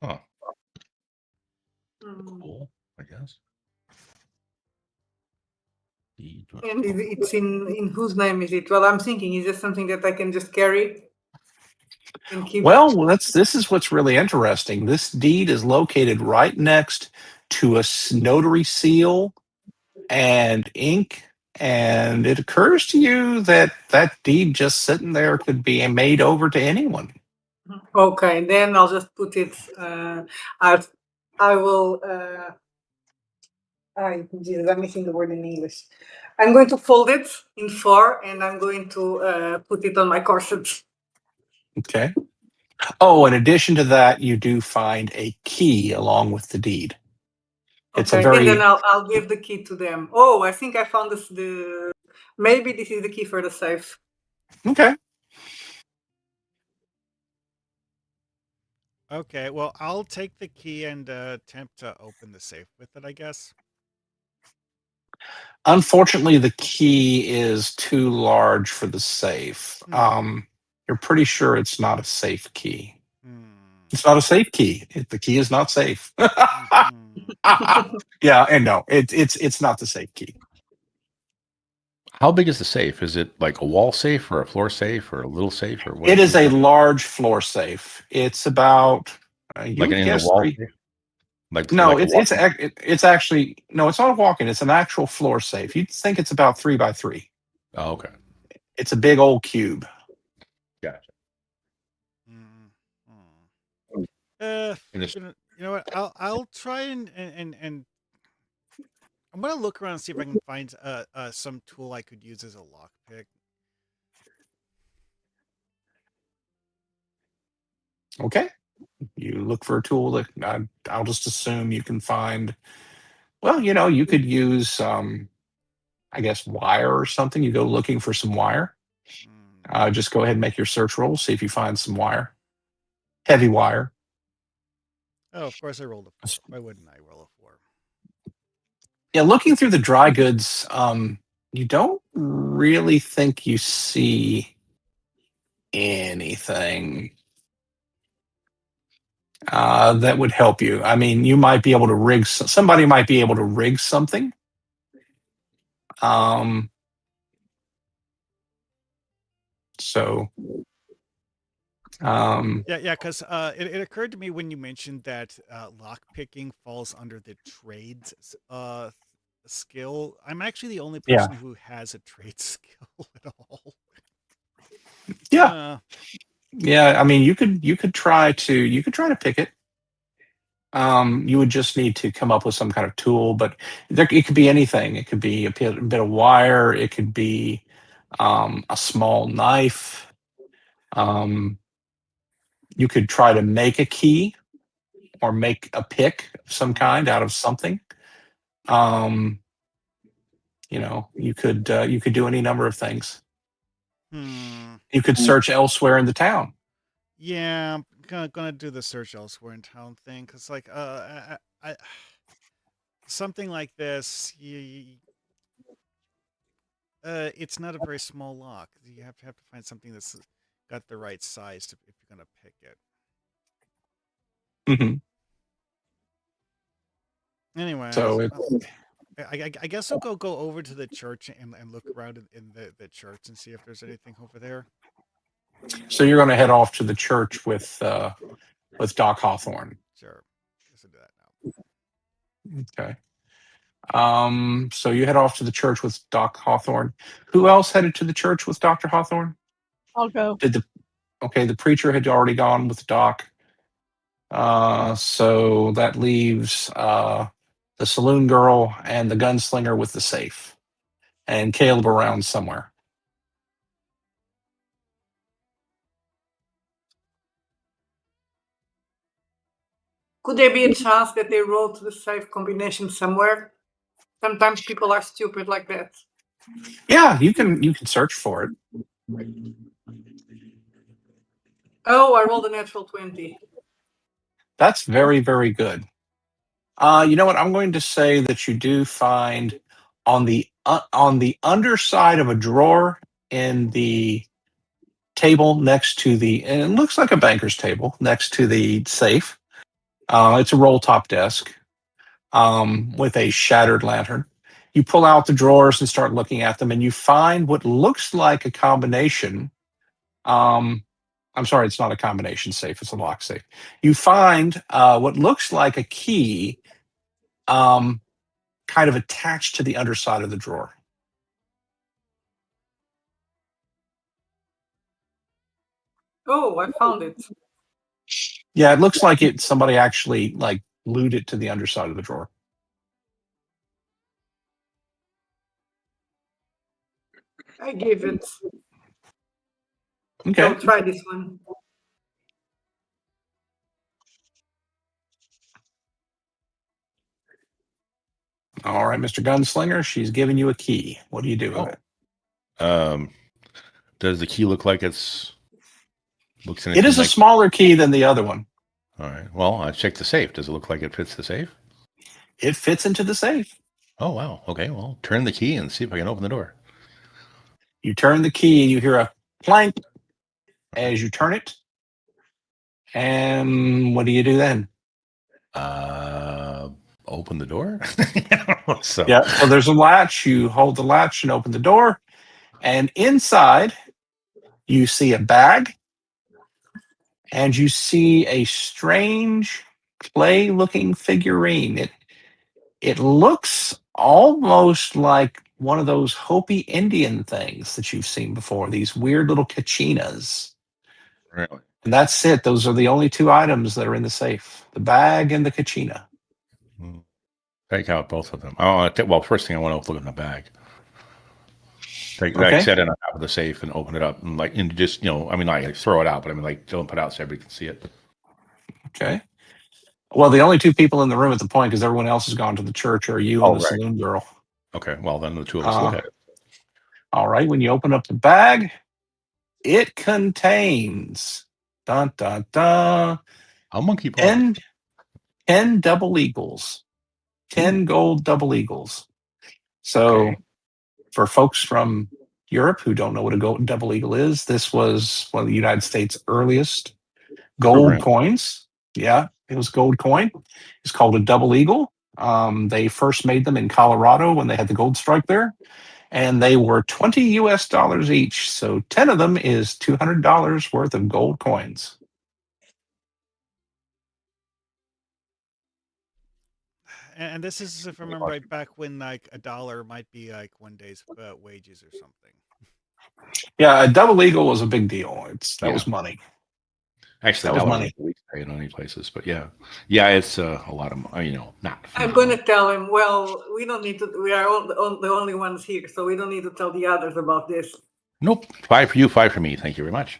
Speaker 3: huh.
Speaker 5: Mm.
Speaker 3: Cool, I guess.
Speaker 5: And it's in whose name is it? Well, I'm thinking, is this something that I can just carry and keep?
Speaker 2: Well, this is what's really interesting. This deed is located right next to a notary seal and ink, and it occurs to you that that deed just sitting there could be made over to anyone.
Speaker 5: Okay, then I'll just put it. I will. Jesus, I'm missing the word in English. I'm going to fold it in four, and I'm going to put it on my corset.
Speaker 2: Okay. Oh, in addition to that, you do find a key along with the deed. It's a
Speaker 5: Okay, and then
Speaker 2: very
Speaker 5: I'll give the key to them. Oh, I think I found this. Maybe this is the key for the safe.
Speaker 2: okay.
Speaker 6: Okay, well, I'll take the key and attempt to open the safe with it, I guess.
Speaker 2: Unfortunately, the key is too large for the safe. You're pretty sure it's not a safe key. It's not a safe key. The key is not safe. Yeah, and no, it's not the safe key.
Speaker 3: How big is the safe? Is it like a wall safe or a floor safe or a little safe or what?
Speaker 2: It is a large floor safe. It's about you
Speaker 3: like
Speaker 2: would
Speaker 3: an in the
Speaker 2: guess
Speaker 3: wall
Speaker 2: three.
Speaker 3: safe? Like
Speaker 2: No,
Speaker 3: like a
Speaker 2: it's actually no, it's not a walk-in. It's an actual floor safe. You'd think it's about 3 by 3.
Speaker 3: Oh, okay.
Speaker 2: It's a big old cube.
Speaker 3: Gotcha.
Speaker 6: You know what? I'll try and I'm gonna look around and see if I can find some tool I could use as a lockpick.
Speaker 2: Okay. You look for a tool that I'll just assume you can find. Well, you could use I guess wire or something. You go looking for some wire. Just go ahead and make your search roll. See if you find some wire. heavy wire.
Speaker 6: Oh, of course I rolled a 4. Why wouldn't I roll a 4?
Speaker 2: Yeah, looking through the dry goods, you don't really think you see anything that would help you. I mean, you might be able to rig. Somebody might be able to rig something. So,
Speaker 6: Yeah, because it occurred to me when you mentioned that lock picking falls under the trades skill. I'm actually the only
Speaker 2: Yeah.
Speaker 6: person who has a trade skill at all.
Speaker 2: Yeah. Yeah, I mean, you could try to pick it. You would just need to come up with some kind of tool, but it could be anything. It could be a bit of wire. It could be a small knife. You could try to make a key or make a pick of some kind out of something. You could do any number of things. You could search elsewhere in the town.
Speaker 6: Yeah, I'm gonna do the search elsewhere in town thing, because like I something like this, it's not a very small lock. You have to find something that's got the right size if you're gonna pick it.
Speaker 2: Mm-hmm.
Speaker 6: Anyway,
Speaker 2: So
Speaker 6: I guess I'll go over to the church and look around in the church and see if there's anything over there.
Speaker 2: So you're going to head off to the church with Doc Hawthorne.
Speaker 6: Sure, guess I'll do that now.
Speaker 2: Okay. So you head off to the church with Doc Hawthorne. Who else headed to the church with Dr. Hawthorne?
Speaker 4: I'll go.
Speaker 2: The preacher had already gone with Doc. So that leaves the saloon girl and the gunslinger with the safe, and Caleb around somewhere.
Speaker 5: Could there be a chance that they wrote the safe combination somewhere? Sometimes people are stupid like that.
Speaker 2: Yeah, you can search for it.
Speaker 5: Oh, I rolled a natural 20.
Speaker 2: That's very, very good. You know what? I'm going to say that you do find on the underside of a drawer in the table next to and it looks like a banker's table next to the safe. It's a roll top desk with a shattered lantern. You pull out the drawers and start looking at them, and you find what looks like a combination. I'm sorry, it's not a combination safe; it's a lock safe. You find what looks like a key, kind of attached to the underside of the drawer.
Speaker 5: Oh, I found it.
Speaker 2: Yeah, it looks like somebody actually like glued it to the underside of the drawer.
Speaker 5: I gave it.
Speaker 2: Okay.
Speaker 5: So try this one.
Speaker 2: All right, Mr. Gunslinger, she's giving you a key. What do you do with it?
Speaker 3: Does the key look like looks
Speaker 2: It is a smaller key than the other one.
Speaker 3: All right. Well, I checked the safe. Does it look like it fits the safe?
Speaker 2: It fits into the safe.
Speaker 3: Oh, wow. Okay. Well, turn the key and see if I can open the door.
Speaker 2: You turn the key and you hear a clank as you turn it. And what do you do then?
Speaker 3: Open the door.
Speaker 2: So there's a latch. You hold the latch and open the door. And inside, you see a bag. And you see a strange clay-looking figurine. It looks almost like one of those Hopi Indian things that you've seen before, these weird little kachinas.
Speaker 3: Really?
Speaker 2: And that's it. Those are the only two items that are in the safe, the bag and the kachina.
Speaker 3: Take out both of them. Well, first thing I want to look in the bag. Set it on top of the safe and open it up and just, I throw it out, but don't put it out so everybody can see it.
Speaker 2: Okay. Well, the only two people in the room at the point, because everyone else has gone to the church, are you and the saloon girl.
Speaker 3: Okay. Well, then the two of us look at it.
Speaker 2: All right. When you open up the bag, it contains Dun, dun, dun.
Speaker 3: A monkey paw.
Speaker 2: 10 double eagles. 10 gold double eagles. So
Speaker 3: Okay.
Speaker 2: for folks from Europe who don't know what a gold double eagle is, this was one of the United States' earliest gold
Speaker 3: Program.
Speaker 2: coins. Yeah, it was gold coin. It's called a double eagle. They first made them in Colorado when they had the gold strike there, and they were $20 each. So 10 of them is $200 worth of gold coins.
Speaker 6: And this is, if I remember right, back when like a dollar might be like one day's wages or something.
Speaker 2: Yeah, a double eagle was a big deal. That was money.
Speaker 3: Actually,
Speaker 2: That
Speaker 3: that
Speaker 2: was
Speaker 3: was
Speaker 2: money.
Speaker 3: money. We pay in any places, but yeah, it's a lot of not.
Speaker 5: I'm going to tell him. Well, we don't need to. We are all the only ones here, so we don't need to tell the others about this.
Speaker 3: Nope. 5 for you, 5 for me. Thank you very much.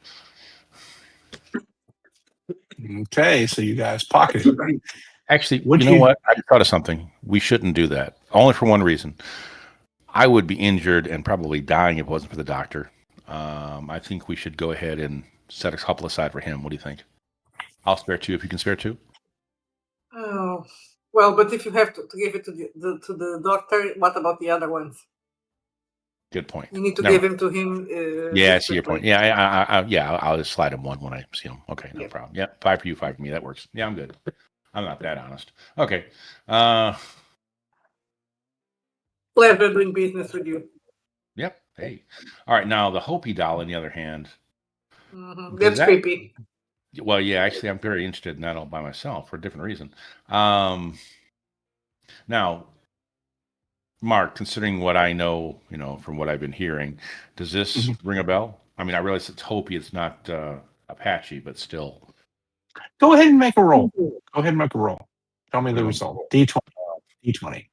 Speaker 2: Okay, so you guys pocketed.
Speaker 3: Actually,
Speaker 2: Would
Speaker 3: you know
Speaker 2: you-
Speaker 3: what? I thought of something. We shouldn't do that. Only for one reason. I would be injured and probably dying if it wasn't for the doctor. I think we should go ahead and set a couple aside for him. What do you think? I'll spare 2 if you can spare 2.
Speaker 5: Oh, well, but if you have to give it to the doctor, what about the other ones?
Speaker 3: Good point.
Speaker 5: You need to
Speaker 3: Never
Speaker 5: give him to him.
Speaker 3: Yeah, I see your point.
Speaker 5: separately.
Speaker 3: Yeah, I'll just slide him one when I see him. Okay, no
Speaker 5: Yeah.
Speaker 3: problem. Yeah, 5 for you, 5 for me. That works. Yeah, I'm good. I'm not that honest. Okay.
Speaker 5: Pleasure doing business with you.
Speaker 3: Yep. Hey. All right. Now the Hopi doll, on the other hand.
Speaker 5: Mhm.
Speaker 3: Does
Speaker 5: That's creepy.
Speaker 3: Well, yeah. Actually, I'm very interested in that all by myself for a different reason. Now, Mark, considering what I know, from what I've been hearing, does this ring a bell? I mean, I realize it's Hopi, it's not Apache, but still.
Speaker 2: Go ahead and make a roll. Go ahead and make a roll. Tell me the
Speaker 3: Roll.
Speaker 2: result. D20. D20.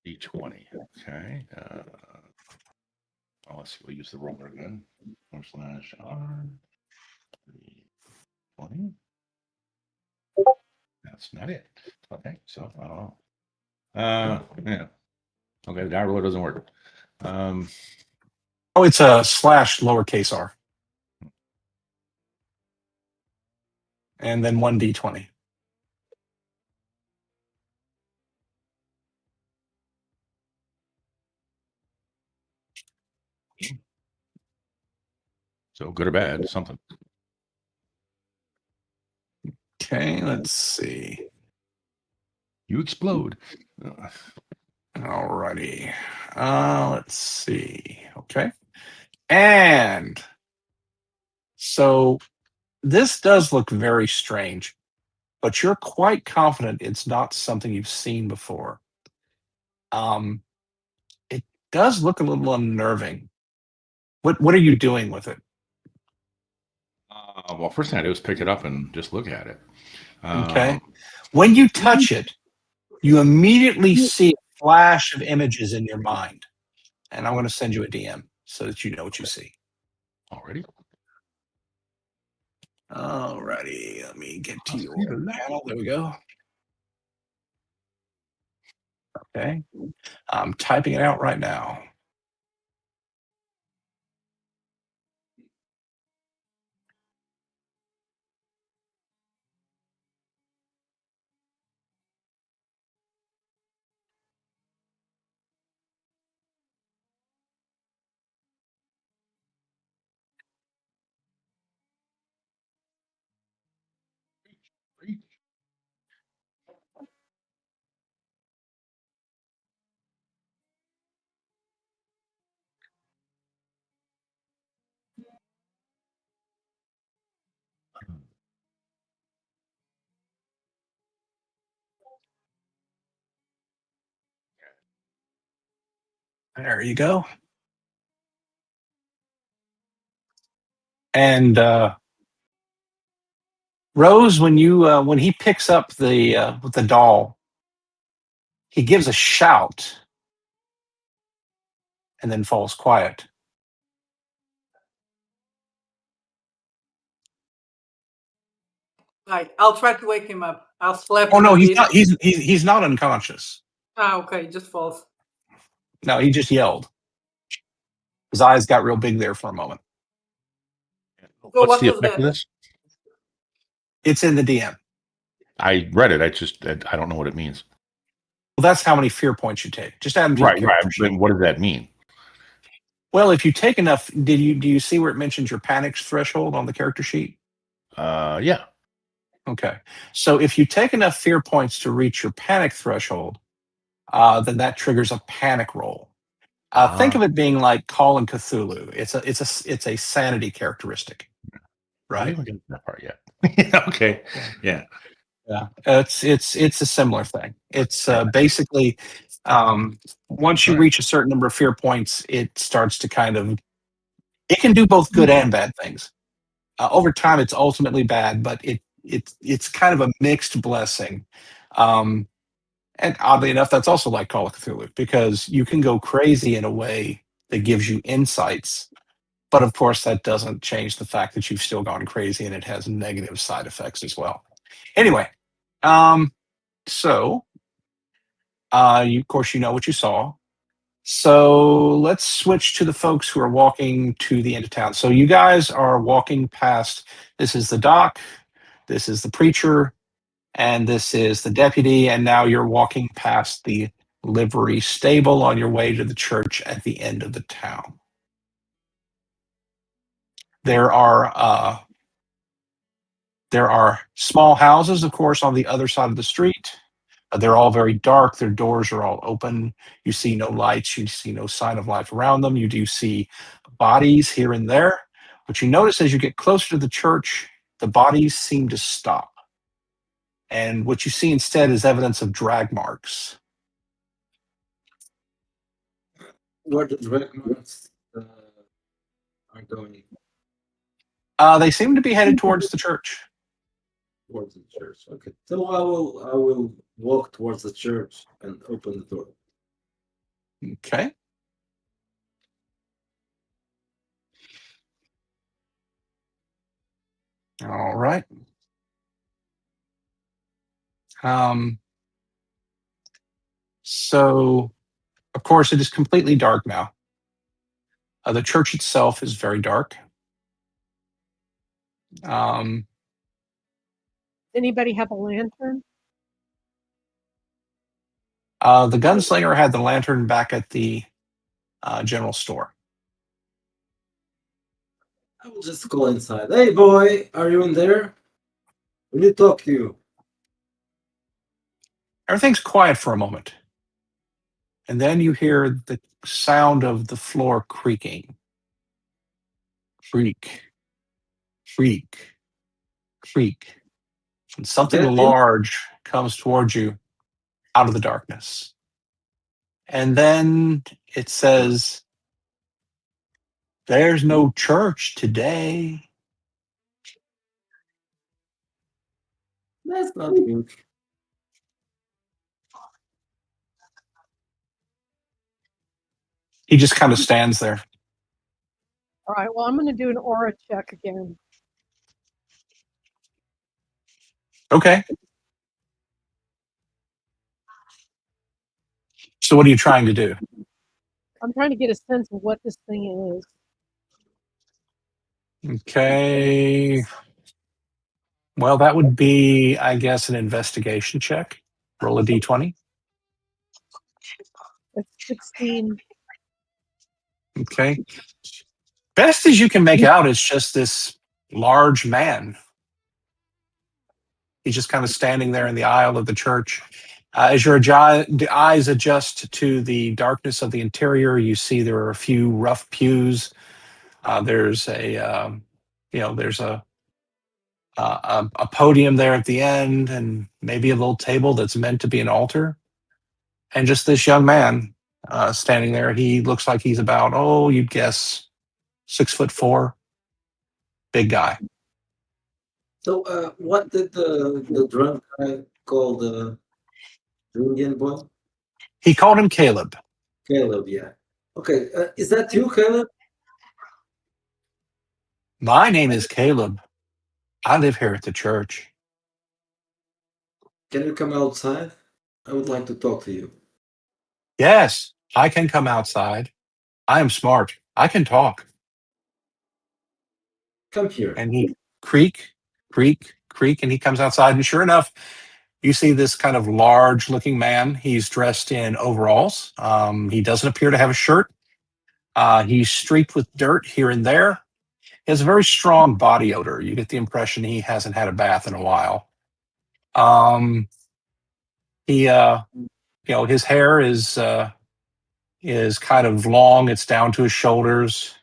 Speaker 3: D20. Okay. Let's see. We'll use the roller again. /R. 20. That's not it. Okay. So, I don't know. Yeah. Okay. The die roller doesn't work.
Speaker 2: Oh, it's a / lowercase r. And then 1d20.
Speaker 3: So good or bad, something.
Speaker 2: Okay, let's see.
Speaker 3: You explode.
Speaker 2: Alrighty. Let's see. Okay. And so this does look very strange, but you're quite confident it's not something you've seen before. It does look a little unnerving. What are you doing with it?
Speaker 3: Well, first thing I do is pick it up and just look at it.
Speaker 2: Okay. When you touch it, you immediately see a flash of images in your mind. And I'm going to send you a DM so that you know what you see.
Speaker 3: Already?
Speaker 2: Alrighty. Let me get to your panel. There we go. Okay. I'm typing it out right now. There you go. And Rose, when he picks up the doll, he gives a shout and then falls quiet.
Speaker 5: Right. I'll try to wake him up. I'll slap
Speaker 2: Oh
Speaker 5: him
Speaker 2: no,
Speaker 5: a
Speaker 2: he's
Speaker 5: bit.
Speaker 2: not. He's not unconscious.
Speaker 5: Okay, just falls.
Speaker 2: No, he just yelled. His eyes got real big there for a moment.
Speaker 5: So
Speaker 3: What's
Speaker 5: what
Speaker 3: the
Speaker 5: was
Speaker 3: effect of
Speaker 5: that?
Speaker 3: this?
Speaker 2: It's in the DM.
Speaker 3: I read it. I don't know what it means.
Speaker 2: Well, that's how many fear points you take. Just add them to your character sheet.
Speaker 3: But what does that mean?
Speaker 2: Well, if you take enough, do you see where it mentions your panic threshold on the character sheet?
Speaker 3: Yeah.
Speaker 2: Okay. So if you take enough fear points to reach your panic threshold, then that triggers a panic roll. Think of it being like Call and Cthulhu. It's a sanity characteristic,
Speaker 3: We
Speaker 2: right?
Speaker 3: haven't gotten to that part yet. Okay. Yeah.
Speaker 2: Yeah, it's a similar thing. It's basically once you reach a certain number of fear points, it starts to kind of it can do both good and bad things. Over time, it's ultimately bad, but it's kind of a mixed blessing. Um, and oddly enough, that's also like Call of Cthulhu because you can go crazy in a way that gives you insights. But of course, that doesn't change the fact that you've still gone crazy and it has negative side effects as well. Anyway, so of course, you know what you saw. So let's switch to the folks who are walking to the end of town. So you guys are walking past. This is the doc. This is the preacher, and this is the deputy. And now you're walking past the livery stable on your way to the church at the end of the town. There are small houses, of course, on the other side of the street. They're all very dark. Their doors are all open. You see no lights. You see no sign of life around them. You do see bodies here and there. But you notice as you get closer to the church, the bodies seem to stop. And what you see instead is evidence of drag marks.
Speaker 1: Where the drag marks are going
Speaker 2: They seem to be headed towards the church.
Speaker 1: towards the church. Okay, so I will walk towards the church and open the door.
Speaker 2: Okay. All right. So, of course, it is completely dark now. The church itself is very dark. Um,
Speaker 4: Anybody have a lantern?
Speaker 2: the gunslinger had the lantern back at the general store.
Speaker 1: I will just go inside. Hey, boy, are you in there? We need to talk to you.
Speaker 2: Everything's quiet for a moment. And then you hear the sound of the floor creaking. Creak, creak, creak. And something
Speaker 1: That you?
Speaker 2: large comes towards you out of the darkness. And then it says, "There's no church today."
Speaker 1: That's not good.
Speaker 2: He just kind of stands there.
Speaker 4: All right, well, I'm going to do an aura check again.
Speaker 2: Okay. So what are you trying to do?
Speaker 4: I'm trying to get a sense of what this thing is.
Speaker 2: Okay. Well, that would be, I guess, an investigation check. Roll a d20.
Speaker 4: It's 16.
Speaker 2: Okay. Best as you can make out, it's just this large man. He's just kind of standing there in the aisle of the church. As your eyes adjust to the darkness of the interior, you see there are a few rough pews. There's there's a podium there at the end, and maybe a little table that's meant to be an altar. And just this young man standing there. He looks like he's about, you'd guess 6'4", big guy.
Speaker 1: So, what did the drunk guy call the Indian boy?
Speaker 2: He called him Caleb.
Speaker 1: Caleb, yeah. Okay, is that you, Caleb?
Speaker 2: My name is Caleb. I live here at the church.
Speaker 1: Can you come outside? I would like to talk to you.
Speaker 2: Yes, I can come outside. I am smart. I can talk.
Speaker 1: Come here.
Speaker 2: And he creak, creak, creak, and he comes outside. And sure enough, you see this kind of large looking man. He's dressed in overalls. He doesn't appear to have a shirt. He's streaked with dirt here and there. He has a very strong body odor. You get the impression he hasn't had a bath in a while. He, his hair is kind of long. It's down to his shoulders,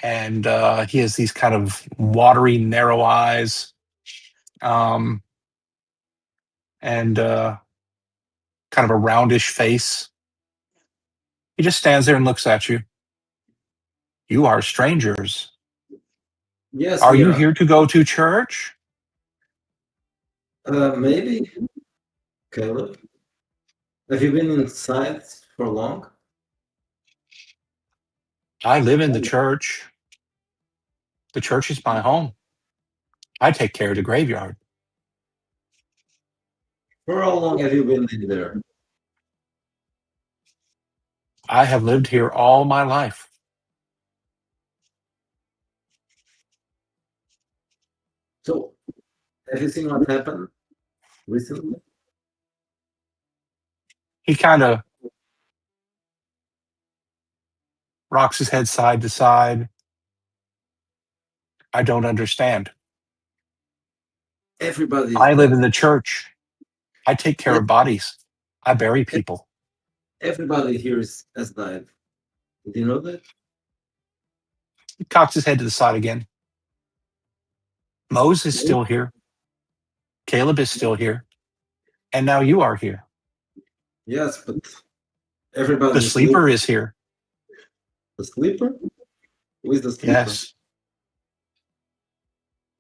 Speaker 2: and he has these kind of watery, narrow eyes, and kind of a roundish face. He just stands there and looks at you. You are strangers.
Speaker 1: Yes,
Speaker 2: Are
Speaker 1: we
Speaker 2: you
Speaker 1: are.
Speaker 2: here to go to church?
Speaker 1: Maybe. Caleb, have you been inside for long?
Speaker 2: I live in the church. The church is my home. I take care of the graveyard.
Speaker 1: For how long have you been in there?
Speaker 2: I have lived here all my life.
Speaker 1: So, have you seen what happened recently?
Speaker 2: He kind of rocks his head side to side. I don't understand.
Speaker 1: Everybody is
Speaker 2: I live
Speaker 1: dead.
Speaker 2: in the church. I take care of bodies. I bury people.
Speaker 1: Everybody here has died. Did you know that?
Speaker 2: He cocks his head to the side again. Mose is still here. Caleb is still here. And now you are here.
Speaker 1: Yes, but everybody
Speaker 2: The
Speaker 1: is
Speaker 2: sleeper is here.
Speaker 1: The sleeper? Who is the sleeper?
Speaker 2: Yes.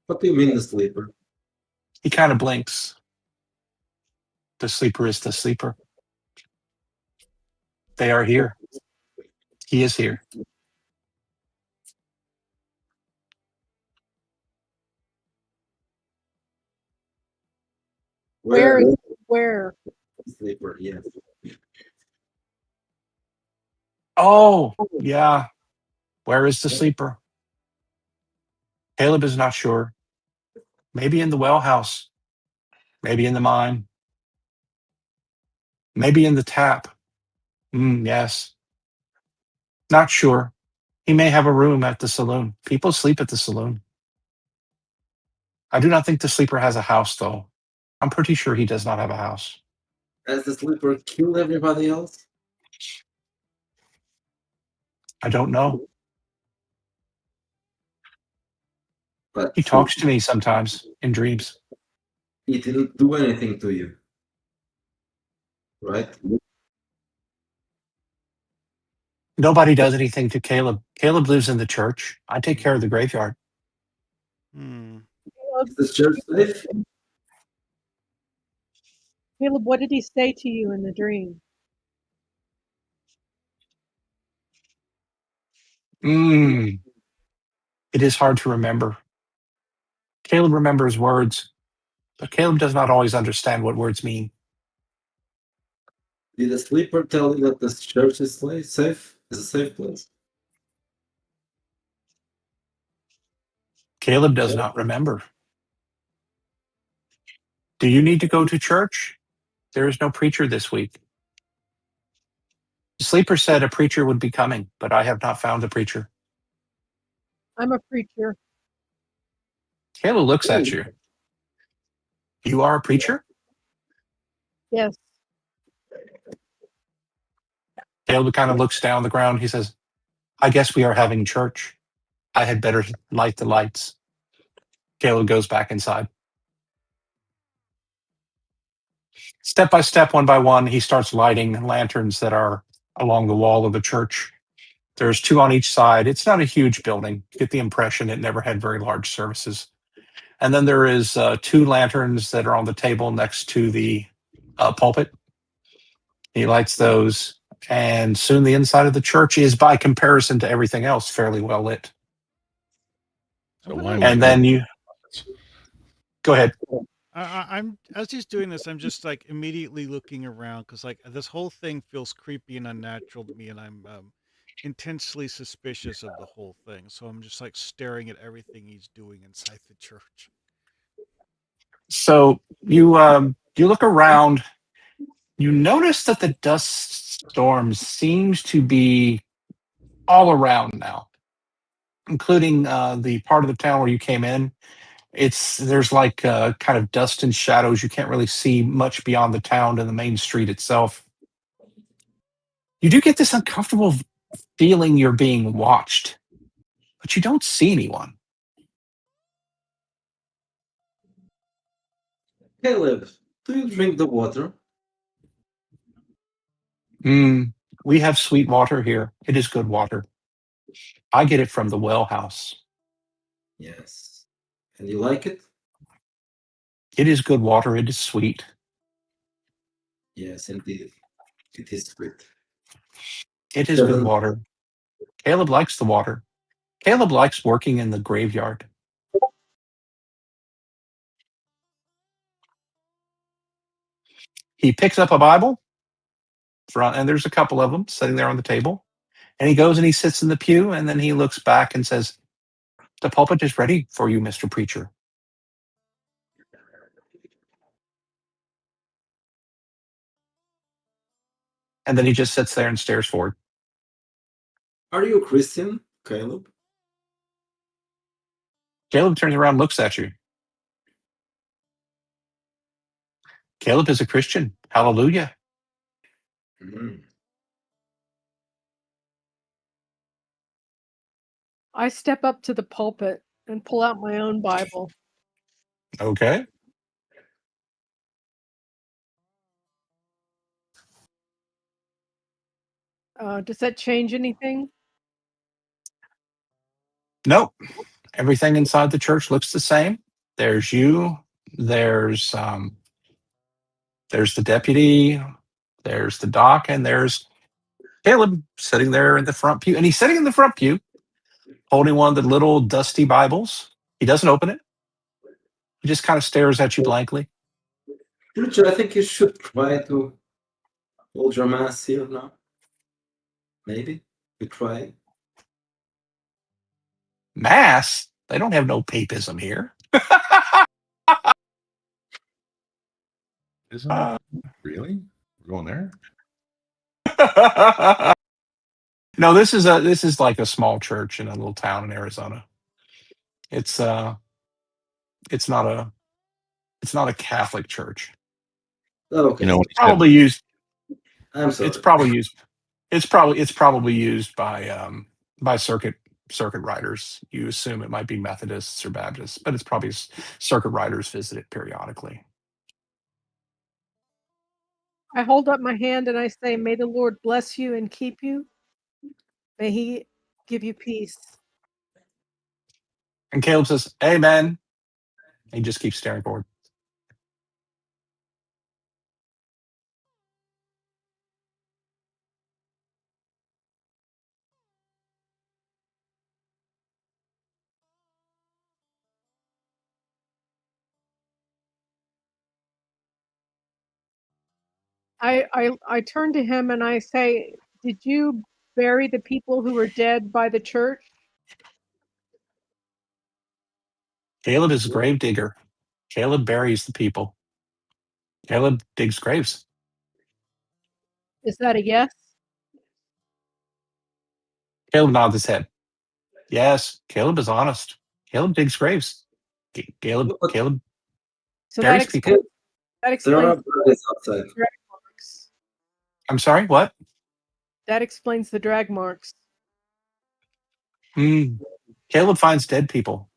Speaker 1: What do you mean the sleeper?
Speaker 2: He kind of blinks. The sleeper is the sleeper. They are here. He is here.
Speaker 4: Where is where?
Speaker 1: Sleeper? Yes.
Speaker 2: Oh, yeah. Where is the sleeper? Caleb is not sure. Maybe in the well house. Maybe in the mine. Maybe in the tap. Yes. Not sure. He may have a room at the saloon. People sleep at the saloon. I do not think the sleeper has a house, though. I'm pretty sure he does not have a house.
Speaker 1: Has the sleeper killed everybody else?
Speaker 2: I don't know.
Speaker 1: But
Speaker 2: He talks to me sometimes in dreams.
Speaker 1: he didn't do anything to you, right?
Speaker 2: Nobody does anything to Caleb. Caleb lives in the church. I take care of the graveyard.
Speaker 6: Hmm.
Speaker 1: Is the church safe?
Speaker 4: Caleb, what did he say to you in the dream?
Speaker 2: It is hard to remember. Caleb remembers words, but Caleb does not always understand what words mean.
Speaker 1: Did the sleeper tell you that the church is safe? Is a safe place?
Speaker 2: Caleb does not remember. Do you need to go to church? There is no preacher this week. The sleeper said a preacher would be coming, but I have not found a preacher.
Speaker 4: I'm a preacher.
Speaker 2: Caleb looks at you. You are a preacher?
Speaker 4: Yes.
Speaker 2: Caleb kind of looks down the ground. He says, I guess we are having church. I had better light the lights. Caleb goes back inside. Step by step, one by one, he starts lighting lanterns that are along the wall of the church. There's two on each side. It's not a huge building. You get the impression it never had very large services. And then there is two lanterns that are on the table next to the pulpit. He lights those, and soon the inside of the church is, by comparison to everything else, fairly well lit.
Speaker 3: So why
Speaker 2: And then you go ahead.
Speaker 6: I'm as he's doing this, I'm just like immediately looking around because like this whole thing feels creepy and unnatural to me, and I'm intensely suspicious of the whole thing. So I'm just like staring at everything he's doing inside the church.
Speaker 2: So you look around. You notice that the dust storm seems to be all around now, including the part of the town where you came in. There's like kind of dust and shadows. You can't really see much beyond the town and the main street itself. You do get this uncomfortable feeling you're being watched, but you don't see anyone.
Speaker 1: Caleb, do you drink the water?
Speaker 2: We have sweet water here. It is good water. I get it from the well house.
Speaker 1: Yes. And you like it?
Speaker 2: It is good water. It is sweet.
Speaker 1: Yes, indeed. It is sweet.
Speaker 2: It is good water. Caleb likes the water. Caleb likes working in the graveyard. He picks up a Bible, and there's a couple of them sitting there on the table. And he goes and he sits in the pew, and then he looks back and says, "The pulpit is ready for you, Mr. Preacher." And then he just sits there and stares forward.
Speaker 1: Are you a Christian, Caleb?
Speaker 2: Caleb turns around and looks at you. Caleb is a Christian. Hallelujah.
Speaker 1: Mm.
Speaker 4: I step up to the pulpit and pull out my own Bible.
Speaker 2: Okay.
Speaker 4: Does that change anything?
Speaker 2: Nope. Everything inside the church looks the same. There's you. There's the deputy. There's the doc, and there's Caleb sitting there in the front pew. And he's sitting in the front pew, holding one of the little dusty Bibles. He doesn't open it. He just kind of stares at you blankly.
Speaker 1: Preacher, I think you should try to hold your mass here now. Maybe you try.
Speaker 2: Mass? They don't have no papism here.
Speaker 3: Isn't it? Really? We're going there?
Speaker 2: No, this is like a small church in a little town in Arizona. It's it's not a Catholic church.
Speaker 1: Oh, okay.
Speaker 3: You know, when he said,
Speaker 2: Probably used.
Speaker 1: I'm sorry.
Speaker 2: It's probably used. It's probably used by circuit riders. You assume it might be Methodists or Baptists, but it's probably circuit riders visit it periodically.
Speaker 4: I hold up my hand and I say, "May the Lord bless you and keep you. May He give you peace."
Speaker 2: And Caleb says, "Amen." And he just keeps staring forward.
Speaker 4: I turn to him and I say, "Did you bury the people who were dead by the church?"
Speaker 2: Caleb is a grave digger. Caleb buries the people. Caleb digs graves.
Speaker 4: Is that a yes?
Speaker 2: Caleb nods his head. Yes, Caleb is honest. Caleb digs graves. Caleb
Speaker 1: But
Speaker 4: So
Speaker 2: buries people.
Speaker 4: that
Speaker 1: there are
Speaker 4: explains
Speaker 1: birds outside.
Speaker 4: the drag marks.
Speaker 2: I'm sorry, what?
Speaker 4: That explains the drag marks.
Speaker 2: Caleb finds dead people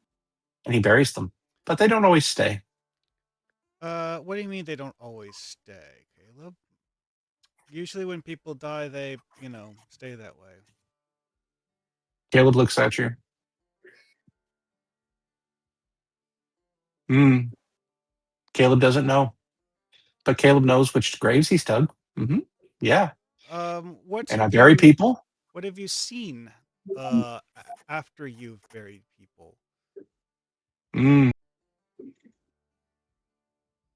Speaker 2: and he buries them, but they don't always stay.
Speaker 6: What do you mean they don't always stay, Caleb? Usually when people die, they, stay that way.
Speaker 2: Caleb looks at you. Caleb doesn't know, but Caleb knows which graves he's dug. Yeah. And I bury people.
Speaker 6: What have you seen after you've buried people?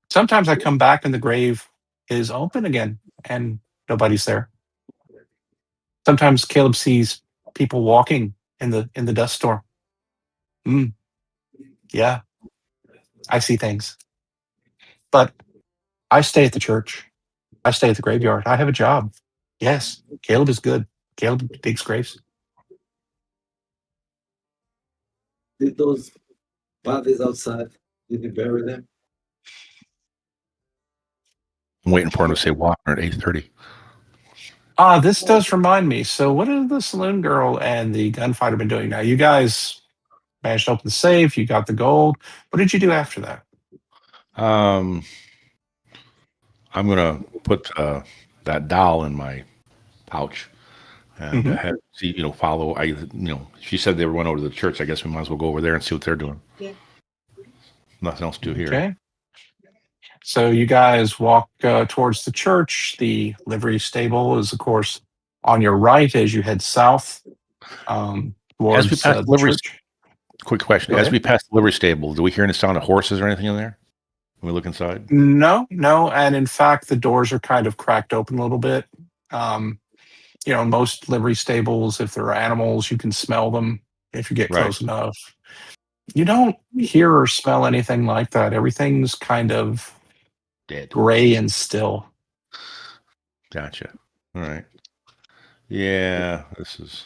Speaker 2: Sometimes I come back and the grave is open again and nobody's there. Sometimes Caleb sees people walking in the dust storm. Yeah, I see things. But I stay at the church. I stay at the graveyard. I have a job. Yes, Caleb is good. Caleb digs graves.
Speaker 1: Did those bodies outside? Did you bury them?
Speaker 3: I'm waiting for him to say Wagner at 8:30.
Speaker 2: This does remind me. So, what have the saloon girl and the gunfighter been doing now? You guys managed to open the safe. You got the gold. What did you do after that?
Speaker 3: I'm gonna put that doll in my pouch and have see follow. She said they were going over to the church. I guess we might as well go over there and see what they're doing.
Speaker 5: Yeah.
Speaker 3: Nothing else to do here.
Speaker 2: Okay. So you guys walk towards the church. The livery stable is, of course, on your right as you head south towards
Speaker 3: As we pass
Speaker 2: the
Speaker 3: the livery,
Speaker 2: church.
Speaker 3: quick question:
Speaker 2: Go
Speaker 3: as
Speaker 2: ahead.
Speaker 3: we pass the livery stable, do we hear any sound of horses or anything in there when we look inside?
Speaker 2: No, and in fact, the doors are kind of cracked open a little bit. Most livery stables, if there are animals, you can smell them if you get
Speaker 3: Right.
Speaker 2: close enough. You don't hear or smell anything like that. Everything's kind of
Speaker 3: Dead.
Speaker 2: gray and still.
Speaker 3: Gotcha. All right. Yeah, this is.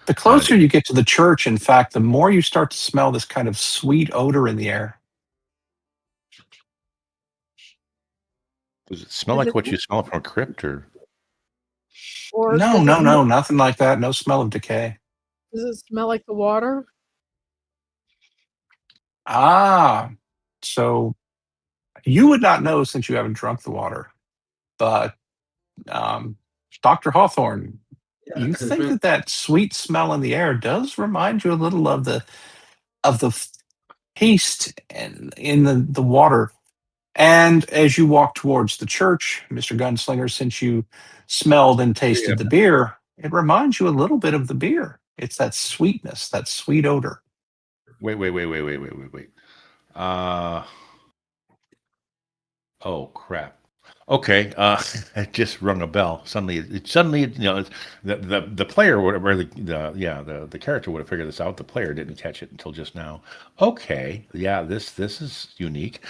Speaker 2: The closer you get to the church, in fact, the more you start to smell this kind of sweet odor in the air.
Speaker 3: Does it smell
Speaker 4: Is
Speaker 3: like
Speaker 4: it-
Speaker 3: what you smell from a crypt, or?
Speaker 4: Or
Speaker 2: No,
Speaker 4: does
Speaker 2: no,
Speaker 4: it,
Speaker 2: no, nothing like that. No smell of decay.
Speaker 4: Does it smell like the water?
Speaker 2: So you would not know since you haven't drunk the water, but Dr. Hawthorne,
Speaker 1: Yeah,
Speaker 2: you
Speaker 1: because
Speaker 2: think that sweet smell in the air does remind you a little of the taste and in the water. And as you walk towards the church, Mr. Gunslinger, since you smelled and tasted the beer, it reminds you a little bit of the beer. It's that sweetness, that sweet odor.
Speaker 3: Wait. Oh crap. Okay. It just rung a bell. Suddenly, the player would, or the character would have figured this out. The player didn't catch it until just now. Okay. Yeah. This is unique.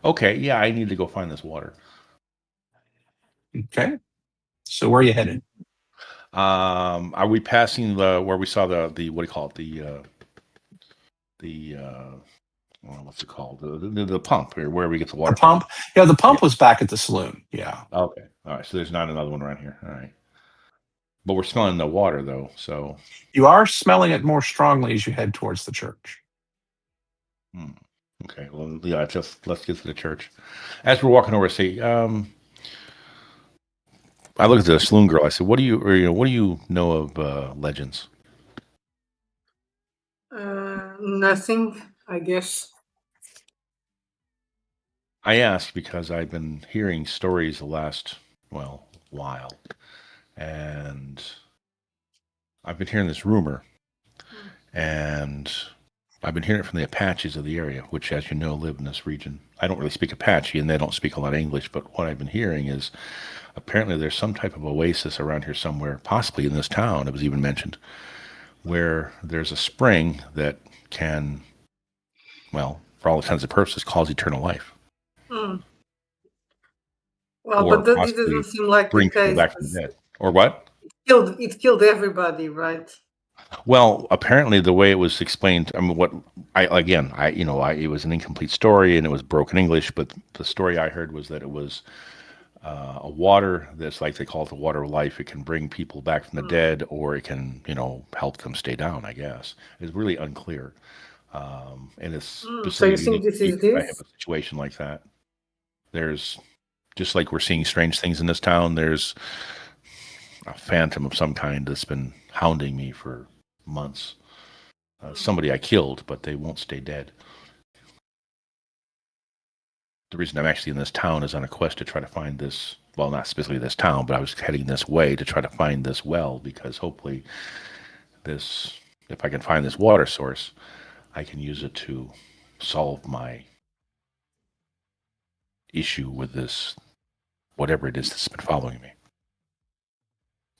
Speaker 3: Okay. Yeah. I need to go find this water.
Speaker 2: Okay. So where are you headed?
Speaker 3: Are we passing where we saw the what do you call it, what's it called, the pump, or where we get the water
Speaker 2: The pump?
Speaker 3: from?
Speaker 2: Yeah, the pump was back at the saloon. Yeah.
Speaker 3: Okay, all right. So there's not another one around here. All right, but we're smelling the water though. So
Speaker 2: You are smelling it more strongly as you head towards the church.
Speaker 3: okay, well, yeah, let's get to the church. As we're walking over, say, I look at the saloon girl. I said, "What do you know of legends?"
Speaker 5: Nothing, I guess.
Speaker 3: I ask because I've been hearing stories the last while, and I've been hearing this rumor, and I've been hearing it from the Apaches of the area, which, as you know, live in this region. I don't really speak Apache, and they don't speak a lot of English, but what I've been hearing is apparently there's some type of oasis around here somewhere, possibly in this town, it was even mentioned, where there's a spring that can, for all intents and purposes, cause eternal life.
Speaker 5: Hmm. Well,
Speaker 3: Or
Speaker 5: but this
Speaker 3: possibly
Speaker 5: doesn't seem like
Speaker 3: bring
Speaker 5: the
Speaker 3: people
Speaker 5: case.
Speaker 3: back from the dead. Or what?
Speaker 5: It killed everybody, right?
Speaker 3: Well, apparently the way it was explained, I mean, it was an incomplete story and it was broken English, but the story I heard was that it was a water that's like they call it the water of life. It can bring people back from the dead, or it can, help them stay down, I guess. It's really unclear. And it's
Speaker 5: So you
Speaker 3: specifically
Speaker 5: think this is
Speaker 3: if I have
Speaker 5: this?
Speaker 3: a situation like that. There's, just like we're seeing strange things in this town, there's a phantom of some kind that's been hounding me for months. Somebody I killed, but they won't stay dead. The reason I'm actually in this town is on a quest to try to find this, well, not specifically this town, but I was heading this way to try to find this well, because hopefully if I can find this water source, I can use it to solve my issue with this, whatever it is that's been following me.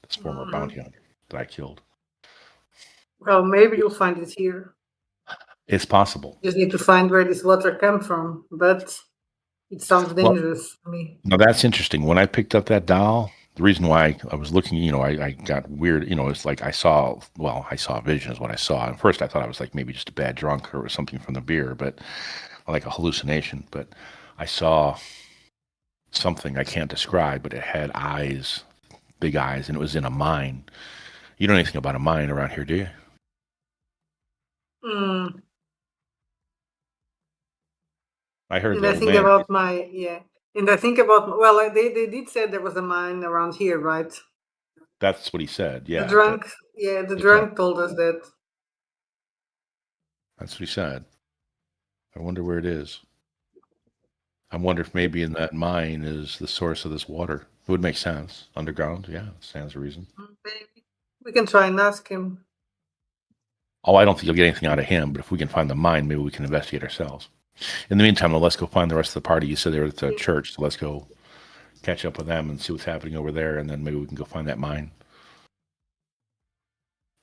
Speaker 3: this former bounty hunter that I killed.
Speaker 5: Well, maybe you'll find it here.
Speaker 3: It's possible.
Speaker 5: You just need to find where this water comes from, but it sounds dangerous to me.
Speaker 3: Now that's interesting. When I picked up that doll, the reason why I was looking, I got weird, it's like I saw a vision is what I saw. At first I thought I was like maybe just a bad drunk or something from the beer, but like a hallucination. But I saw something I can't describe, but it had eyes, big eyes, and it was in a mine. You don't know anything about a mine around here, do you?
Speaker 5: Mm.
Speaker 3: I heard
Speaker 5: And
Speaker 3: the
Speaker 5: I
Speaker 3: old
Speaker 5: think
Speaker 3: man.
Speaker 5: about and I think about, well, they did say there was a mine around here, right?
Speaker 3: That's what he said. Yeah.
Speaker 5: The drunk told us that.
Speaker 3: That's what he said. I wonder where it is. I wonder if maybe in that mine is the source of this water. It would make sense. Underground, yeah, stands to reason.
Speaker 5: Maybe. We can try and ask him.
Speaker 3: Oh, I don't think you'll get anything out of him, but if we can find the mine, maybe we can investigate ourselves. In the meantime, let's go find the rest of the party. You said they were at the church, so let's go catch up with them and see what's happening over there, and then maybe we can go find that mine.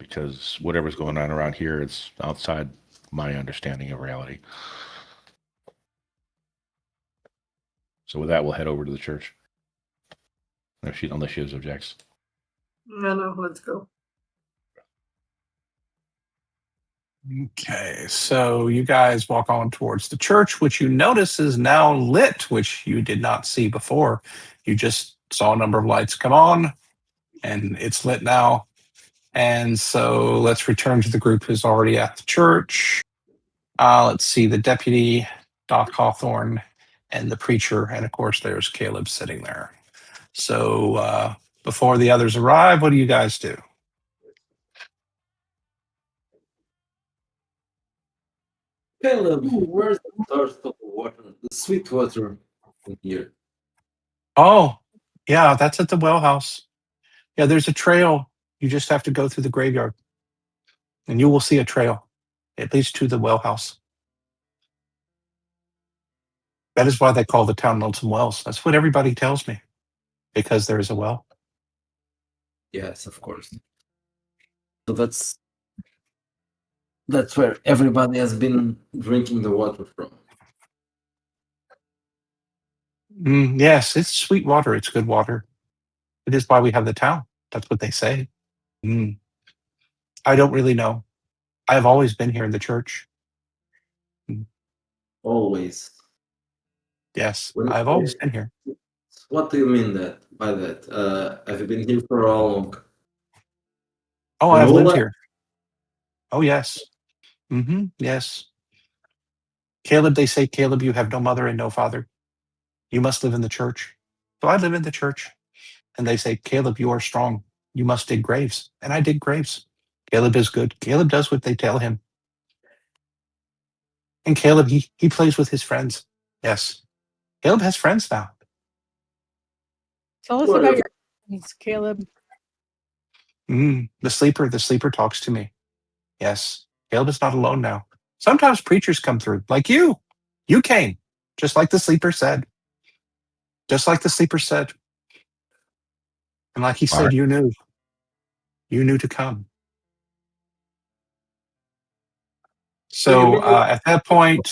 Speaker 3: Because whatever's going on around here, it's outside my understanding of reality. So with that, we'll head over to the church. Unless she objects.
Speaker 5: No, let's go.
Speaker 2: Okay, so you guys walk on towards the church, which you notice is now lit, which you did not see before. You just saw a number of lights come on, and it's lit now. And so let's return to the group who's already at the church. Let's see, the deputy, Doc Hawthorne, and the preacher, and of course there's Caleb sitting there. So before the others arrive, what do you guys do?
Speaker 1: Caleb, where's the thirst of the water, the sweet water in here?
Speaker 2: Oh, yeah, that's at the well house. Yeah, there's a trail. You just have to go through the graveyard, and you will see a trail. It leads to the well house. That is why they call the town Lonesome Wells. That's what everybody tells me, because there is a well.
Speaker 1: Yes, of course. So that's where everybody has been drinking the water from.
Speaker 2: Yes, it's sweet water. It's good water. It is why we have the town. That's what they say. I don't really know. I have always been here in the church.
Speaker 1: Always.
Speaker 2: Yes,
Speaker 1: When you
Speaker 2: I've always been here.
Speaker 1: What do you mean by that? Have you been here for how long?
Speaker 2: Oh,
Speaker 1: Your
Speaker 2: I've
Speaker 1: whole
Speaker 2: lived
Speaker 1: life?
Speaker 2: here. Oh, yes. Yes. Caleb, they say, Caleb, you have no mother and no father. You must live in the church. So I live in the church. And they say, Caleb, you are strong. You must dig graves. And I dig graves. Caleb is good. Caleb does what they tell him. And Caleb, he plays with his friends. Yes. Caleb has friends now.
Speaker 4: Tell us about your friends, Caleb.
Speaker 2: The sleeper talks to me. Yes. Caleb is not alone now. Sometimes preachers come through, like you. You came, just like the sleeper said. Just like the sleeper said. And like he said, you knew. You knew to come. So at that point,